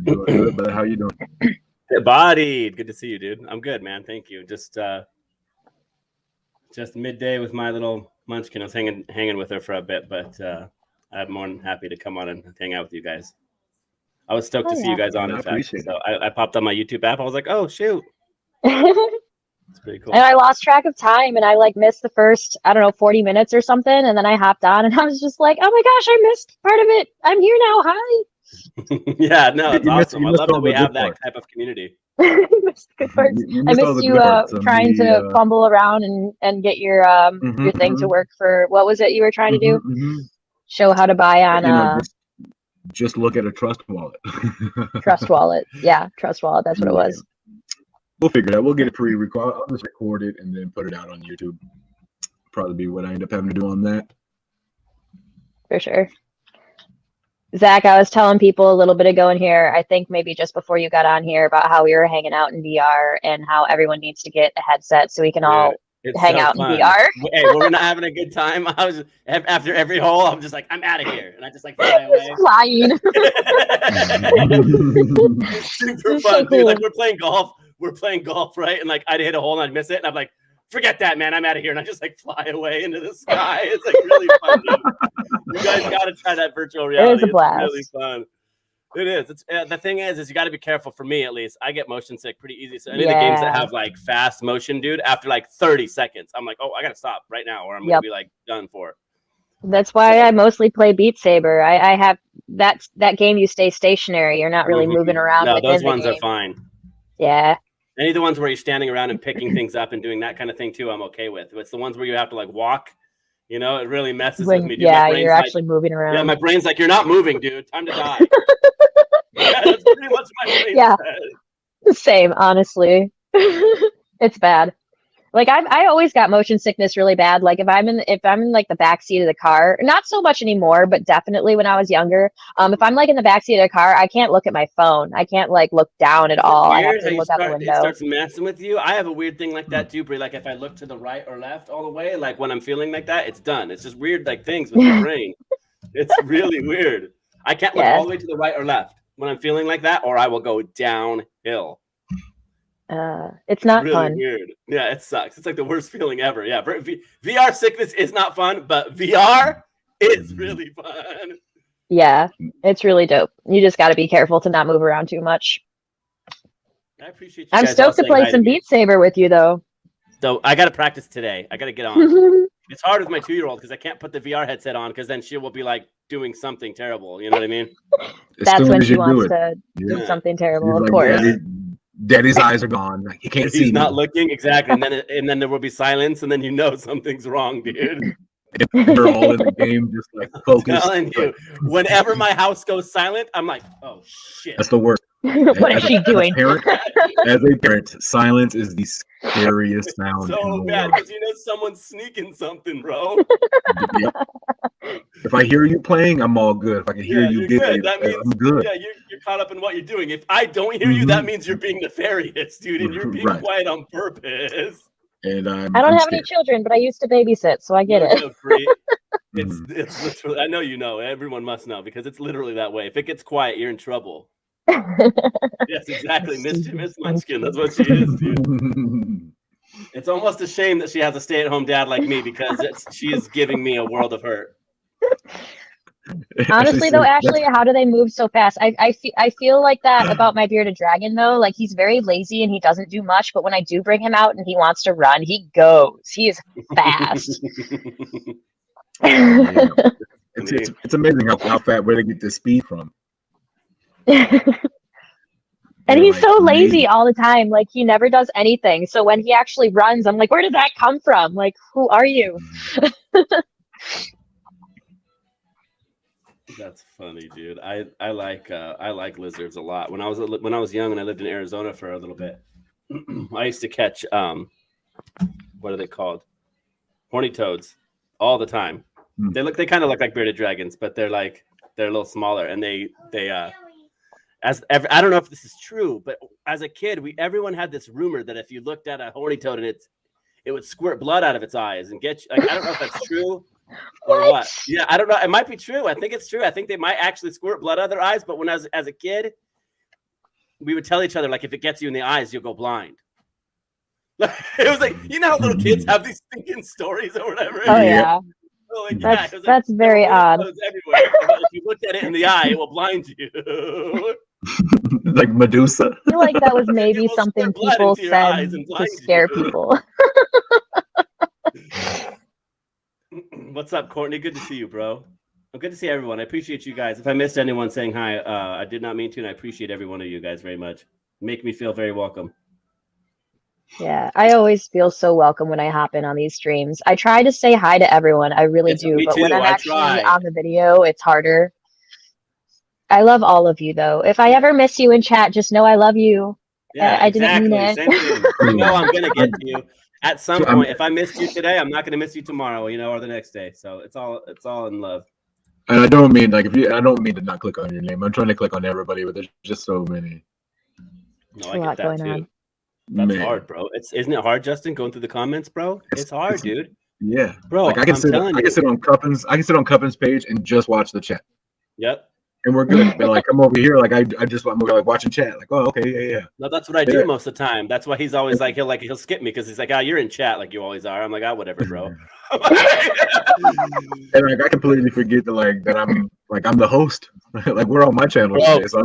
Good, but how you doing? Bodied. Good to see you, dude. I'm good, man. Thank you. Just midday with my little munchkin. I was hanging with her for a bit, but I'm more than happy to come on and hang out with you guys. I was stoked to see you guys on, in fact. So I popped on my YouTube app. I was like, oh, shoot. It's pretty cool. And I lost track of time, and I like missed the first, I don't know, 40 minutes or something, and then I hopped on, and I was just like, oh my gosh, I missed part of it. I'm here now. Hi. Yeah, no, it's awesome. I love that we have that part. type of community. I missed the good parts. You I missed all missed the you good parts of trying to fumble around and get your thing to work for, what was it you were trying to do? Show how to buy on just look at a Trust Wallet. Trust Wallet. Yeah, Trust Wallet. That's what it was. We'll figure it out. We'll get it pre-recorded. I'll just record it and then put it out on YouTube. Probably be what I end up having to do on that. For sure. Zach, I was telling people a little bit ago in here, I think maybe just before you got on here, about how we were hanging out in VR and how everyone needs to get a headset so we can all hang out in VR. Hey, we're not having a good time. I was after every hole, I'm just like, I'm out of here, and I just like fly away. Flying. It's super fun, dude. Like we're playing golf, right? And like I'd hit a hole and I'd miss it, and I'm like, forget that, man. I'm out of here, and I just like fly away into the sky. It's like really fun. You guys got to try that virtual reality. It is a blast. It's really fun. It is. It's the thing is you got to be careful. For me, at least, I get motion sick pretty easy. So any of the games that have like fast motion, dude, after like 30 seconds, I'm like, oh, I gotta stop right now, or I'm gonna be like done for. That's why I mostly play Beat Saber. I have that game. You stay stationary. You're not really moving around. No, those ones are fine. Yeah. Any of the ones where you're standing around and picking things up and doing that kind of thing too, I'm okay with. It's the ones where you have to like walk. You know, it really messes with me. Dude. Yeah, you're actually moving around. Yeah, my brain's like, you're not moving, dude. Time to die. Yeah, that's pretty much my brain. Yeah, same. Honestly, it's bad. Like I always got motion sickness really bad. Like if I'm in like the back seat of the car, not so much anymore, but definitely when I was younger. If I'm like in the back seat of the car, I can't look at my phone. I can't like look down at all. I have to look out the window. It starts messing with you. I have a weird thing like that too, Brie. Like if I look to the right or left all the way, like when I'm feeling like that, it's done. It's just weird like things with my brain. It's really weird. I can't look all the way to the right or left when I'm feeling like that, or I will go downhill. It's not really fun. Weird. Yeah, it sucks. It's like the worst feeling ever. Yeah, VR sickness is not fun, but VR is really fun. Yeah, it's really dope. You just got to be careful to not move around too much. I appreciate you. I'm stoked to play some Beat Saber with you, though. So I got to practice today. I got to get on. It's hard with my 2-year-old because I can't put the VR headset on because then she will be like doing something terrible. You know what I mean? That's when she wants to do something terrible, of course. Daddy's eyes are gone. He can't see. He's not looking exactly, and then there will be silence, and then you know something's wrong, dude. They're all in the game, just like focused. I'm telling you, whenever my house goes silent, I'm like, oh shit. That's the worst. What is she doing? As a parent, silence is the scariest sound. So bad because you know someone's sneaking something, bro. Yep. If I hear you playing, I'm all good. If I can hear you giggling, I'm good. Yeah, you're caught up in what you're doing. If I don't hear you, that means you're being nefarious, dude, and you're being quiet on purpose. And I don't have any children, but I used to babysit, so I get it. It's literally, I know you know. Everyone must know because it's literally that way. If it gets quiet, you're in trouble. Yes, exactly. Mischievous Munchkin. That's what she is, dude. It's almost a shame that she has a stay-at-home dad like me because she is giving me a world of hurt. Honestly, though, Ashley, how do they move so fast? I feel like that about my bearded dragon, though. Like he's very lazy and he doesn't do much, but when I do bring him out and he wants to run, he goes. He is fast. Yeah. It's amazing how fast where they get this speed from. And he's so lazy all the time. Like he never does anything. So when he actually runs, I'm like, where did that come from? Like, who are you? That's funny, dude. I like lizards a lot. When I was young and I lived in Arizona for a little bit, I used to catch what are they called? Horny toads all the time. They kind of look like bearded dragons, but they're a little smaller, and they I don't know if this is true, but as a kid, everyone had this rumor that if you looked at a horny toad and it would squirt blood out of its eyes and get you. Like I don't know if that's true or what. Yeah, I don't know. It might be true. I think it's true. I think they might actually squirt blood out of their eyes. But when I was as a kid, we would tell each other like if it gets you in the eyes, you'll go blind. It was like you know how little kids have these thinking stories or whatever. Oh yeah. So, like, that's very odd. Everywhere. If you looked at it in the eye, it will blind you. Like Medusa. I feel like that was It maybe will something squirt blood people into your said eyes and to blind scare you. people. What's up, Courtney? Good to see you, bro. Good to see everyone. I appreciate you guys. If I missed anyone saying hi, I did not mean to, and I appreciate every one of you guys very much. Make me feel very welcome. Yeah, I always feel so welcome when I hop in on these streams. I try to say hi to everyone. I really do. Me But when too. I'm I actually try. on the video, it's harder. I love all of you, though. If I ever miss you in chat, just know I love you. Yeah, I didn't mean exactly. it. Same thing. You know I'm gonna get to you at some point. If I missed you today, I'm not gonna miss you tomorrow, or the next day. So it's all in love. And I don't mean I don't mean to not click on your name. I'm trying to click on everybody, but there's just so many. No, I get that too. On. That's hard, bro. Isn't it hard, Justin, going through the comments, bro? It's hard, dude. Yeah, bro. Like I can sit on Cuppen's page and just watch the chat. Yep. And we're good. But like I'm over here, like I'm like watching chat. Like, oh, okay, yeah. No, that's what I do most of the time. That's why he's always like he'll skip me because he's like, you're in chat like you always are. I'm like, whatever, bro. And like I completely forget that I'm the host. Like we're on my channel today. So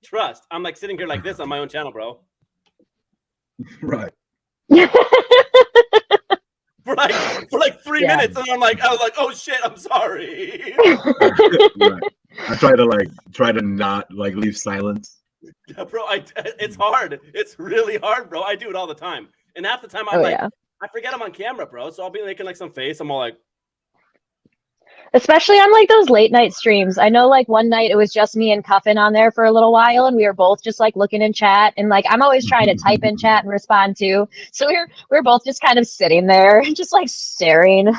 trust. I'm like sitting here like this on my own channel, bro. Right. for like 3 minutes, and I was like, oh shit, I'm sorry. Right. I try to not leave silence. Yeah, bro, it's hard. It's really hard, bro. I do it all the time, and half the time I forget I'm on camera, bro. So I'll be making like some face. I'm all like, especially on like those late night streams. I know like one night it was just me and Cuffin on there for a little while, and we were both just like looking in chat, and like I'm always trying to type in chat and respond too. So we're both just kind of sitting there and just like staring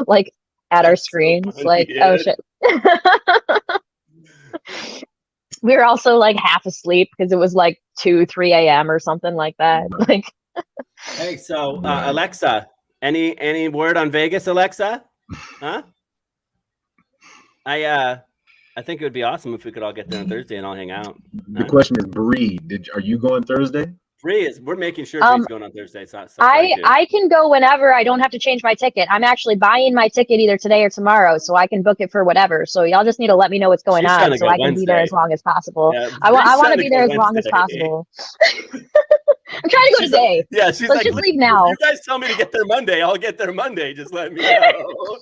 like at our screens, so funny, oh shit. We were also like half asleep because it was like 2-3 a.m. or something like that. Like, hey, so Alexa, any word on Vegas, Alexa? Huh? I think it would be awesome if we could all get there on Thursday and all hang out. The question is, Bree, are you going Thursday? We're making sure Bree's going on Thursday. So I can go whenever. I don't have to change my ticket. I'm actually buying my ticket either today or tomorrow, so I can book it for whatever. So y'all just need to let me know what's going on, so I can be there as long as possible. Yeah, I want to be there as long as possible. I'm trying to go today. Yeah, she's Let's just leave now. You guys tell me to get there Monday. I'll get there Monday. Just let me know.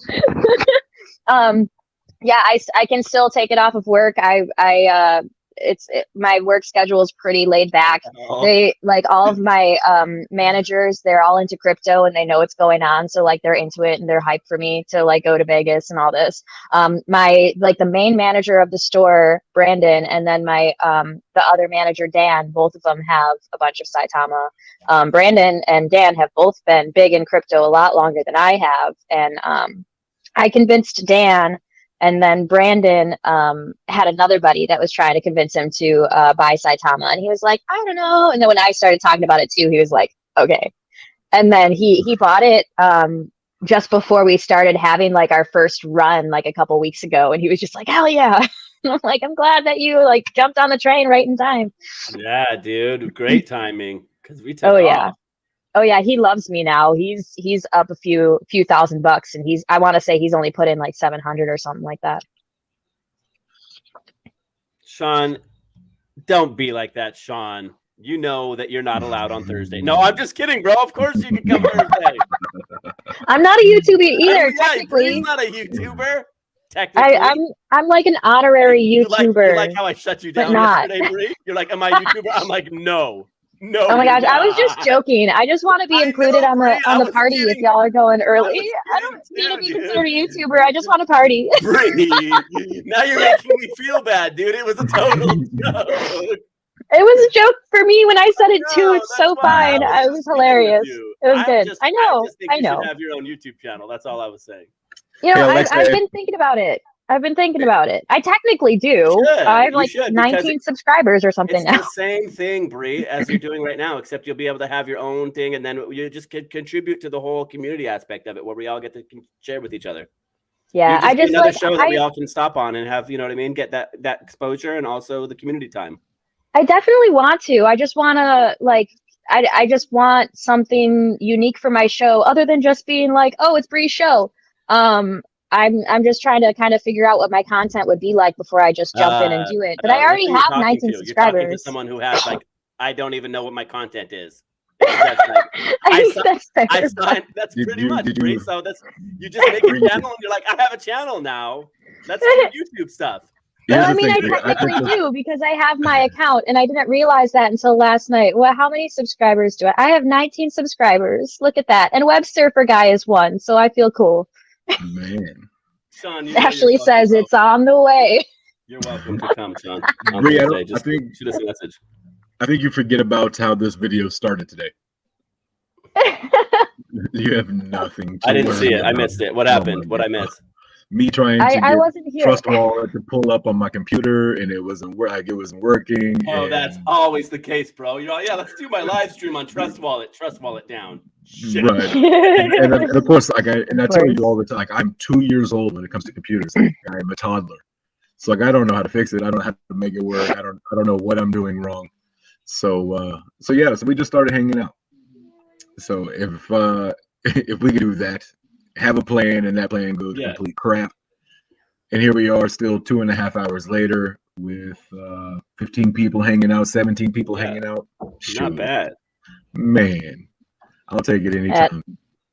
Yeah, I can still take it off of work. My work schedule is pretty laid back. They like all of my managers, they're all into crypto and they know what's going on, so like they're into it and they're hyped for me to like go to Vegas and all this. My like the main manager of the store, Brandon, and then my the other manager, Dan, both of them have a bunch of Saitama. Brandon and Dan have both been big in crypto a lot longer than I have, and I convinced Dan. And then Brandon had another buddy that was trying to convince him to buy Saitama. And he was like, I don't know. And then when I started talking about it too, he was like, okay. And then he bought it just before we started having like our first run like a couple weeks ago. And he was just like, hell yeah. And I'm like, I'm glad that you like jumped on the train right in time. Yeah, dude. Great timing. Because we took off. Oh yeah, he loves me now. He's up a few $1,000, and I want to say he's only put in like 700 or something like that. Sean, don't be like that, Sean. You know that you're not allowed on Thursday. No, I'm just kidding, bro. Of course you can come Thursday. I'm not a YouTuber either. Technically, he's not a YouTuber. Technically, I'm like an honorary YouTuber. You like how I shut you down yesterday, Bree? You're like, am I a YouTuber? I'm like, no. No. Oh my gosh, I was just joking. I just want to be included on the party if y'all are going early. I don't need to be considered a YouTuber. I just want to party. Now you're making me feel bad, dude. It was a total joke. It was a joke for me when I said it too. It's so fine. It was hilarious. It was good. I know. You should have your own YouTube channel. That's all I was saying. You know, I've been thinking about it. I technically do. I have like 19 subscribers or something now. It's the same thing, Bree, as you're doing right now, except you'll be able to have your own thing, and then you just could contribute to the whole community aspect of it, where we all get to share with each other. Yeah, I just another show that we all can stop on and have, you know what I mean, get that exposure and also the community time. I definitely want to. I just want to I just want something unique for my show, other than just being like, oh, it's Bree's show. I'm just trying to kind of figure out what my content would be like before I just jump in and do it. But I already have 19 subscribers. You're talking to someone who has like, I don't even know what my content is. That's like, that's pretty much, Bree. So that's, you just make a channel and you're like, I have a channel now. That's YouTube stuff. Well, I mean, I technically do because I have my account and I didn't realize that until last night. Well, how many subscribers do I have? 19 subscribers. Look at that. And Web Surfer Guy is 1, so I feel cool. Man. Sean, Ashley says it's on the way. You're welcome to come, Sean. Bree, just shoot us a message. I think you forget about how this video started today. You have nothing. I didn't see it. I missed it. What happened? What I missed? Me trying to I wasn't here. Trust Wallet to pull up on my computer, and it wasn't working. Oh, that's always the case, bro. You're like, yeah, let's do my live stream on Trust Wallet. Trust Wallet down. Shit. Right. and of course, like I tell you all the time, like I'm 2 years old when it comes to computers. Like, I'm a toddler, so like I don't know how to fix it. I don't know how to make it work. I don't know what I'm doing wrong. So yeah, so we just started hanging out. So if we could do that, have a plan, and that plan goes complete crap, and here we are still 2.5 hours later with 15 people hanging out, 17 people hanging out. Shoot. Not bad, man. I'll take it anytime.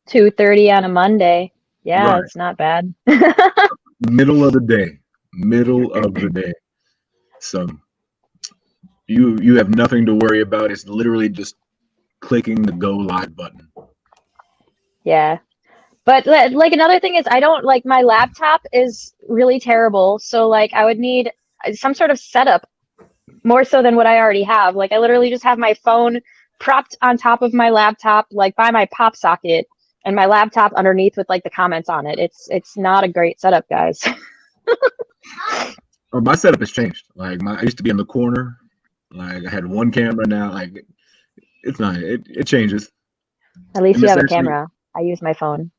At 2:30 on a Monday. Yeah, Right. It's not bad. Middle of the day. So you have nothing to worry about. It's literally just clicking the go live button. Yeah. But like another thing is I don't like my laptop is really terrible. So like I would need some sort of setup more so than what I already have. Like I literally just have my phone propped on top of my laptop, like by my pop socket, and my laptop underneath with like the comments on it. It's not a great setup, guys. Oh, my setup has changed. Like I used to be in the corner. Like I had one camera now. Like it's not. It changes. At least you have a camera. I use my phone.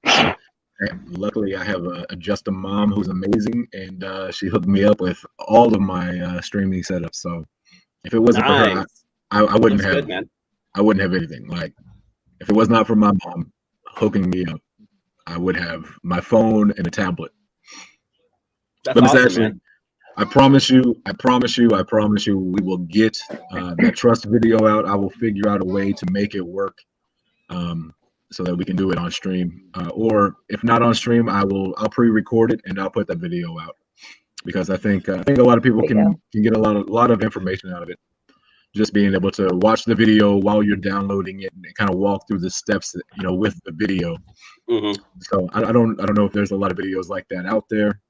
Luckily, I have a just a mom who's amazing, and she hooked me up with all of my streaming setups. So if it wasn't for her, I wouldn't have. Good, man. I wouldn't have anything. Like if it was not for my mom hooking me up, I would have my phone and a tablet. That's awesome, actually, man. I promise you, we will get that trust video out. I will figure out a way to make it work, so that we can do it on stream. Or if not on stream, I'll pre-record it and I'll put that video out, because I think a lot of people can get a lot of information out of it. Just being able to watch the video while you're downloading it and kind of walk through the steps, with the video. Mm-hmm. So I don't know if there's a lot of videos like that out there.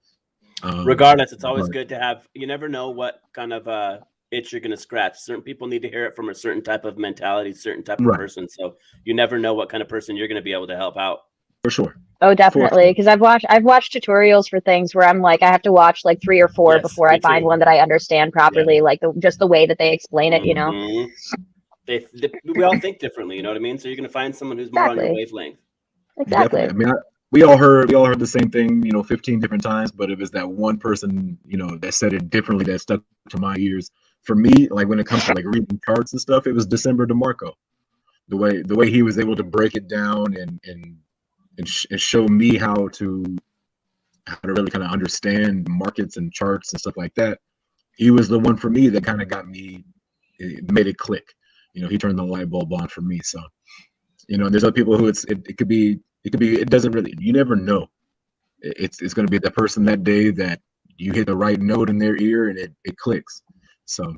Regardless, it's always good to have. You never know what kind of itch you're going to scratch. Certain people need to hear it from a certain type of mentality, certain type of person. So you never know what kind of person you're going to be able to help out. For sure. Oh, definitely. Because I've watched tutorials for things where I'm like, I have to watch like 3 or 4 before I find one that I understand properly, like just the way that they explain it, We all think differently, you know what I mean? So you're going to find someone who's more on your wavelength. Exactly. Definitely. I mean, we all heard the same thing, 15 different times, but it was that one person, that said it differently that stuck to my ears. For me, like when it comes to like reading charts and stuff, it was December DeMarco. The way he was able to break it down and show me how to really kind of understand markets and charts and stuff like that. He was the one for me that kind of got me, it made it click. He turned the light bulb on for me. So, there's other people who it doesn't really, you never know. It's going to be the person that day that you hit the right note in their ear and it clicks. So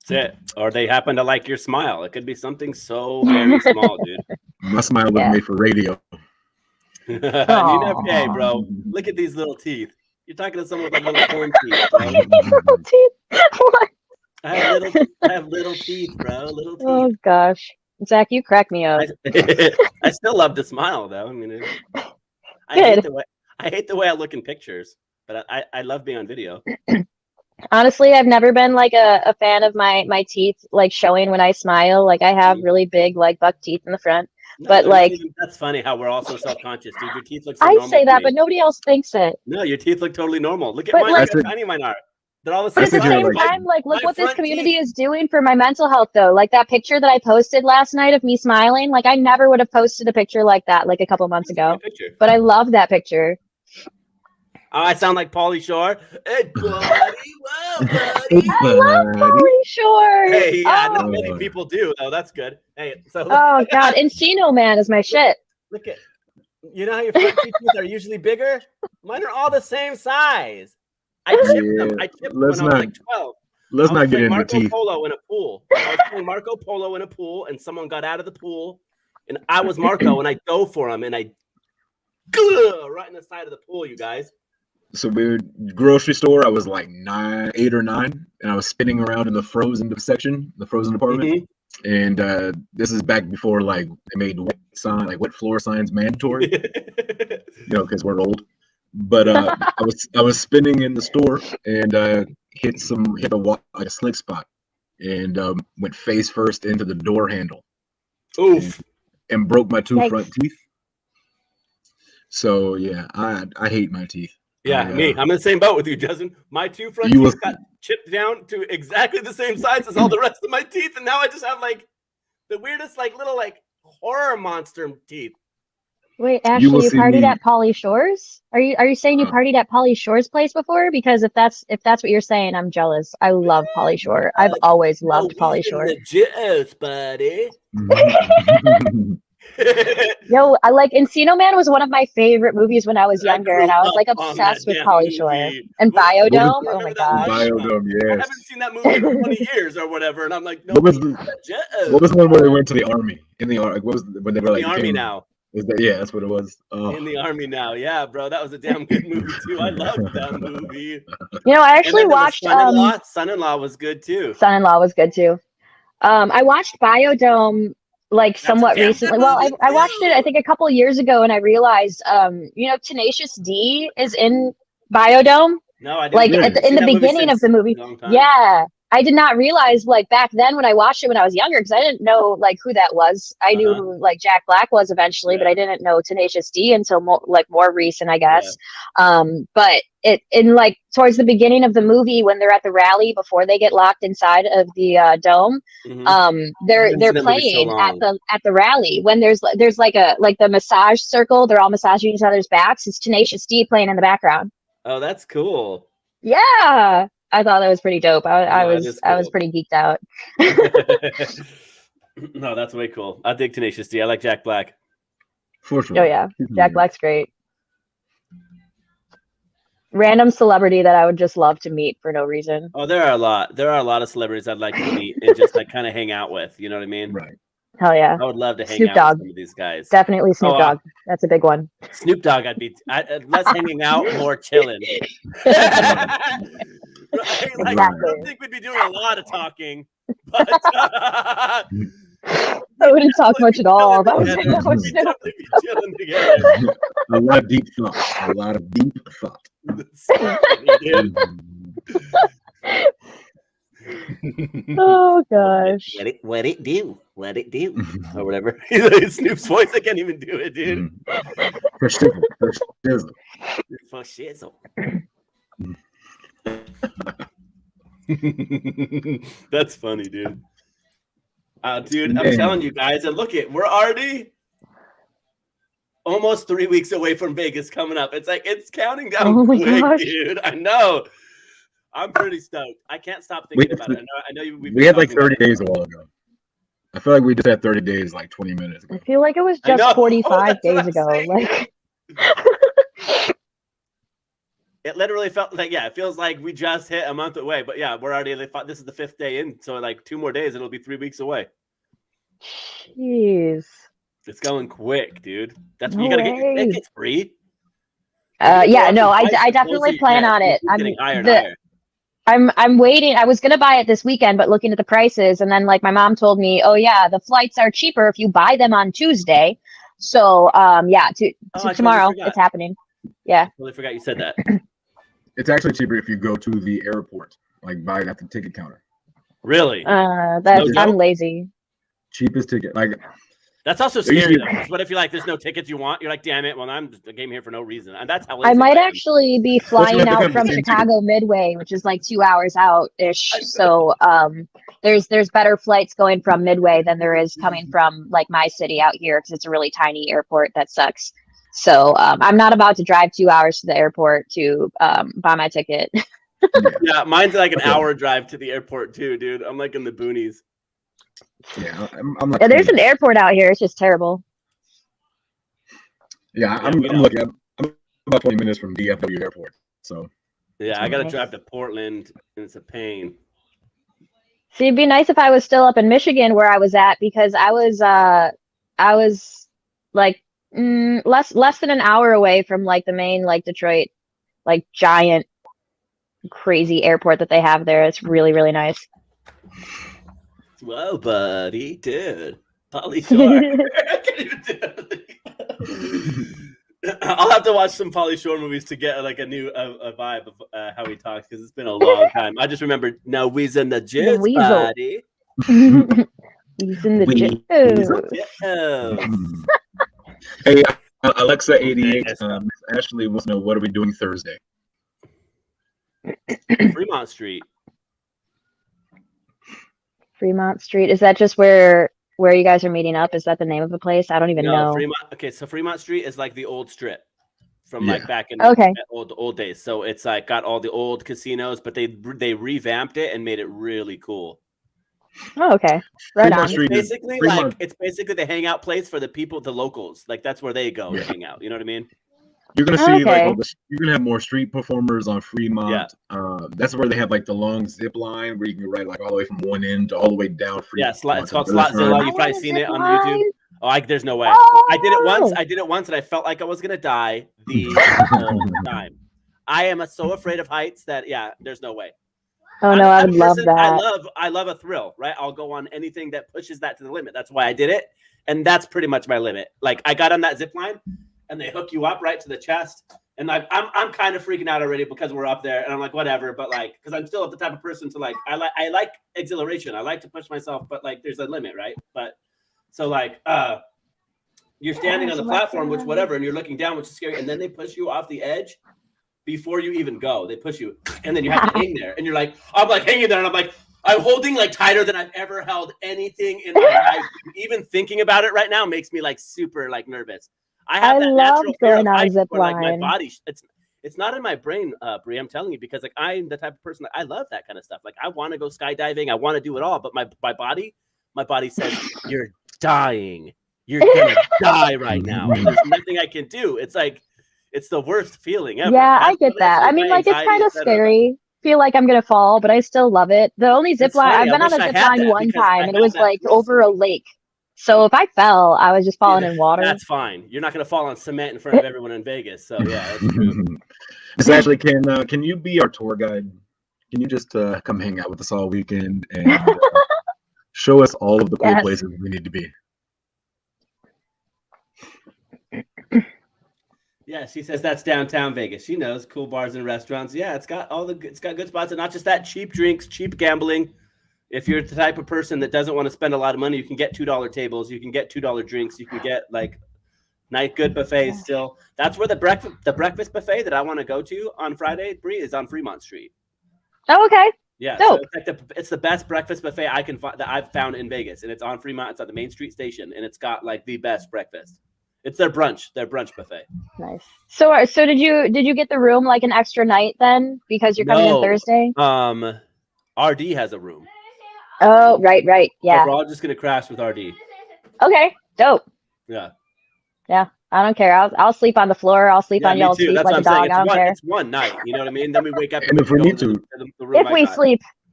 that's it. Or they happen to like your smile. It could be something so very small, dude. My smile was made for radio. You never, hey, bro. Look at these little teeth. You're talking to someone with like little corn teeth, bro. Little teeth. What? I have little teeth, bro. Little teeth. Oh gosh, Zach, you crack me up. I still love to smile, though. I mean, I hate the way I look in pictures, but I love being on video. Honestly, I've never been like a fan of my teeth like showing when I smile. Like I have really big like buck teeth in the front. But like that's funny how we're all so self-conscious, dude. Your teeth look so normal. I say that, but nobody else thinks it. No, your teeth look totally normal. Look at mine, look how tiny mine are. They're all the same. But at the same time, like look what this community is doing for my mental health though. Like that picture that I posted last night of me smiling, like I never would have posted a picture like that like a couple months ago. But I love that picture. Oh, I sound like Pauly Shore. Hey, buddy, whoa, buddy. I love Pauly Shore. Hey, yeah, Oh. not many people do. Oh, that's good. Hey, so Oh God, Encino Man is my shit. look at, you know how your front two teeth are usually bigger? Mine are all the same size. I chipped them. I chipped them when I was like 12. Let's not get into Marco teeth. Polo in a pool. I was playing Marco Polo in a pool, and someone got out of the pool, and I was Marco, and I dove for him, and I right in the side of the pool, you guys. So we were grocery store. I was like 8 or 9, and I was spinning around in the frozen section, the frozen department. And this is back before like they made wet floor signs mandatory, because we're old. But I was spinning in the store and hit a slick spot and went face first into the door handle. Oof! And broke my 2 front teeth. So yeah, I hate my teeth. Yeah, me. I'm in the same boat with you, Justin. My 2 front teeth got chipped down to exactly the same size as all the rest of my teeth, and now I just have like the weirdest, like little like horror monster teeth. Wait, actually, you partied at Pauly Shore's? Are you saying you partied at Pauly Shore's place before? Because if that's what you're saying, I'm jealous. I love Pauly Shore. I've always loved Pauly Shore. Legit, buddy. Yo, I like Encino Man was one of my favorite movies when I was younger, and I was like obsessed with Pauly Shore and Biodome. Oh my gosh, Biodome, yes. I haven't seen that movie in 20 years or whatever, and I'm like, no. What was the one where they went to the army? What was when they were like in the army now? Yeah, that's what it was. Oh. In the army now, yeah, bro, that was a damn good movie too. I loved that movie. I actually watched. Son-in-Law was good too. Son-in-Law was good too. I watched Biodome like somewhat recently. Well, I watched it I think a couple of years ago, and I realized Tenacious D is in Biodome. No, I didn't. Like in the beginning of the movie. Yeah. I did not realize like back then when I watched it when I was younger, because I didn't know like who that was. I knew who like Jack Black was eventually, but I didn't know Tenacious D until more recent, I guess. But it in like towards the beginning of the movie when they're at the rally before they get locked inside of the dome, they're playing at the rally when there's like the massage circle, they're all massaging each other's backs. It's Tenacious D playing in the background. Oh, that's cool. Yeah. I thought that was pretty dope. I was pretty geeked out. No, that's way cool. I dig Tenacious D. I like Jack Black. For sure. Oh yeah, Jack Black's great. Random celebrity that I would just love to meet for no reason. Oh, there are a lot. There are a lot of celebrities I'd like to meet and just like kind of hang out with. You know what I mean? Right. Hell yeah. I would love to hang Snoop out Dogg. with some of these guys. Definitely Snoop Dogg. That's a big one. Snoop Dogg, less hanging out, more chilling. I don't think we'd be doing a lot of talking, but I wouldn't talk much at all. That was chilling together. A lot of deep thought. A lot of deep thought. Oh gosh. What it do? Or whatever. Snoop's voice, I can't even do it, dude. For shizzle. That's funny, dude. Dude, I'm telling you guys, and look we're already almost 3 weeks away from Vegas coming up. It's like it's counting down quick, dude. I know. I'm pretty stoked. I can't stop thinking about it. I know we had like 30 days a while ago. I feel like we just had 30 days like 20 minutes ago. I feel like it was just 45 days ago. Like it literally felt like, it feels like we just hit a month away. But yeah, we're already this is the 5th day in, so like 2 more days, it'll be 3 weeks away. Jeez. It's going quick, dude. That's when you gotta get your tickets free. I definitely plan on it. I'm waiting. I was gonna buy it this weekend, but looking at the prices, and then like my mom told me, oh yeah, the flights are cheaper if you buy them on Tuesday. So tomorrow it's happening. Yeah. I totally forgot you said that. It's actually cheaper if you go to the airport, like buy it at the ticket counter. Really? I'm lazy. Cheapest ticket, like. That's also scary though. What if you're like, there's no tickets you want? You're like, damn it. Well, I'm just a game here for no reason. And that's how I might actually be flying out from Chicago Midway, which is like 2 hours out ish. So there's better flights going from Midway than there is coming from like my city out here because it's a really tiny airport that sucks. So I'm not about to drive 2 hours to the airport to buy my ticket. Yeah, mine's like an hour drive to the airport too, dude. I'm like in the boonies. Yeah, I'm like, Yeah, there's an airport out here. It's just terrible. Yeah, I'm lucky. I'm about 20 minutes from DFW airport. So yeah, I got to drive to Portland, and it's a pain. See, it'd be nice if I was still up in Michigan where I was at, because I was like less than an hour away from like the main like Detroit like giant crazy airport that they have there. It's really, really nice. Whoa, buddy, dude. Polly Shore. I'll have to watch some Polly Shore movies to get like a new a vibe of how he talks, because it's been a long time. I just remember, no, we's in the juice, buddy. He's in the juice. Hey, Alexa 88, Ashley wants to know, what are we doing Thursday? Fremont Street. Fremont Street. Is that just where you guys are meeting up? Is that the name of the place? I don't even know. Fremont. Okay, so Fremont Street is like the old strip from like back in the old days. So it's like got all the old casinos, but they revamped it and made it really cool. Oh, okay. Right on. It's basically the hangout place for the people, the locals. Like that's where they go to hang out. You know what I mean? You're gonna see like you're gonna have more street performers on Fremont. Yeah. That's where they have like the long zip line where you can ride like all the way from one end to all the way down. Yeah, it's called Slotzilla. You've probably seen it on YouTube. Oh, there's no way. Oh! I did it once, and I felt like I was gonna die the whole time. I am so afraid of heights that there's no way. Oh no, I would love that. I love a thrill, right? I'll go on anything that pushes that to the limit. That's why I did it, and that's pretty much my limit. Like I got on that zip line, and they hook you up right to the chest, and like I'm kind of freaking out already because we're up there, and I'm like whatever, but like because I'm still the type of person to like I like exhilaration. I like to push myself, but like there's a limit, right? But so like you're standing on the platform, which whatever, and you're looking down, which is scary, and then they push you off the edge. Before you even go, they push you, and then you have to hang there. And you're like, I'm like hanging there, and I'm holding like tighter than I've ever held anything in my life. Even thinking about it right now makes me like super like nervous. I have that natural fear of heights where like my body, it's not in my brain, Brie. I'm telling you, because like I'm the type of person that I love that kind of stuff. Like I want to go skydiving, I want to do it all, but my body says you're dying, you're gonna die right now, and there's nothing I can do. It's like. It's the worst feeling ever. Yeah, I get that. I mean, like, it's kind of scary. Feel like I'm going to fall, but I still love it. The only zip line, I've been on a zip line one time, and it was like over a lake. So if I fell, I was just falling in water. That's fine. You're not going to fall on cement in front of everyone in Vegas. So yeah, that's true. Ashley, can you be our tour guide? Can you just come hang out with us all weekend and show us all of the cool places we need to be? Yeah, she says that's downtown Vegas. She knows cool bars and restaurants. Yeah, it's got good spots, and not just that, cheap drinks, cheap gambling. If you're the type of person that doesn't want to spend a lot of money, you can get $2 tables, you can get $2 drinks, you can get like night good buffets still. That's where the breakfast buffet that I want to go to on Friday, Brie, is on Fremont Street. Oh, okay. Yeah, so it's the best breakfast buffet that I've found in Vegas, and it's on Fremont. It's at the Main Street station, and it's got like the best breakfast. It's their brunch buffet. Nice. So did you get the room like an extra night then because you're coming in Thursday? RD has a room. Oh, right, yeah. So we're all just gonna crash with RD. Okay, dope. Yeah. Yeah, I don't care. I'll sleep on the floor. I'll sleep on y'all's feet like a dog. I don't care. It's one night. You know what I mean? Then we wake up. And if we need to,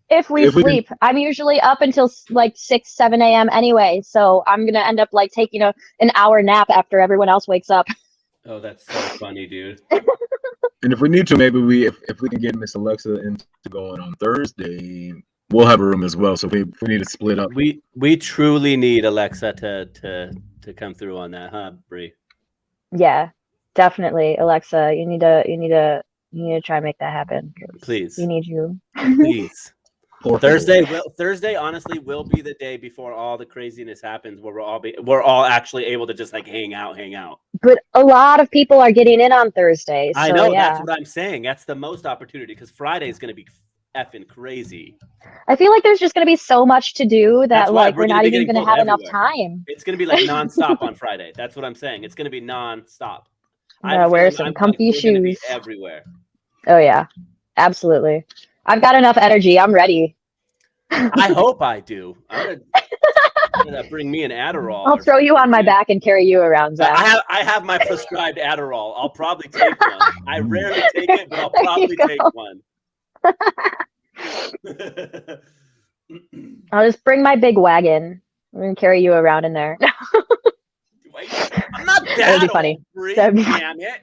if we sleep, I'm usually up until like 6, 7 a.m. anyway. So I'm going to end up like taking an hour nap after everyone else wakes up. Oh, that's so funny, dude. And if we need to, maybe if we can get Miss Alexa into going on Thursday, we'll have a room as well. So if we need to split up. We truly need Alexa to come through on that, huh, Brie? Yeah, definitely. Alexa, you need to try and make that happen. Please. We need you. Please. Thursday honestly will be the day before all the craziness happens, where we're all actually able to just like hang out. But a lot of people are getting in on Thursday. So, I know, that's what I'm saying. That's the most opportunity, because Friday is going to be effing crazy. I feel like there's just going to be so much to do that like we're not even going to have enough time. It's going to be like nonstop on Friday. That's what I'm saying. It's going to be nonstop. I'm gonna wear some comfy shoes. Everywhere. Oh yeah, absolutely. I've got enough energy. I'm ready. I hope I do. I'm gonna bring me an Adderall. I'll throw you on my back and carry you around, Zach. I have my prescribed Adderall. I'll probably take one. I rarely take it, but I'll probably take one. I'll just bring my big wagon. I'm gonna carry you around in there. I'm not that That'd be funny. Damn it.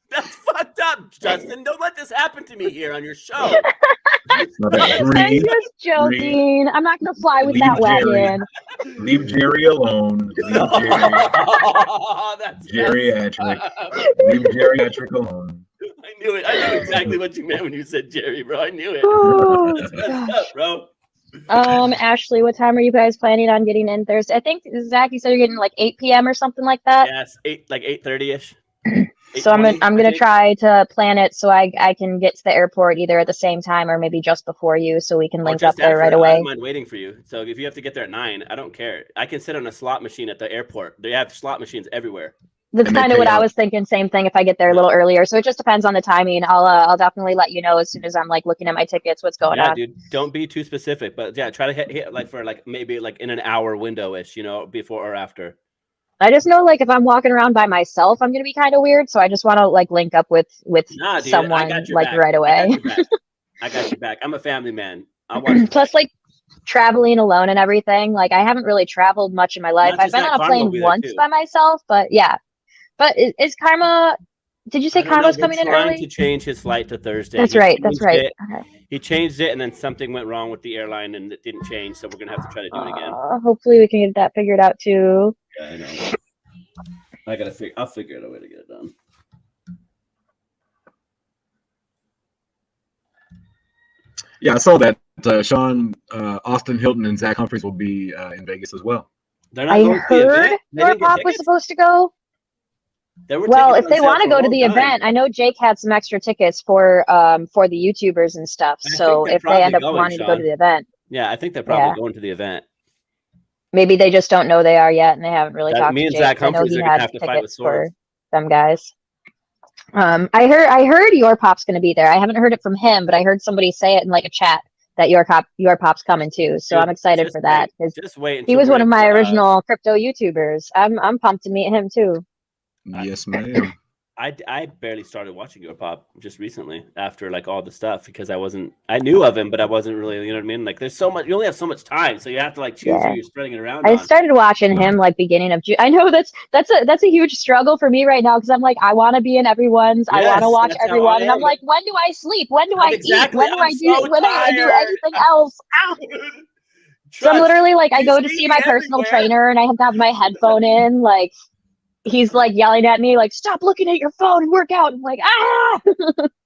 That's fucked up, Justin. Don't let this happen to me here on your show. I'm just joking. I'm not gonna fly with that wagon. Leave Jerry alone. Leave geriatric. Leave geriatric alone. I knew it. I knew exactly what you meant when you said Jerry, bro. I knew it. Oh, that's messed up, bro. Ashley, what time are you guys planning on getting in Thursday? I think Zach, you said you're getting like 8 p.m. or something like that. Yes, 8:30ish. So I'm gonna try to plan it so I can get to the airport either at the same time or maybe just before you, so we can link up there right away. I don't mind waiting for you. So if you have to get there at 9, I don't care. I can sit on a slot machine at the airport. They have slot machines everywhere. That's kind of what I was thinking. Same thing. If I get there a little earlier, so it just depends on the timing. I'll definitely let you know as soon as I'm like looking at my tickets, what's going on. Yeah, dude. Don't be too specific, but yeah, try to hit like for like maybe like in an hour window-ish, before or after. I just know like if I'm walking around by myself, I'm gonna be kind of weird. So I just want to like link up with someone like back. Right away. I got your back. I'm a family man. I'll watch Plus, like traveling alone and everything. Like I haven't really traveled much in my life. I've been on a plane once by myself, but yeah. But is Karma? Did you say Karma's coming in early? To change his flight to Thursday. That's right. That's right. Okay. He changed it, and then something went wrong with the airline, and it didn't change. So we're gonna have to try to do it again. Hopefully, we can get that figured out too. Yeah, I know. I'll figure out a way to get it done. Yeah, I saw that Sean, Austin Hilton, and Zach Humphries will be in Vegas as well. I heard your pop was supposed to go. Well, if they want to go to the event, I know Jake had some extra tickets for the YouTubers and stuff. So if they end up wanting to go to the event, yeah, I think they're probably going to the event. Maybe they just don't know they are yet, and they haven't really talked to Jake. Me and Zach Humphries are gonna have to fight with swords. For them guys. I heard your pop's going to be there. I haven't heard it from him, but I heard somebody say it in like a chat that your pop's coming too. So I'm excited for that because he was one of my original crypto YouTubers. I'm pumped to meet him too. Yes, ma'am. I barely started watching your pop just recently after like all the stuff because I knew of him, but I wasn't really, you know what I mean? Like there's so much, you only have so much time. So you have to like choose who you're spreading it around. I started watching him like beginning of June. I know that's a huge struggle for me right now because I'm like, I want to be in everyone's, I want to watch everyone. And I'm like, when do I sleep? When do I eat? When do I do anything else? So I'm literally like, I go to see my personal trainer and I have to have my headphone in, like, he's like yelling at me, like, stop looking at your phone and work out. I'm like,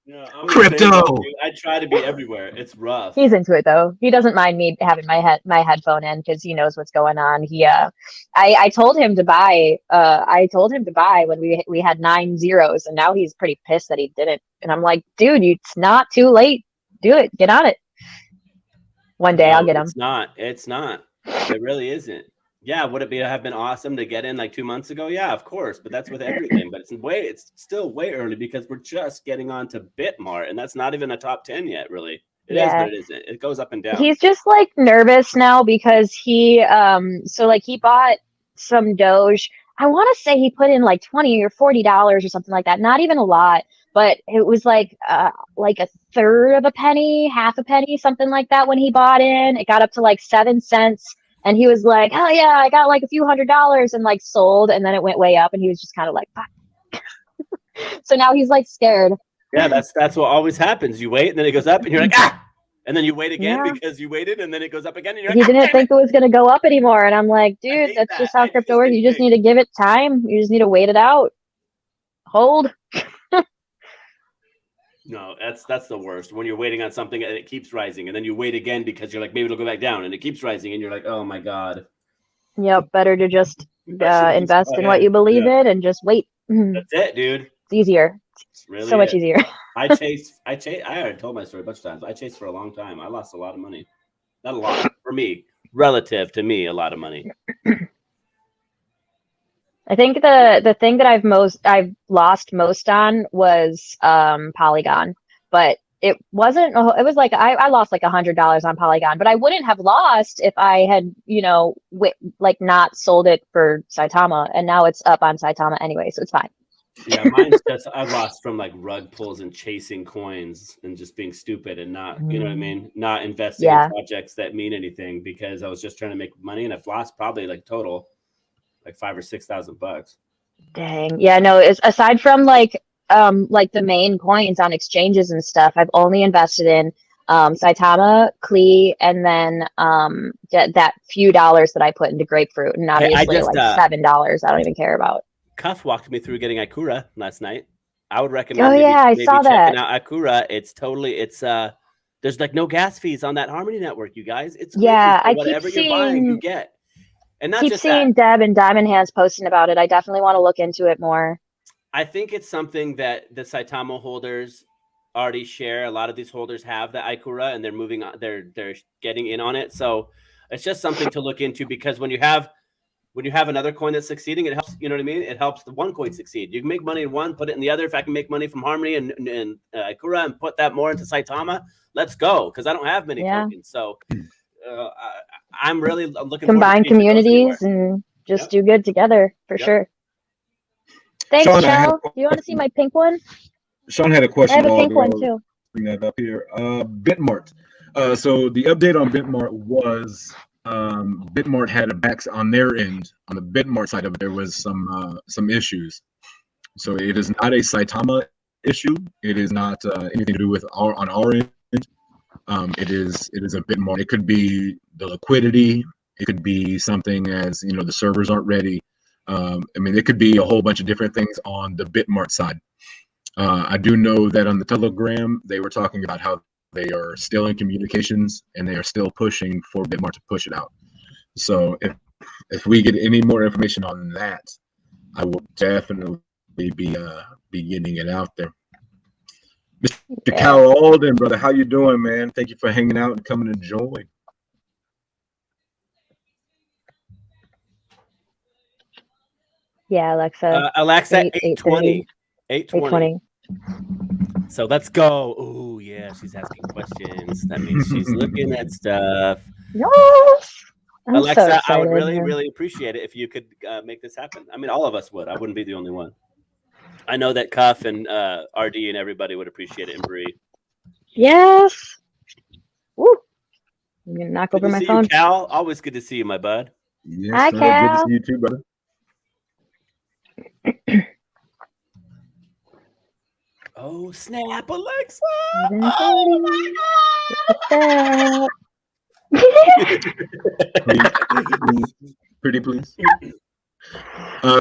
Yeah, crypto. I try to be everywhere. It's rough. He's into it though. He doesn't mind me having my headphone in because he knows what's going on. I told him to buy. I told him to buy when we had 9 zeros, and now he's pretty pissed that he didn't. And I'm like, dude, it's not too late. Do it. Get on it. One day I'll get him. It's not. It really isn't. Yeah, would it have been awesome to get in like 2 months ago? Yeah, of course. But that's with everything. But it's still way early because we're just getting on to Bitmart, and that's not even a top 10 yet, really. It is, but it isn't. It goes up and down. He's just like nervous now because he bought some Doge. I want to say he put in like $20 or $40 or something like that. Not even a lot, but it was like a third of a penny, half a penny, something like that when he bought in. It got up to like 7 cents. And he was like, "Oh yeah, I got like a few $100s," and like sold, and then it went way up, and he was just kind of like, "Fuck." So now he's like scared. Yeah, that's what always happens. You wait, and then it goes up, and you're like, "Ah!" And then you wait again because you waited, and then it goes up again, and you're like, he didn't think it was gonna go up anymore, and I'm like, dude, that's just how crypto works. You just need to give it time. You just need to wait it out. Hold. No, that's the worst. When you're waiting on something and it keeps rising, and then you wait again because you're like, maybe it'll go back down, and it keeps rising, and you're like, oh my god. Yep, better to just invest in what you believe in and just wait. That's it, dude. It's easier. It's really so much easier. I already told my story a bunch of times. I chased for a long time. I lost a lot of money. Not a lot for me, relative to me, a lot of money. I think the thing that I've lost most on was Polygon, but it wasn't. It was like I lost like $100 on Polygon, but I wouldn't have lost if I had like not sold it for Saitama, and now it's up on Saitama anyway, so it's fine. Yeah, mine's just I lost from like rug pulls and chasing coins and just being stupid and not, you know what I mean, not investing in projects that mean anything because I was just trying to make money, and I've lost probably like total like $5,000 or $6,000. Dang. Yeah, no, it's aside from like the main coins on exchanges and stuff, I've only invested in Saitama, Klee, and then that few dollars that I put into grapefruit, and obviously like $7 I don't even care about. Cuff walked me through getting Ikura last night. I would recommend I saw checking that. out Ikura. It's there's like no gas fees on that Harmony network, you guys. It's I whatever you're buying, you get. And not keep just seeing that. Deb and Diamond Hands posting about it. I definitely want to look into it more. I think it's something that the Saitama holders already share. A lot of these holders have the Ikura and they're moving on, they're getting in on it. So it's just something to look into, because when you have another coin that's succeeding, it helps, you know what I mean? It helps the one coin succeed. You can make money in one, put it in the other. If I can make money from Harmony and Ikura and put that more into Saitama, let's go. Because I don't have many tokens. So I'm looking combine communities and just do good together for sure. Thanks, Shell. Do you want to see my pink one? Sean had a question. I have a pink one too. Bring that up here. Bitmart. So the update on Bitmart was Bitmart had a backs on their end. On the Bitmart side of it, there was some issues. So it is not a Saitama issue. It is not anything to do with on our end. It is a Bitmart. It could be the liquidity. It could be something as the servers aren't ready. I mean, it could be a whole bunch of different things on the Bitmart side. I do know that on the Telegram, they were talking about how they are still in communications and they are still pushing for Bitmart to push it out. So if we get any more information on that, I will definitely be getting it out there. Mr. Kyle Alden, brother, how you doing, man? Thank you for hanging out and coming to join. Yeah, Alexa. Alexa, 820. 820. So let's go. Oh, yeah, she's asking questions. That means she's looking at stuff. Yes. Alexa, I would really, really appreciate it if you could make this happen. I mean, all of us would. I wouldn't be the only one. I know that Cuff and RD and everybody would appreciate it, and Bree. Yes. Woo. I'm going to knock over my phone. You, Cal. Always good to see you, my bud. Yes, Hi, sir. Cal. Good to see you too, brother. Oh, snap, Alexa. Oh, my God. Pretty please.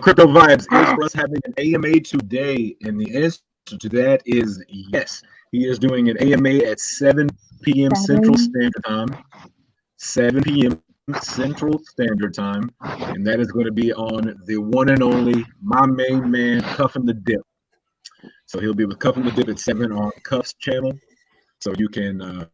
Crypto Vibes, is Russ having an AMA today? And the answer to that is yes. He is doing an AMA at 7 p.m. Central Standard Time. 7 p.m. Central Standard Time. And that is going to be on the one and only, my main man, Cuffin' the Dip. So he'll be with Cuffin' the Dip at 7 on Cuff's channel. So you can,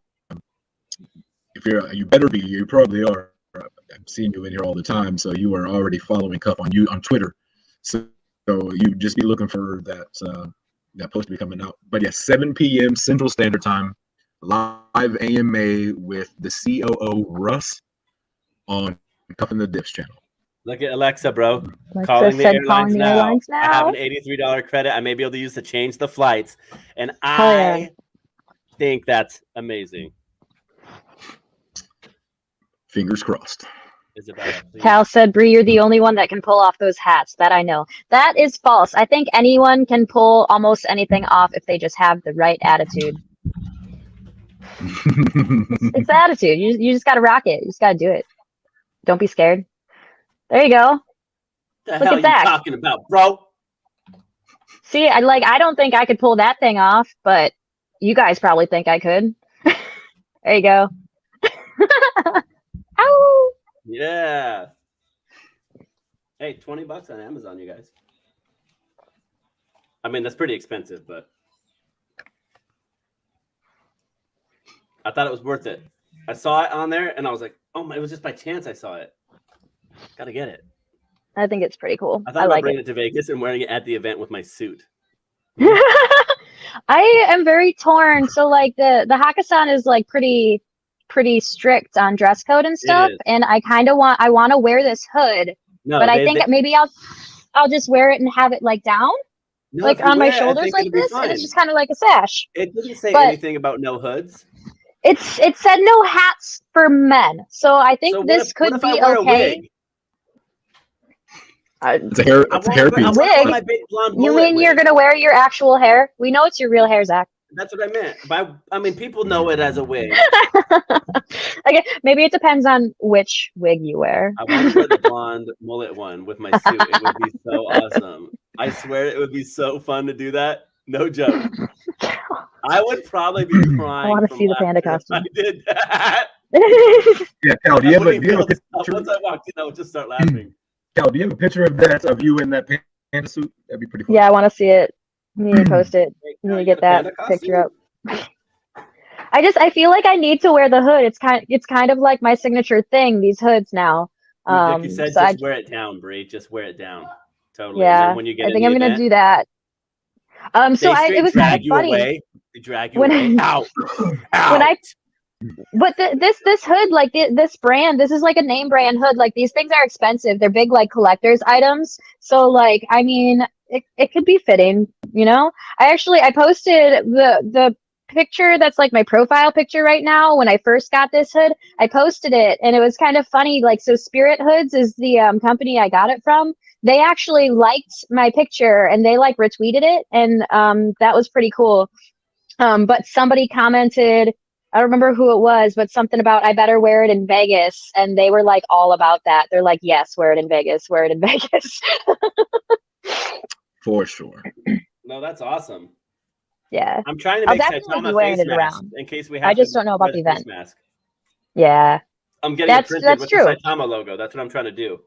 you better be, you probably are. I've seen you in here all the time, so you are already following Cuff on Twitter. So you just be looking for that post to be coming out. But yeah, 7 p.m. Central Standard Time, live AMA with the COO Russ on Cuff and the Dips channel. Look at Alexa, bro. Calling the airlines now. I have an $83 credit. I may be able to use to change the flights, and I think that's amazing. Fingers crossed. Isabella, Cal said, Bree, you're the only one that can pull off those hats. That I know. That is false. I think anyone can pull almost anything off if they just have the right attitude. It's the attitude. You just got to rock it. You just got to do it. Don't be scared. There you go. The hell are you talking about, bro? See, I don't think I could pull that thing off, but you guys probably think I could. There you go. Ow! Yeah. Hey, $20 on Amazon, you guys. I mean, that's pretty expensive, but I thought it was worth it. I saw it on there, and I was like, oh my, it was just by chance I saw it. Gotta get it. I think it's pretty cool. I thought I about like bringing it. it to Vegas and wearing it at the event with my suit. I am very torn. So like the Hakkasan is like pretty strict on dress code and stuff, is. and I want to wear this hood, No, but I think maybe I'll just wear it and have it like down, no, like if you on my wear it, I shoulders think like it'll be this, and fine. it's just kind of like a sash. It didn't say But anything about no hoods. it said no hats for men, so I think So this could what if be I wear a okay. wig? It's a hair. It's a hairpiece. I want my big blonde You mullet mean you're wig. gonna wear your actual hair? We know it's your real hair, Zach. That's what I meant. I mean, people know it as a wig. Okay, maybe it depends on which wig you wear. I want to wear the blonde mullet one with my suit. It would be so awesome. I swear it would be so fun to do that. No joke. I would probably be crying. I want to see the panda costume. I did that. Yeah, Cal, do you have a picture? Once I walked in, I would just start laughing. Cal, do you have a picture of you in that panda suit? That'd be pretty fun. Yeah, I want to see it. You need to post it. You need to get that picture up. I feel like I need to wear the hood. It's kind of like my signature thing, these hoods now. Like you said, so just wear it down, Bree. Just wear it down. Totally. Yeah, when you get I think I'm gonna do that. So it was kind of funny. They drag you away. Out. But this hood, like this brand, this is like a name brand hood. Like these things are expensive. They're big, like collector's items. So like, I mean, it could be fitting, you know. I posted the picture that's like my profile picture right now. When I first got this hood, I posted it, and it was kind of funny. Like, so Spirit Hoods is the company I got it from. They actually liked my picture and they like retweeted it, and that was pretty cool. But somebody commented, I don't remember who it was, but something about I better wear it in Vegas, and they were like all about that. They're like, yes, wear it in Vegas, wear it in Vegas. For sure. No, that's awesome. Yeah, I'm trying to make Saitama wearing it around in case we have. I just don't know about the event. Mask. Yeah, I'm getting it printed with true. the Saitama logo. That's what I'm trying to do.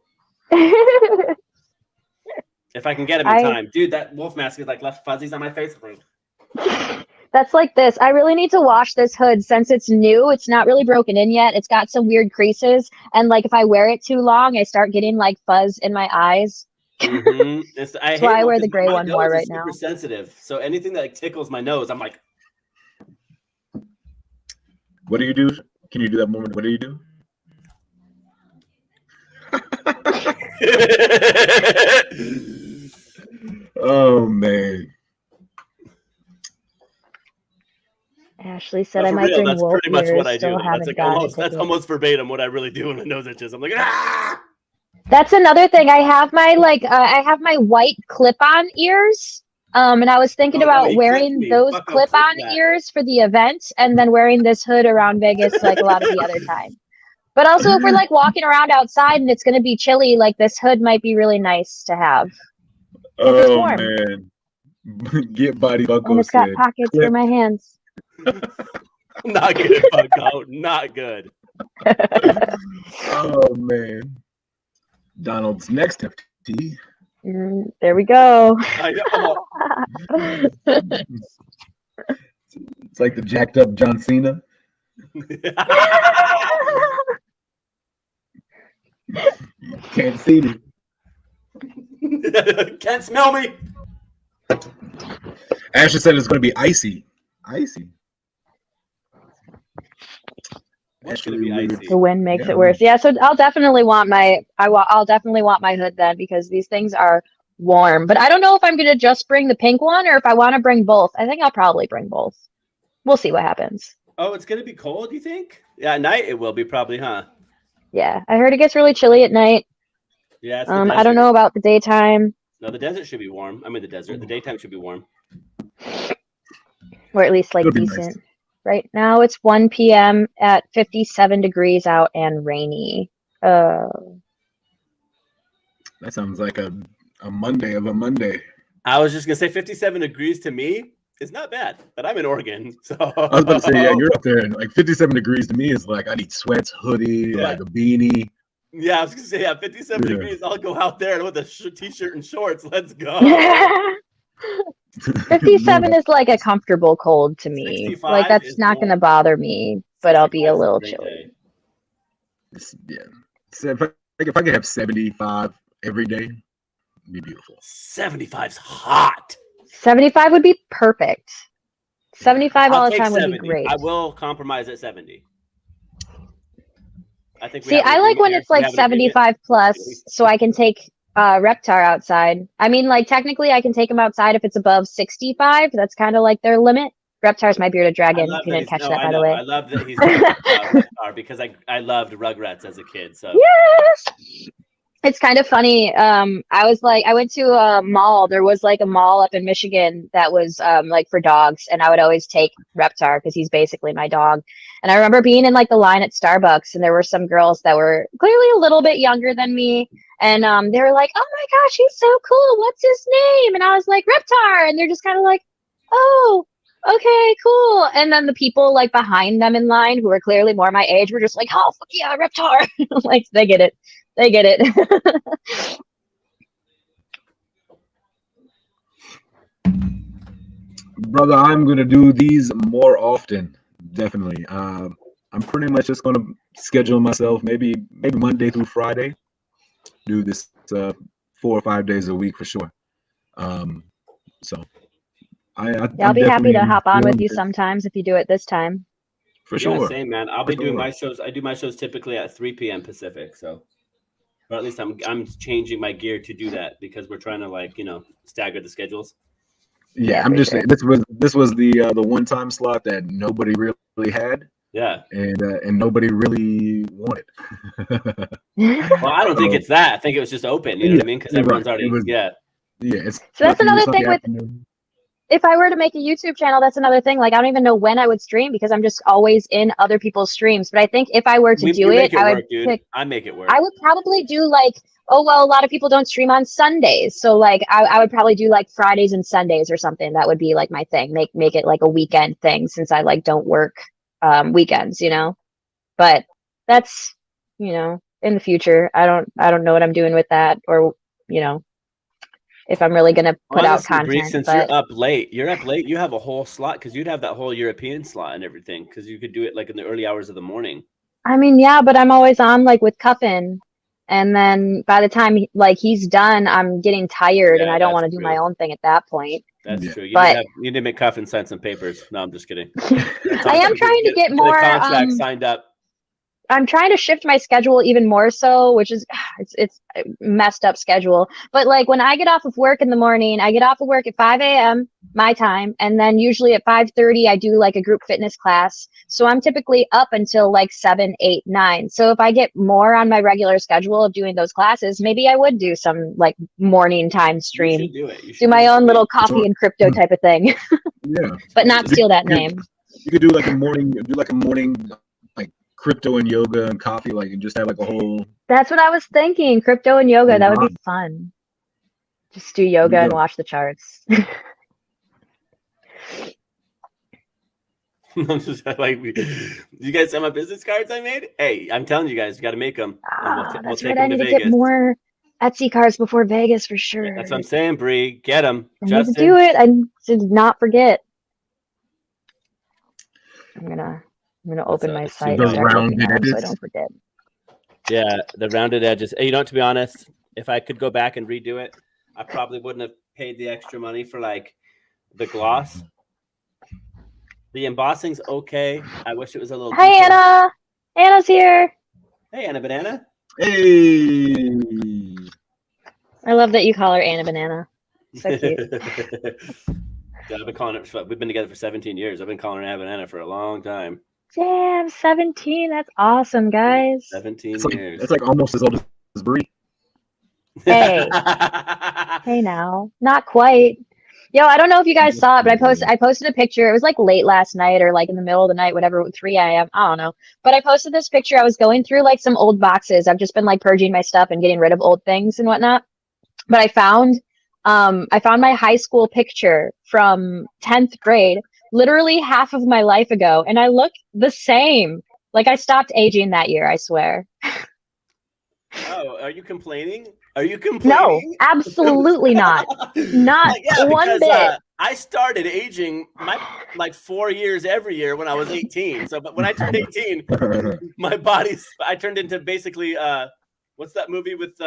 If I can get him in time, dude, that wolf mask is like left fuzzies on my face. That's like this. I really need to wash this hood since it's new. It's not really broken in yet. It's got some weird creases, and like if I wear it too long, I start getting like fuzz in my eyes. Mm-hmm. That's why I wear the gray one more right now. Super sensitive, so anything that like tickles my nose, I'm like. What do you do? Can you do that moment? What do you do? Oh man. Ashley said I might bring wolf pretty much ears. what I do. That's almost verbatim what I really do when my nose itches. I'm like, ah! That's another thing. I have my white clip-on ears. And I was thinking about wearing those clip-on ears for the event, and then wearing this hood around Vegas like a lot of the other time. But also, if we're like walking around outside and it's going to be chilly, like this hood might be really nice to have. Oh man, get body buckles. And it's got pockets for my hands. Not good, Bucko. Not good. Oh man, Donald's next FT. There we go. It's like the jacked up John Cena. Can't see me. Can't smell me. Ashley said it's going to be icy. Icy. The wind makes it worse. Yeah, so I'll definitely want my hood then, because these things are warm. But I don't know if I'm gonna just bring the pink one or if I want to bring both. I think I'll probably bring both. We'll see what happens. Oh, it's gonna be cold, you think? Yeah, at night it will be probably, huh? Yeah, I heard it gets really chilly at night. Yeah. I don't know about the daytime. No, the desert should be warm. I mean, the daytime should be warm. Or at least like decent. Nice. Right now it's 1 p.m. at 57 degrees out and rainy. That sounds like a Monday of a Monday. I was just gonna say 57 degrees to me is not bad, but I'm in Oregon, so I was about to say, yeah, you're up there, and like 57 degrees to me is like I need sweats, hoodie, like a beanie. Yeah, I was gonna say, yeah, 57 degrees. I'll go out there with a t-shirt and shorts. Let's go. 57 is like a comfortable cold to me. Like that's not going to bother me, but I'll be a little chilly. Yeah. So if I could have 75 every day, be beautiful. 75's hot. 75 would be perfect. 75 all I'll the take time 70. would be great. I will compromise at 70. I think. See, I like when it's like 75 plus, so I can take Reptar outside. I mean, like technically, I can take him outside if it's above 65. That's kind of like their limit. Reptar's my bearded dragon. If you didn't catch that, by the way. I love that he's Reptar because I loved Rugrats as a kid. So yes. It's kind of funny. I went to a mall. There was like a mall up in Michigan that was like for dogs, and I would always take Reptar because he's basically my dog. And I remember being in like the line at Starbucks, and there were some girls that were clearly a little bit younger than me, and they were like, "Oh my gosh, he's so cool! What's his name?" And I was like, "Reptar," and they're just kind of like, "Oh, okay, cool." And then the people like behind them in line, who were clearly more my age, were just like, "Oh, fuck yeah, Reptar!" Like they get it. They get it. Brother, I'm gonna do these more often. Definitely. I'm pretty much just gonna schedule myself maybe Monday through Friday. Do this 4 or 5 days a week for sure. So I'll be happy to hop on with you sometimes if you do it this time. For sure. Same, man. I'll be doing my shows. I do my shows typically at 3 p.m. Pacific. So. Or at least I'm changing my gear to do that because we're trying to stagger the schedules. Yeah, I'm just saying this was the one time slot that nobody really had. Yeah, and nobody really wanted. Well, I don't think it's that. I think it was just open. You know what I mean? Because everyone's already Yeah. So that's another thing with. If I were to make a YouTube channel, that's another thing. Like, I don't even know when I would stream because I'm just always in other people's streams. But I think if I were to do it, I would I make it work. I would probably do like, a lot of people don't stream on Sundays. So like, I would probably do like Fridays and Sundays or something. That would be like my thing. Make it like a weekend thing since I like don't work weekends, But that's, in the future. I don't know what I'm doing with that or, if I'm really going to put out content. Bree, since you're up late, you have a whole slot because you'd have that whole European slot and everything because you could do it like in the early hours of the morning. I mean, yeah, but I'm always on like with Cuffin. And then by the time like he's done, I'm getting tired and I don't want to do my own thing at that point. That's true. You need to make Cuffin sign some papers. No, I'm just kidding. I am trying to get more contract signed up. I'm trying to shift my schedule even more so, which is it's a messed up schedule. But like when I get off of work in the morning, I get off of work at 5 a.m. my time, and then usually at 5:30 I do like a group fitness class. So I'm typically up until like 7, 8, 9. So if I get more on my regular schedule of doing those classes, maybe I would do some like morning time stream. You should do my own little coffee and crypto type of thing. Yeah. But not steal that name. You could do like a morning like crypto and yoga and coffee, like, and just have like a whole. That's what I was thinking. Crypto and yoga. That would be fun. Just do yoga and watch the charts. I'm just like, you guys saw my business cards I made? Hey, I'm telling you guys, you got to make them. That's right. I need to get more Etsy cards before Vegas for sure. Yeah, that's what I'm saying, Bree. Get them. I need to do it. I did not forget. I'm gonna open my site and start looking at them so I don't forget. Yeah, the rounded edges. Hey, to be honest, if I could go back and redo it, I probably wouldn't have paid the extra money for like the gloss. The embossing's okay. I wish it was a little. Hi, deeper. Anna. Anna's here. Hey, Anna Banana. Hey. I love that you call her Anna Banana. So cute. Yeah, I've been calling it. We've been together for 17 years. I've been calling her Anna Banana for a long time. Damn, 17. That's awesome, guys. 17 years. It's like almost as old as Bree. Hey. Hey now. Not quite. Yo, I don't know if you guys saw it, but I posted a picture. It was like late last night or like in the middle of the night, whatever, 3 a.m. I don't know. But I posted this picture. I was going through like some old boxes. I've just been like purging my stuff and getting rid of old things and whatnot. But I found my high school picture from 10th grade, literally half of my life ago, and I look the same. Like I stopped aging that year, I swear. Oh, are you complaining? Are you complaining? No, absolutely not. Not one bit. I started aging like 4 years every year when I was 18. So, but when I turned 18, my I turned into basically what's that movie with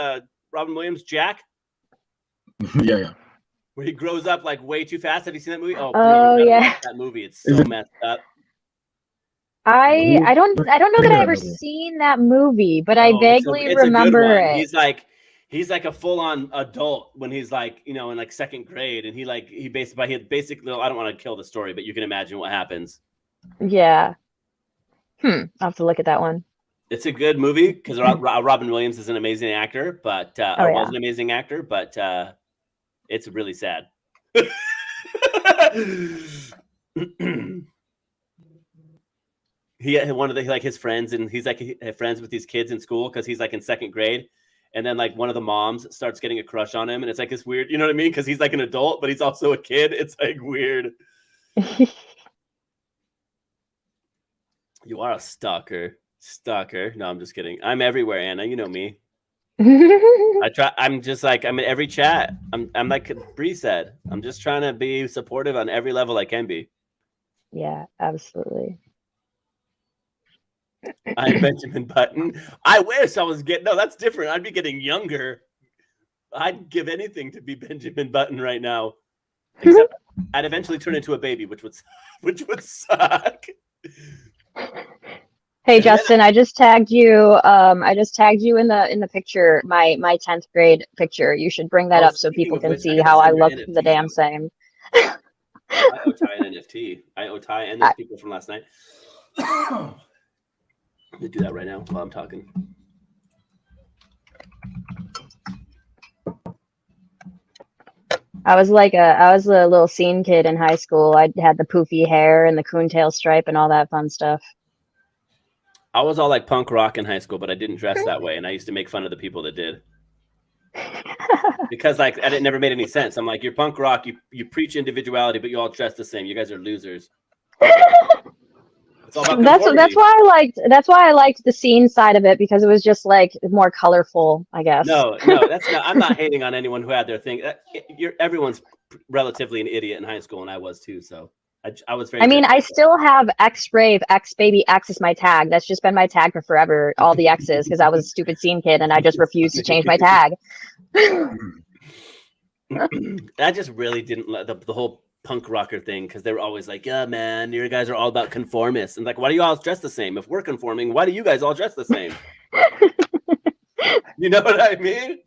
Robin Williams, Jack? Yeah. Where he grows up like way too fast. Have you seen that movie? Oh, you gotta yeah. watch that movie. It's so messed up. I don't know that I ever seen that movie, but I vaguely remember it. He's like a full-on adult when he's like, in like second grade, and he basically I don't want to kill the story, but you can imagine what happens. Yeah. I'll have to look at that one. It's a good movie because Robin Williams is an amazing actor, but was an amazing actor, but it's really sad. He had one of his friends, and he's like friends with these kids in school because he's like in second grade, and then like one of the moms starts getting a crush on him, and it's like this weird, you know what I mean? Because he's like an adult, but he's also a kid. It's like weird. You are a stalker. No, I'm just kidding. I'm everywhere, Anna. You know me. I'm in every chat. I'm like Bree said. I'm just trying to be supportive on every level I can be. Yeah, absolutely. I'm Benjamin Button. I wish I was that's different. I'd be getting younger. I'd give anything to be Benjamin Button right now. Except I'd eventually turn into a baby, which would suck. Hey Justin, I just tagged you. I just tagged you in the picture, my 10th grade picture. You should bring that up so people can see how I look the damn same. I owe Ty an NFT. I owe Ty and those people from last night. I'm gonna do that right now while I'm talking. I was a little scene kid in high school. I had the poofy hair and the coontail stripe and all that fun stuff. I was all like punk rock in high school, but I didn't dress that way, and I used to make fun of the people that did. Because like it never made any sense. I'm like, you're punk rock, you preach individuality, but you all dress the same. You guys are losers. It's all about that's why I liked the scene side of it, because it was just like more colorful, I guess. No, that's not. I'm not hating on anyone who had their thing. Everyone's relatively an idiot in high school, and I was too. So I was very. I mean, I still have X-Rave, X-Baby, X is my tag. That's just been my tag for forever. All the X's, because I was a stupid scene kid, and I just refused to change my tag. I just really didn't let the whole punk rocker thing, because they were always like, yeah, man, you guys are all about conformists. And like, why do you all dress the same? If we're conforming, why do you guys all dress the same? You know what I mean?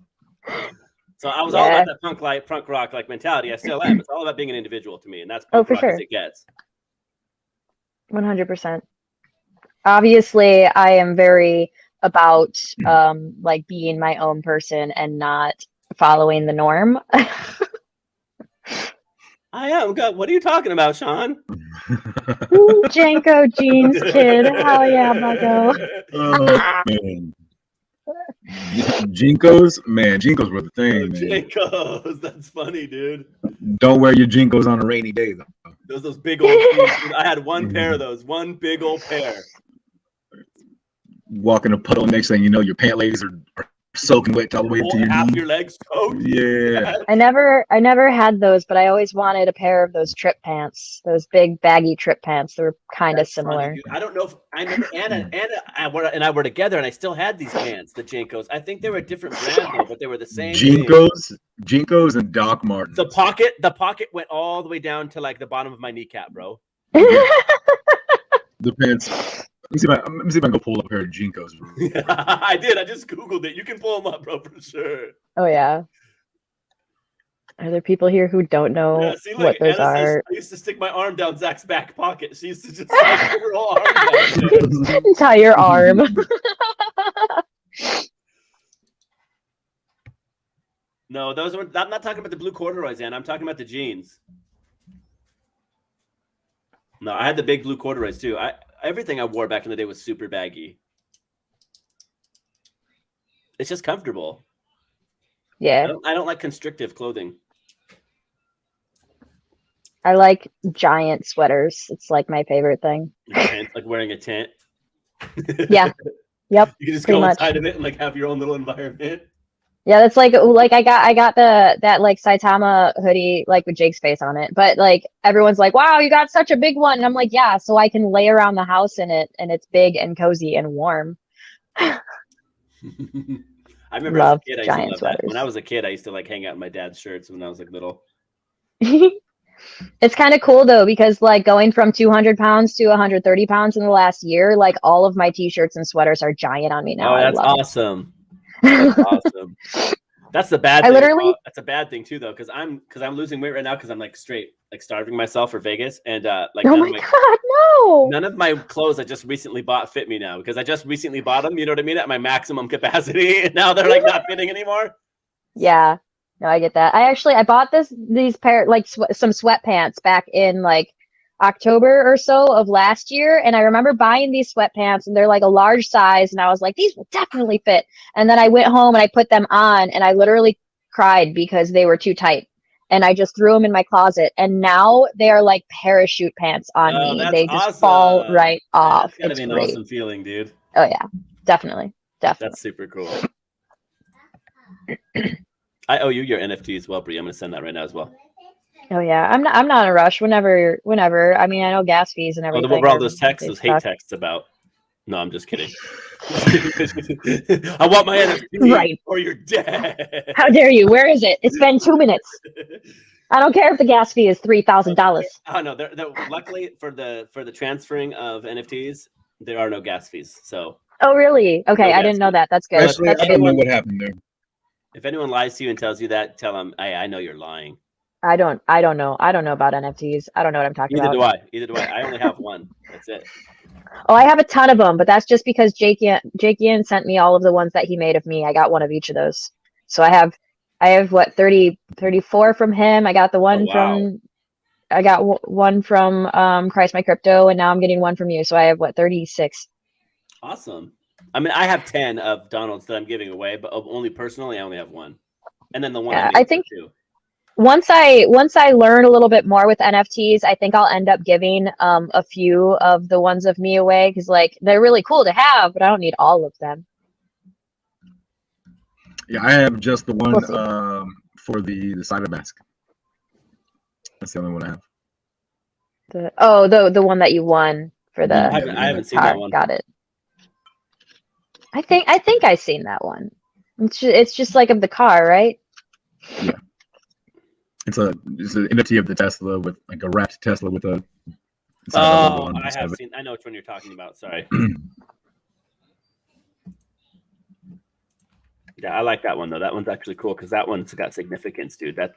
So I was all about that punk rock like mentality. I still am. It's all about being an individual to me, and that's punk rock as it gets. 100%. Obviously, I am very about like being my own person and not following the norm. I am. God, what are you talking about, Sean? Ooh, Janko jeans, kid. Hell yeah, Bucko. Man. Jinkos were the thing, man. Jinkos, that's funny, dude. Don't wear your Jinkos on a rainy day, though. Those big old jeans, dude. I had one pair of those, one big old pair. Walk in a puddle, next thing you know, your pant legs are soaking wet all the way to your half knees. Your legs soaked. Yeah. I never had those, but I always wanted a pair of those trip pants, those big baggy trip pants. They were kind of similar. Funny, I don't know if I remember Anna and I were together, and I still had these pants, the Jinkos. I think they were a different brand though, but they were the same. Jinkos and Doc Martens. The pocket went all the way down to like the bottom of my kneecap, bro. The pants. Let me see if I can go pull up a pair of Jinkos. Yeah, I did. I just Googled it. You can pull them up, bro, for sure. Oh, yeah. Are there people here who don't know what those Anna are? Says, I used to stick my arm down Zach's back pocket. She used to just like, put her whole arm down. Entire arm. No, those were. I'm not talking about the blue corduroys, Anna. I'm talking about the jeans. No, I had the big blue corduroys too. Everything I wore back in the day was super baggy. It's just comfortable. Yeah. I don't like constrictive clothing. I like giant sweaters. It's like my favorite thing. Like wearing a tent. Yeah. Yep. You can just go inside of it and like have your own little environment. Yeah, that's like I got that like Saitama hoodie like with Jake's face on it, but like everyone's like, wow, you got such a big one, and I'm like, yeah, so I can lay around the house in it, and it's big and cozy and warm. I remember Love as a kid, I used to giant love that. sweaters. When I was a kid, I used to like hang out in my dad's shirts when I was like little. It's kind of cool though, because like going from 200 pounds to 130 pounds in the last year, like all of my t-shirts and sweaters are giant on me now. Oh, I that's love awesome. That's awesome. That's the bad I thing. literally, That's a bad thing too, though, because I'm losing weight right now because I'm like straight like starving myself for Vegas, and like oh my God, no. none of my clothes I just recently bought fit me now because I just recently bought them. You know what I mean? At my maximum capacity, and now they're like not fitting anymore. Yeah, no, I get that. I bought these pair like some sweatpants back in like October or so of last year, and I remember buying these sweatpants, and they're like a large size, and I was like, these will definitely fit. And then I went home and I put them on, and I literally cried because they were too tight, and I just threw them in my closet, and now they are like parachute pants on Oh, me. that's They just awesome. fall right off. That's gotta It's be an great. awesome feeling, dude. Oh yeah, definitely. That's super cool. I owe you your NFT as well, Brie. I'm gonna send that right now as well. Oh yeah, I'm not in a rush. Whenever. I mean, I know gas fees and everything. What were all those texts, those hate texts about? No, I'm just kidding. I want my NFT, right, or you're dead. How dare you? Where is it? It's been 2 minutes. I don't care if the gas fee is $3,000. Oh no, luckily for the transferring of NFTs, there are no gas fees. So. Oh really? Okay, No I didn't know that. That's good. Actually, That's I don't know what happened there. If anyone lies to you and tells you that, tell them, I know you're lying. I don't know. I don't know about NFTs. I don't know what I'm talking about. Either do I. I only have one. That's it. Oh, I have a ton of them, but that's just because Jake Ian sent me all of the ones that he made of me. I got one of each of those. So I have what 34 from him. I got the one from one from Christ My Crypto, and now I'm getting one from you. So I have what 36. Awesome. I mean, I have 10 of Donald's that I'm giving away, but only personally, I only have one. And then the one I think too. Once I learn a little bit more with NFTs, I think I'll end up giving a few of the ones of me away because like they're really cool to have, but I don't need all of them. Yeah, I have just the one for the cider mask. That's the only one I have. The one that you won for the I haven't seen that one. Got it. I think I've seen that one. It's just like of the car, right? Yeah. It's an NFT of the Tesla with like a wrapped Tesla with a. Oh, I have seen. I know which one you're talking about. Sorry. Yeah, I like that one though. That one's actually cool because that one's got significance, dude. That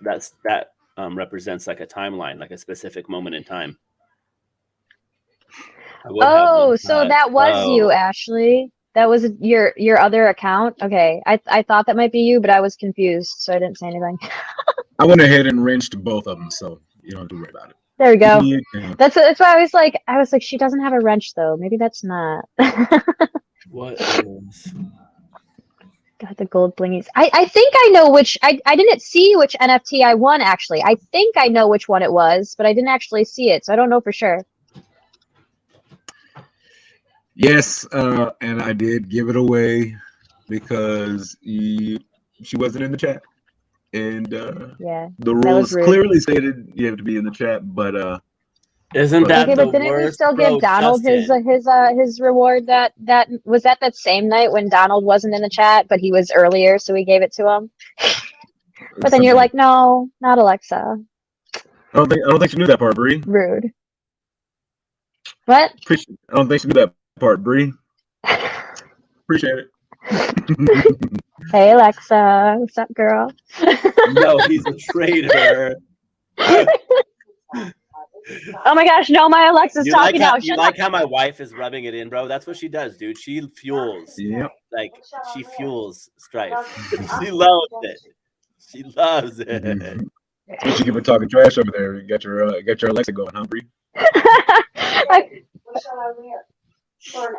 represents like a timeline, like a specific moment in time. Oh, so that was you, Ashley. That was your other account? Okay. I thought that might be you, but I was confused, so I didn't say anything. I went ahead and wrenched both of them, so you don't have to worry about it. There we go. Yeah. That's why I was like, she doesn't have a wrench though. Maybe that's not. What is? Got the gold blingies. I think I know which. I didn't see which NFT I won actually. I think I know which one it was, but I didn't actually see it, so I don't know for sure. Yes, and I did give it away because she wasn't in the chat, and yeah, the rules clearly stated you have to be in the chat. But isn't that okay? But didn't we still give Donald his reward? That was that same night when Donald wasn't in the chat, but he was earlier, so we gave it to him. But then you're like, no, not Alexa. I don't think she knew that part, Bree. Rude. What? I don't think she knew that part, Bree. Appreciate it. Hey Alexa, what's up, girl? No, he's a traitor. Oh my gosh, no, my Alexa's talking now. You like how my wife is rubbing it in, bro? That's what she does, dude. She fuels. Yep. Like she fuels strife. She loves it. She loves it. Mm-hmm. You should give her talking trash over there. You got your Alexa going, huh, Bree?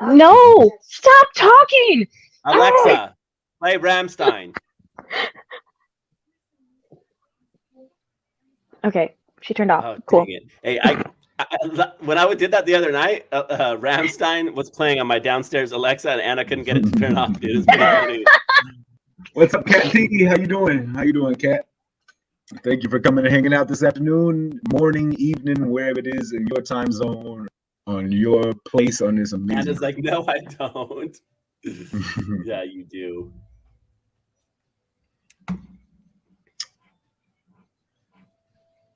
No, stop talking. Alexa, play Rammstein. Okay, she turned off. Oh, cool. Dang it. Hey, when I did that the other night, Rammstein was playing on my downstairs Alexa, and Anna couldn't get it to turn off. Dude, it was pretty funny. What's up, Cat Tiki? How you doing, Cat? Thank you for coming and hanging out this afternoon, morning, evening, wherever it is in your time zone, on your place on this amazing. Anna's like, no, I don't. Yeah, you do.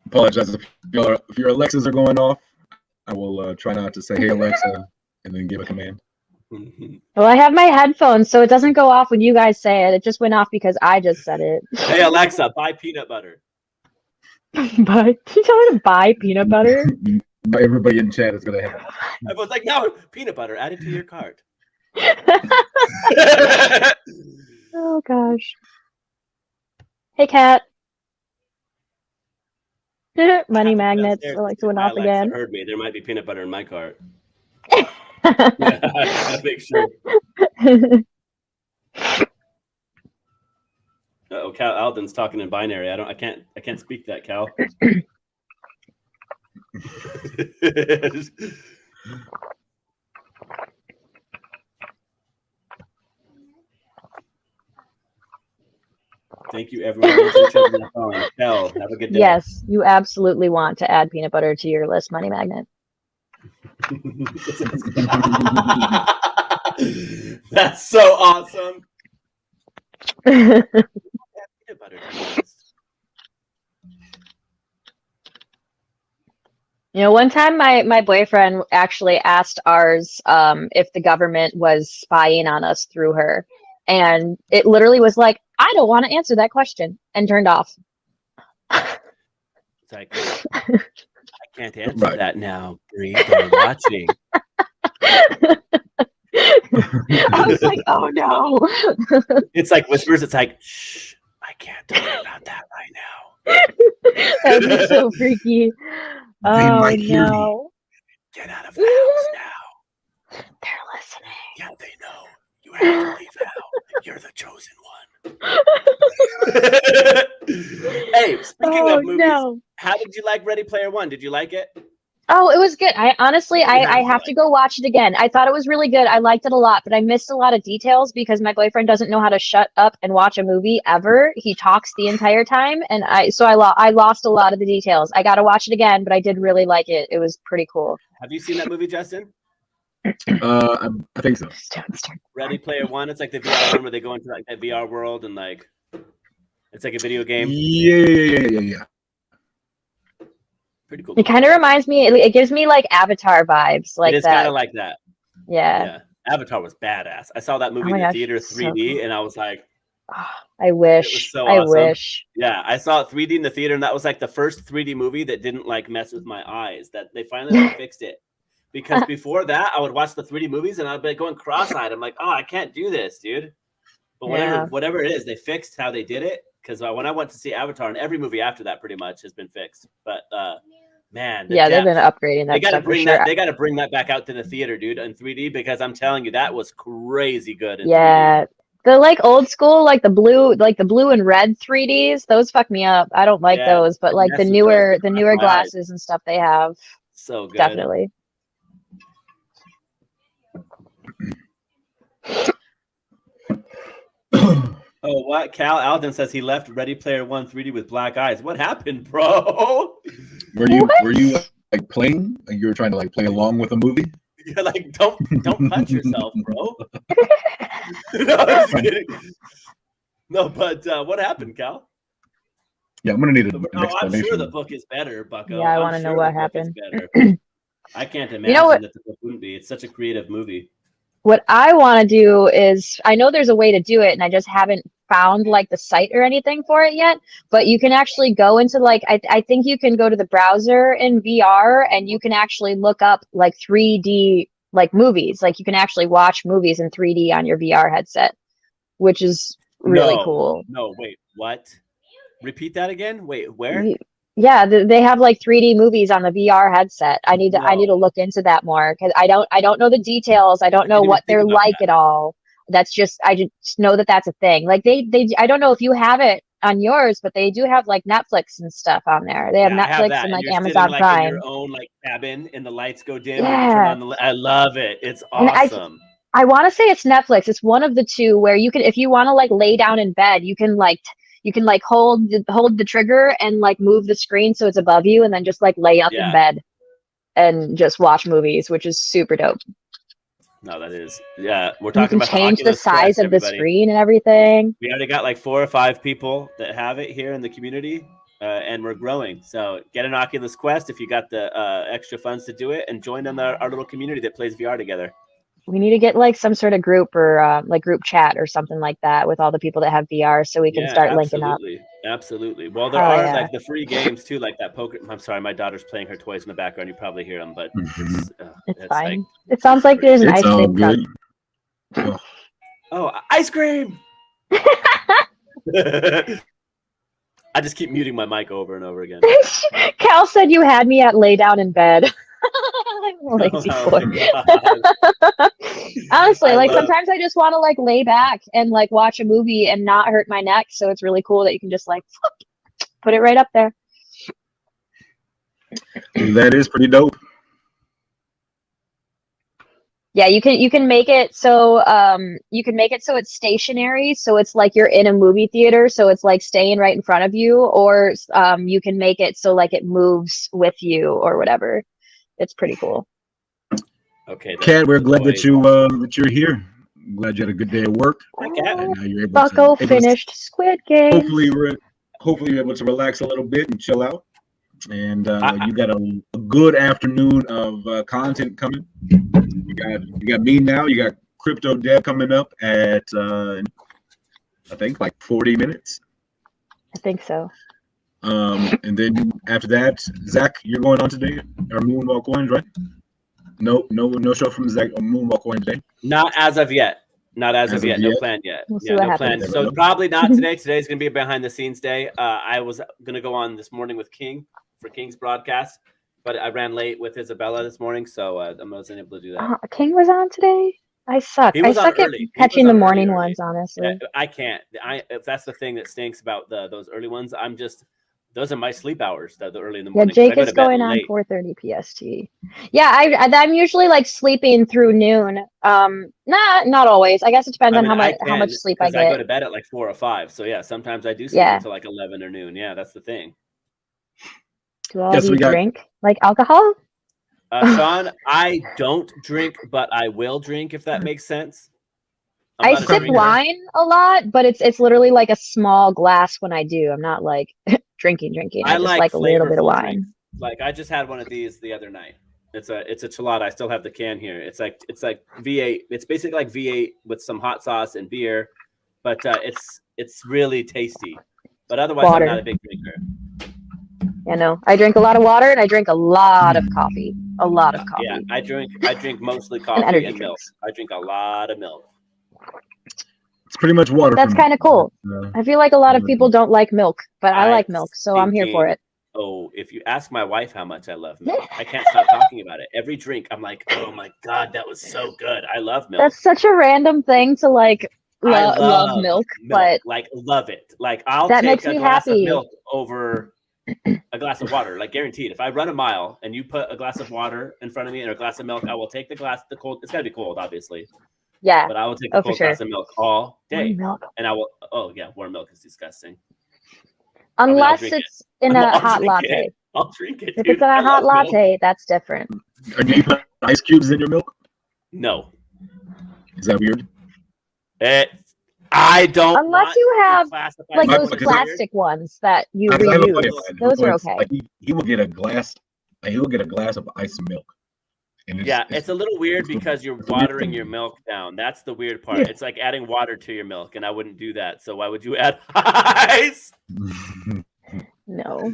Apologize if your Alexas are going off. I will try not to say, "Hey Alexa," and then give a command. Well, I have my headphones, so it doesn't go off when you guys say it. It just went off because I just said it. Hey Alexa, buy peanut butter. Buy? Can you tell me to buy peanut butter? Everybody in chat is gonna have it. Everyone's like, no, peanut butter, add it to your cart. Oh gosh. Hey, cat. Money magnets. Alexa went off Alexa again. heard me. There might be peanut butter in my cart. Yeah, I gotta make sure. Oh, Cal Alden's talking in binary. I can't speak that, Cal. Thank you, everyone. Cal, have a good day. Yes, you absolutely want to add peanut butter to your list, Money Magnet. That's so awesome. Peanut butter to your list. You know, one time my boyfriend actually asked ours if the government was spying on us through her. And it literally was like, I don't want to answer that question, and turned off. It's like, I can't answer that now, Bree. They're watching. I was like, oh no. It's like whispers. It's like, shh, I can't talk about that right now. That'd be so freaky. They Oh might hear me. no. Get out of the house now. They're listening. Yeah, they know. You have to leave now. You're the chosen one. Hey, speaking of movies, how did you like Ready Player One? Did you like it? Oh, it was good. I honestly, I have to go watch it again. I thought it was really good. I liked it a lot, but I missed a lot of details because my boyfriend doesn't know how to shut up and watch a movie ever. He talks the entire time, and I lost a lot of the details. I got to watch it again, but I did really like it. It was pretty cool. Have you seen that movie, Justin? I think so. Ready Player One. It's like the VR one where they go into like that VR world and like it's like a video game. Yeah. Pretty cool. It kind of reminds me. It gives me like Avatar vibes, like it is that. Kind of like that. Yeah. Avatar was badass. I saw that movie in the theater 3D, so and I was like, oh, I wish. It was so awesome. I wish. Yeah, I saw it 3D in the theater, and that was like the first 3D movie that didn't like mess with my eyes. That they finally like, fixed it. Because before that, I would watch the 3D movies, and I'd be going cross-eyed. I'm like, oh, I can't do this, dude. But whatever it is, they fixed how they did it. Because when I went to see Avatar, and every movie after that pretty much has been fixed. But man, they've been upgrading that. They got to bring that. They got to bring that back out to the theater, dude, in 3D. Because I'm telling you, that was crazy good. In 3D. The like old school, like the blue and red 3Ds. Those fuck me up. I don't like those. But like the newer glasses and stuff they have. So good. Definitely. Oh, what? Cal Alden says he left Ready Player One 3D with black eyes. What happened, bro? Were you like playing? Like you were trying to like play along with a movie? You're like, don't punch yourself, bro. No, I'm kidding. No, but what happened, Cal? Yeah, I'm gonna need an explanation. I'm sure the book is better, Bucko. Yeah, I want to know what happened. I can't imagine that the book wouldn't be. It's such a creative movie. What I want to do is, I know there's a way to do it, and I just haven't found like the site or anything for it yet, but you can actually go into like, I think you can go to the browser in VR and you can actually look up like 3D like movies. Like you can actually watch movies in 3D on your VR headset, which is really cool. No, wait, what? Repeat that again? Wait, where? Yeah, they have like 3D movies on the VR headset. I need to look into that more because I don't know the details. I don't know what they're like at all. That's just, I just know that that's a thing. Like they I don't know if you have it on yours, but they do have like Netflix and stuff on there. They have Netflix and like Amazon Prime. In your own like cabin and the lights go dim. Yeah. And you turn on I love it. It's awesome. I want to say it's Netflix. It's one of the two where you can, if you want to like lay down in bed, you can hold the trigger and like move the screen so it's above you, and then just like lay up in bed and just watch movies, which is super dope. No, that is. Yeah, we're talking about change the size of the screen and everything. We already got like 4 or 5 people that have it here in the community. and we're growing. So get an Oculus Quest if you got the extra funds to do it, and join in our little community that plays VR together. We need to get like some sort of group or like group chat or something like that with all the people that have VR, so we can start linking up. Absolutely. Well, there are like the free games too, like that poker. I'm sorry, my daughter's playing her toys in the background. You probably hear them, but it's fine. Like, it sounds like there's an ice cream truck. Oh, ice cream! I just keep muting my mic over and over again. Cal said you had me at lay down in bed. Lazy boy. Honestly, like sometimes I just want to like lay back and like watch a movie and not hurt my neck. So it's really cool that you can just like put it right up there. That is pretty dope. Yeah, you can make it so it's stationary, so it's like you're in a movie theater, so it's like staying right in front of you, or you can make it so like it moves with you or whatever. It's pretty cool. Okay, Kat, we're glad that you're here. I'm glad you had a good day at work. And now you're able Bucko finished Squid Game. Hopefully you're able to relax a little bit and chill out. And you got a good afternoon of content coming. You got me now. You got Crypto Dev coming up at I think like 40 minutes. I think so. And then after that, Zach, you're going on today, or Moonwalk Coins, right? No show from Zach on Moonwalk Coins today. Not as of yet. Not as of yet. No plan yet. We'll see no what plan. happens. So probably not today. Today's going to be a behind the scenes day. I was going to go on this morning with King for King's broadcast, but I ran late with Isabella this morning, so I wasn't able to do that. King was on today? I suck. I suck at catching the morning ones, honestly. I can't. If that's the thing that stinks about those early ones, those are my sleep hours, the early in the morning. Yeah, Jake is going on 4:30 PST. Yeah, I'm usually like sleeping through noon. Not always. I guess it depends on how much sleep I get. I go to bed at like 4 or 5. So yeah, sometimes I do sleep until like 11 or noon. Yeah, that's the thing. Do all of you drink like alcohol? Sean, I don't drink, but I will drink if that makes sense. I sip wine a lot, but it's literally like a small glass when I do. I'm not like drinking. I just like a little bit of wine. Drinks. Like I just had one of these the other night. It's a chelada. I still have the can here. It's like V8. It's basically like V8 with some hot sauce and beer, but it's really tasty. But otherwise, I'm not a big drinker. Yeah, no. I drink a lot of water and I drink a lot of coffee. A lot of coffee. Yeah, I drink mostly coffee and milk. I drink a lot of milk. It's pretty much water. That's kind of cool. I feel like a lot of people don't like milk, but I like milk, so I'm here for it. Oh, if you ask my wife how much I love milk, I can't stop talking about it. Every drink, I'm like, oh my God, that was so good. I love milk. That's such a random thing to like love milk, but like love it. Like I'll take a glass of milk over a glass of water, like guaranteed. If I run a mile and you put a glass of water in front of me and a glass of milk, I will take the cold. It's gotta be cold, obviously. Yeah. But I will take the cold glass of milk all day. Milk. And I will. Oh yeah, warm milk is disgusting. Unless it's in a hot latte. I'll drink it. If it's in a hot latte, that's different. Do you put ice cubes in your milk? No. Is that weird? I don't. Unless you have like those plastic ones that you reuse. Those are okay. Like he will get a glass. He will get a glass of ice milk. And it's a little weird because you're watering your milk down. That's the weird part. Yeah. It's like adding water to your milk, and I wouldn't do that. So why would you add ice? No.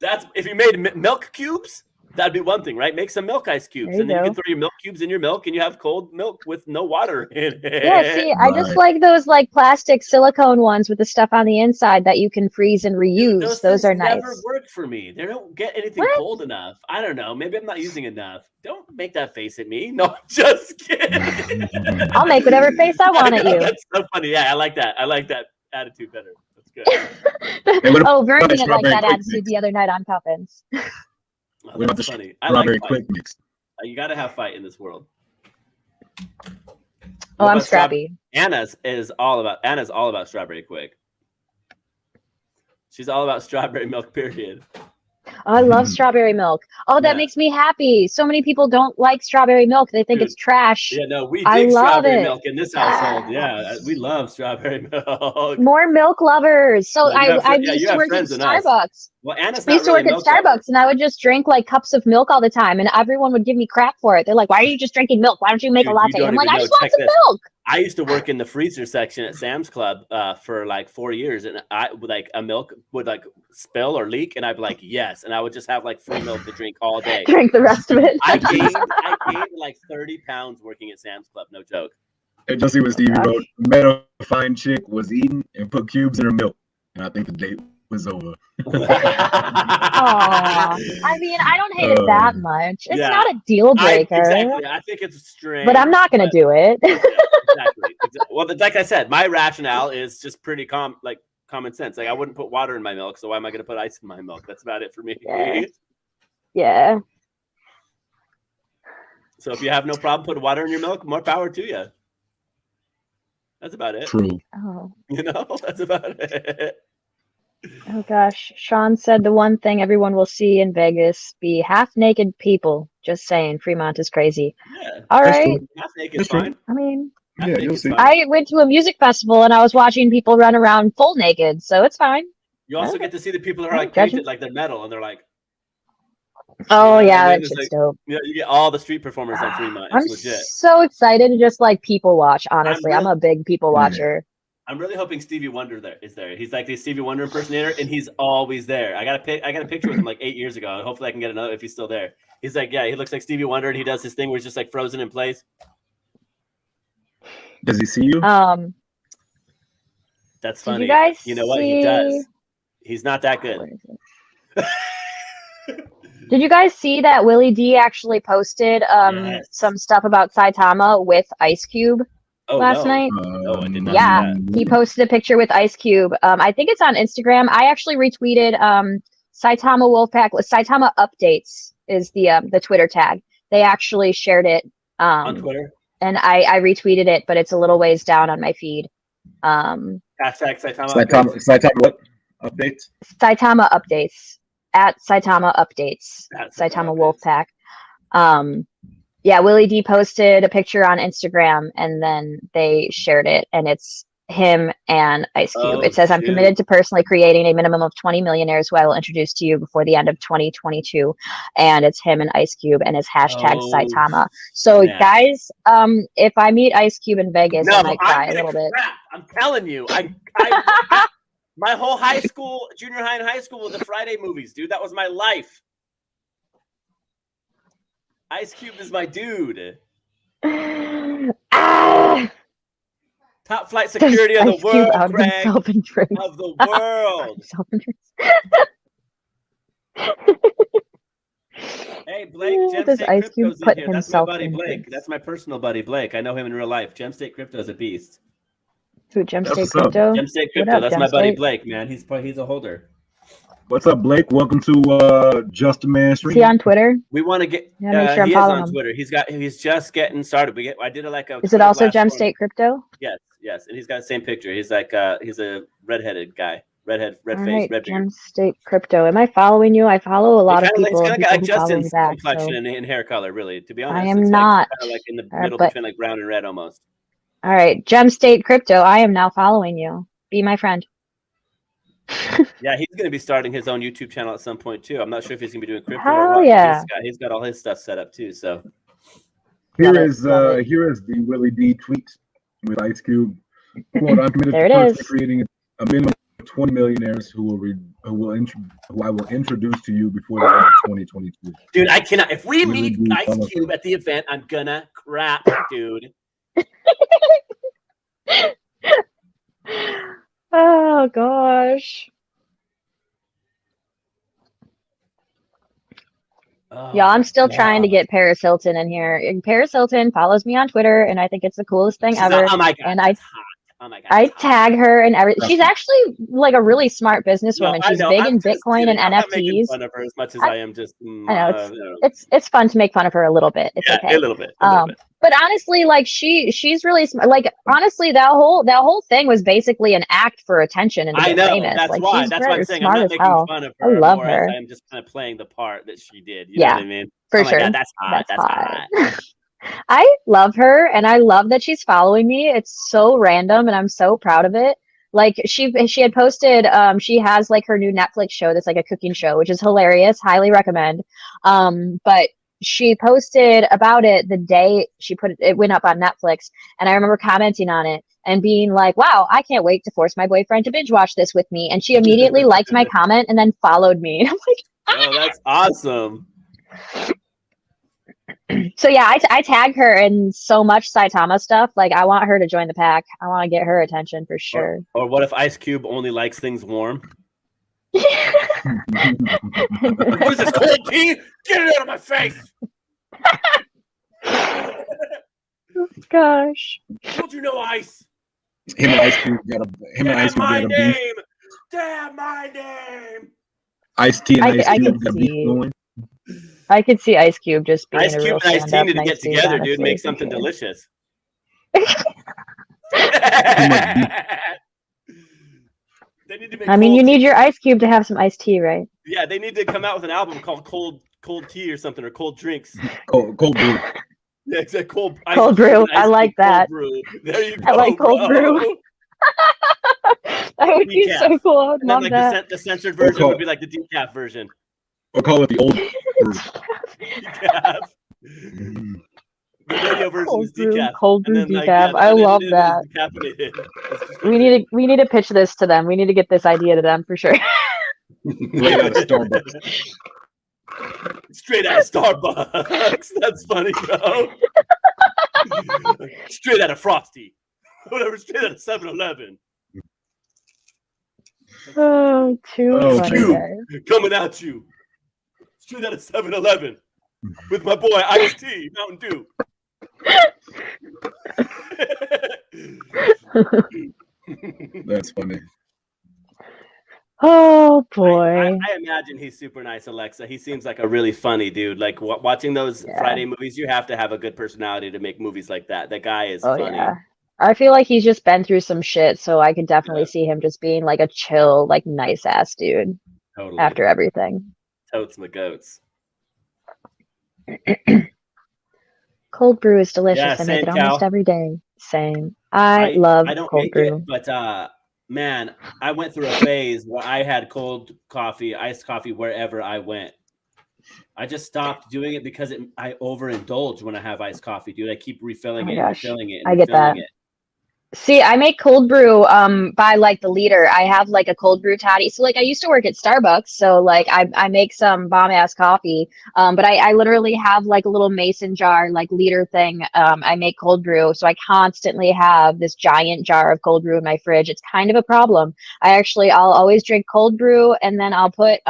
That's if you made milk cubes. That'd be one thing, right? Make some milk ice cubes, and then you can throw your milk cubes in your milk, and you have cold milk with no water in it. Yeah, see, I just like those like plastic silicone ones with the stuff on the inside that you can freeze and reuse. Those are nice. Never work for me. They don't get anything cold enough. I don't know. Maybe I'm not using enough. Don't make that face at me. No, just kidding. I'll make whatever face I want at you. That's so funny. Yeah, I like that. I like that attitude better. That's good. Oh, Vern didn't like that attitude the other night on Puffins. Oh, that's funny. I like quick mix. You got to have fight in this world. Oh, I'm scrappy. Anna's all about strawberry quick. She's all about strawberry milk. Period. I love strawberry milk. Oh, that makes me happy. So many people don't like strawberry milk. They think it's trash. Yeah, no, we I dig love strawberry it. milk in this household. Yeah, we love strawberry milk. More milk lovers. So I you used to have work at friends than us. Starbucks. Well, Anna's I used to not really work a at milk lover. Starbucks, and I would just drink like cups of milk all the time, and everyone would give me crap for it. They're like, "Why are you just drinking milk? Why don't you make a Dude, latte?" you I'm don't like, even "I know. just want Check some this. milk." I used to work in the freezer section at Sam's Club for like 4 years, and I would like a milk would like spill or leak, and I'd be like, yes, and I would just have like free milk to drink all day. Drink the rest of it. I gained like 30 pounds working at Sam's Club, no joke. And just see what Stevie wrote. Met a fine chick, was eating and put cubes in her milk, and I think the date was over. Aw. I mean, I don't hate it that much. It's not a deal breaker. Exactly. I think it's strange. But I'm not going to do it. Exactly. Well, like I said, my rationale is just pretty common sense. Like I wouldn't put water in my milk, so why am I going to put ice in my milk? That's about it for me. Yeah. So if you have no problem putting water in your milk, more power to you. That's about it. True. Oh. You know, that's about it. Oh gosh, Sean said the one thing everyone will see in Vegas be half-naked people. Just saying, Fremont is crazy. Yeah. All right. Half naked is fine. I mean, Yeah, you'll see. I went to a music festival and I was watching people run around full naked, so it's fine. You also get to see the people who are like Gotcha. painted like they're metal, and they're like, Oh you know what yeah, I mean? that It's shit's like, dope. you get all the street performers on Fremont. I'm It's legit. so excited to just like people watch. Honestly, I'm really- a big people watcher. I'm really hoping Stevie Wonder is there. He's like the Stevie Wonder impersonator, and he's always there. I got a picture with him like 8 years ago. Hopefully, I can get another if he's still there. He's like, yeah, he looks like Stevie Wonder, and he does his thing where he's just like frozen in place. Does he see you? That's funny. you guys know what he does? He's not that good. Did you guys see that Willie D actually posted some stuff about Saitama with Ice Cube last night? No, I did not. Yeah, he posted a picture with Ice Cube. I think it's on Instagram. I actually retweeted Saitama Wolfpack. Saitama Updates is the Twitter tag. They actually shared it on Twitter, and I retweeted it, but it's a little ways down on my feed. Hashtag Saitama. Saitama what? Updates? Saitama Updates at Saitama Updates. Saitama Wolfpack. Yeah, Willie D posted a picture on Instagram and then they shared it, and it's him and Ice Cube. It says, "I'm committed to personally creating a minimum of 20 millionaires who I will introduce to you before the end of 2022." And it's him and Ice Cube, and it's hashtag Saitama. So guys, if I meet Ice Cube in Vegas, I might cry a little bit. I'm telling you, my whole high school, junior high and high school was the Friday movies, dude. That was my life. Ice Cube is my dude. Top flight security of the world, Craig. Of the world. Hey, Blake, Gem State Crypto's in here. That's my buddy Blake. That's my personal buddy Blake. I know him in real life. Gem State Crypto's a beast. Who, Gem State Crypto? Gem State Crypto. That's my buddy Blake, man. He's a holder. What's up, Blake? Welcome to Just a Man Street. Is he on Twitter? We want to get. Make sure I'm he is following on him. Twitter. He's just getting started. I did it like a. Is it also Gem State Crypto? Yes, and he's got the same picture. He's like he's a redheaded guy, red face, red beard. Gem State Crypto. Am I following you? I follow a lot of people. He's kind of got like who follow me Justin's back, complexion and hair color, really. To be honest, I am it's not. Kind of like in the middle between like brown and red, almost. All right, Gem State Crypto. I am now following you. Be my friend. Yeah, he's going to be starting his own YouTube channel at some point too. I'm not sure if he's going to be doing crypto Hell or what. Yeah. He's got all his stuff set up too. So here is the Willie D tweet with Ice Cube. Quote, "I'm committed There to it personally is. creating a minimum of 20 millionaires who I will introduce to you before the end of 2022." Dude, I cannot. If we Willie meet D. Ice Cube at the event, I'm gonna crap, dude. Oh gosh. Oh, Yeah, I'm still trying to get Paris Hilton in here. And Paris Hilton follows me on Twitter, and I think it's the coolest thing ever. Oh my god, and that's hot. Oh my god. I tag her and everything. She's actually like a really smart businesswoman. I She's know. big I'm in just Bitcoin kidding. and I'm not making NFTs. fun of her as much as I am just. I know it's fun to make fun of her a little bit. It's okay. A little bit. A little bit. But honestly, like she's really smart. Like honestly, that whole thing was basically an act for attention and to get famous. That's like why. she's That's what I'm saying. I'm smart not as making hell. fun of I her. love More her. as I'm just kind of playing the part that she did. You know what I mean? For oh my sure. God, that's hot. That's hot. I love her, and I love that she's following me. It's so random, and I'm so proud of it. Like she had posted, she has like her new Netflix show that's like a cooking show, which is hilarious. Highly recommend. But she posted about it the day it went up on Netflix, and I remember commenting on it and being like, "Wow, I can't wait to force my boyfriend to binge watch this with me." And she immediately liked my comment and then followed me. And I'm like, "Oh, that's awesome." So yeah, I tag her in so much Saitama stuff. Like I want her to join the pack. I want to get her attention for sure. Or what if Ice Cube only likes things warm? What is this, cold tea? Get it out of my face! Gosh. Told you no ice. Him and Ice Cube got a beef. Damn my name. Ice T and Ice Cube got a beef going. I could see Ice Cube just being Ice a Cube real and Ice T need to nice get together, honestly, dude. Make something delicious. They need to make you need your Ice Cube to have some iced tea, right? Yeah, they need to come out with an album called Cold Tea or something, or Cold Drinks. Cold brew. Yeah, exactly. Cold brew. I like that. There you go. I like cold brew. That would be so cool. I would love like that. The censored version would be like the decaf version. Or call it the old decaf. The radio version is decaf. Cold brew decaf. I love that. We need to pitch this to them. We need to get this idea to them for sure. Straight out of Starbucks. Straight out of Starbucks. That's funny, bro. Straight out of Frosty. Whatever, straight out of 7-Eleven. Oh, too funny. Coming at you. Straight out of 7-Eleven. With my boy Iced Tea, Mountain Dew. That's funny. Oh boy! I imagine he's super nice, Alexa. He seems like a really funny dude. Like watching those Friday movies, you have to have a good personality to make movies like that. That guy is funny. Yeah. I feel like he's just been through some shit, so I could definitely see him just being like a chill, like nice ass dude. Totally. After everything. Totes my goats. Cold brew is delicious. Yeah, I make it almost every day. Same. I love cold brew. But man, I went through a phase where I had cold coffee, iced coffee wherever I went. I just stopped doing it because I overindulge when I have iced coffee, dude. I keep refilling it. I get that. See, I make cold brew by like the liter. I have like a cold brew toddy. So like I used to work at Starbucks, so like I make some bomb ass coffee. But I literally have like a little mason jar, like liter thing. I make cold brew. So I constantly have this giant jar of cold brew in my fridge. It's kind of a problem. I'll always drink cold brew, and then I'll put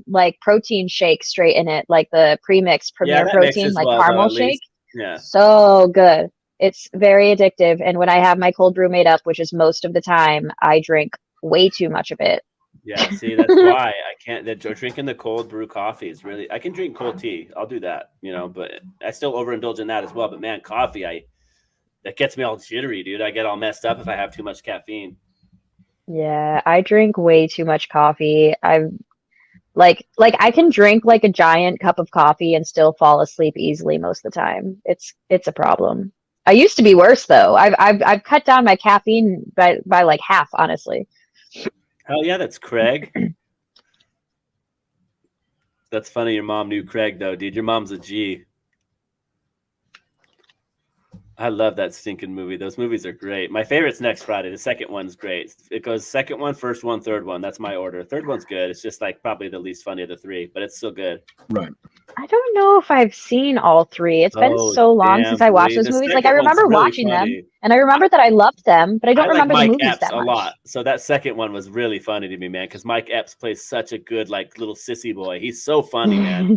like protein shake straight in it, like the premixed Premier Protein, like caramel shake. Yeah. So good. It's very addictive, and when I have my cold brew made up, which is most of the time, I drink way too much of it. Yeah, see, that's why I can't. Drinking the cold brew coffee is really. I can drink cold tea. I'll do that, but I still overindulge in that as well. But man, coffee, that gets me all jittery, dude. I get all messed up if I have too much caffeine. Yeah, I drink way too much coffee. Like I can drink like a giant cup of coffee and still fall asleep easily most of the time. It's a problem. I used to be worse though. I've cut down my caffeine by like half, honestly. Hell yeah, that's Craig. That's funny. Your mom knew Craig though, dude. Your mom's a G. I love that stinking movie. Those movies are great. My favorite's Next Friday. The second one's great. It goes second one, first one, third one. That's my order. Third one's good. It's just like probably the least funny of the three, but it's still good. Right. I don't know if I've seen all three. It's been so long since I watched those movies. Like I remember really watching them, and I remember that I loved them, but I don't remember the movies that much. A lot. So that second one was really funny to me, man, because Mike Epps plays such a good like little sissy boy. He's so funny, man.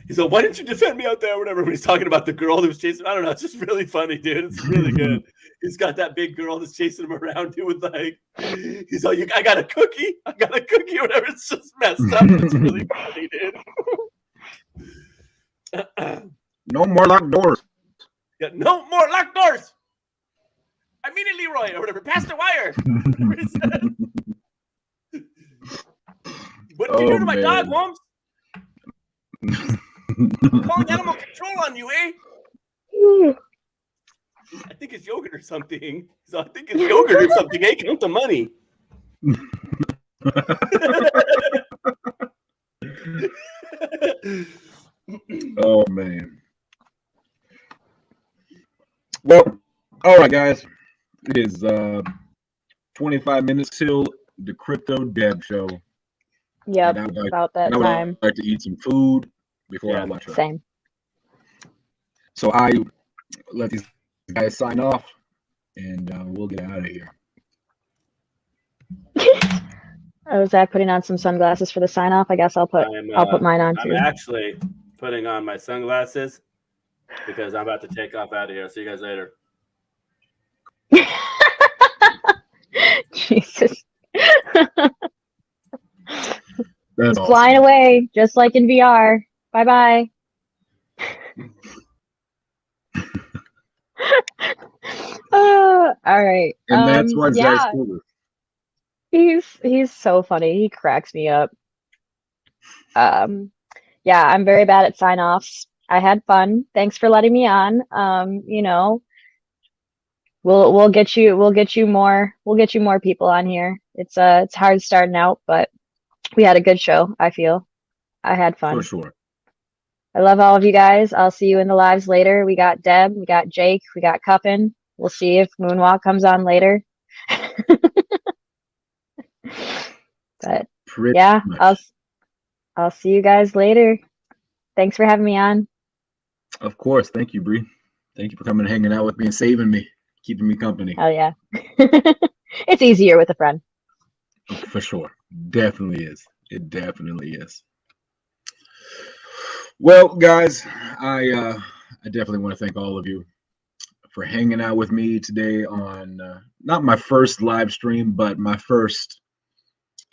He's like, why didn't you defend me out there or whatever? When he's talking about the girl that was chasing him. I don't know. It's just really funny, dude. It's really good. He's got that big girl that's chasing him around, dude, with like, he's like, I got a cookie. I got a cookie or whatever. It's just messed up. It's really funny, dude. No more locked doors. Yeah, no more locked doors. I mean it, Leroy, or whatever. Pass the wire. What did you do to my dog, Holmes? I'm calling animal control on you, eh? I think it's yogurt or something. So I think it's yogurt or something, eh? Count the money. Oh, man. Well, all right, guys. It is 25 minutes till the Crypto Deb Show. Yep, about that time. I would like to eat some food before I watch her. Same. So I let these guys sign off, and we'll get out of here. Oh, is that putting on some sunglasses for the sign off? I guess I'll put mine on too. I'm actually putting on my sunglasses because I'm about to take off out of here. See you guys later. Jesus. That's awesome. Flying away, just like in VR. Bye-bye. All right. And that's why Zach's over. He's so funny. He cracks me up. Yeah, I'm very bad at sign-offs. I had fun. Thanks for letting me on. You know, we'll get you more people on here. It's hard starting out, but we had a good show, I feel. I had fun. For sure. I love all of you guys. I'll see you in the lives later. We got Deb, we got Jake, we got Cuppin. We'll see if Moonwalk comes on later. But yeah, I'll see you guys later. Thanks for having me on. Of course. Thank you, Bree. Thank you for coming and hanging out with me and saving me, keeping me company. Oh yeah. It's easier with a friend. For sure. Definitely is. It definitely is. Well, guys, I definitely want to thank all of you for hanging out with me today on not my first live stream, but my first,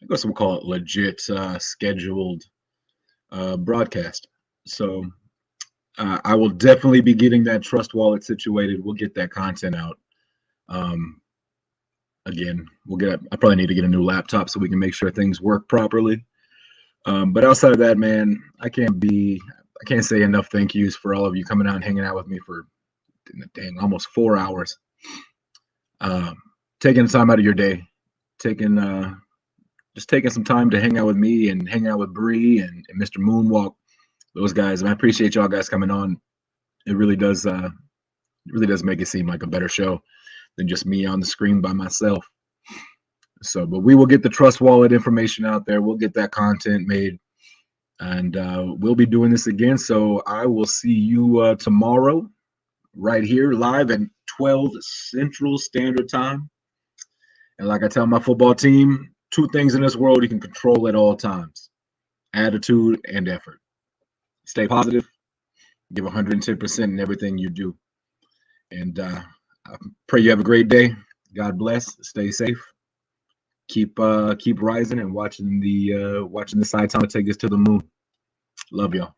I guess we'll call it legit scheduled broadcast. So I will definitely be getting that trust wallet situated. We'll get that content out. Again, I probably need to get a new laptop so we can make sure things work properly. But outside of that, man, I can't say enough thank yous for all of you coming out and hanging out with me for almost 4 hours. Taking the time out of your day, taking some time to hang out with me and hang out with Bree and Mr. Moonwalk, those guys. And I appreciate y'all guys coming on. It really does make it seem like a better show than just me on the screen by myself. So, but we will get the trust wallet information out there. We'll get that content made, and we'll be doing this again. So I will see you tomorrow right here live at 12 Central Standard Time. And like I tell my football team, 2 things in this world you can control at all times: attitude and effort. Stay positive, give 110% in everything you do. And I pray you have a great day. God bless. Stay safe. Keep rising and watching the side time to take us to the moon. Love y'all.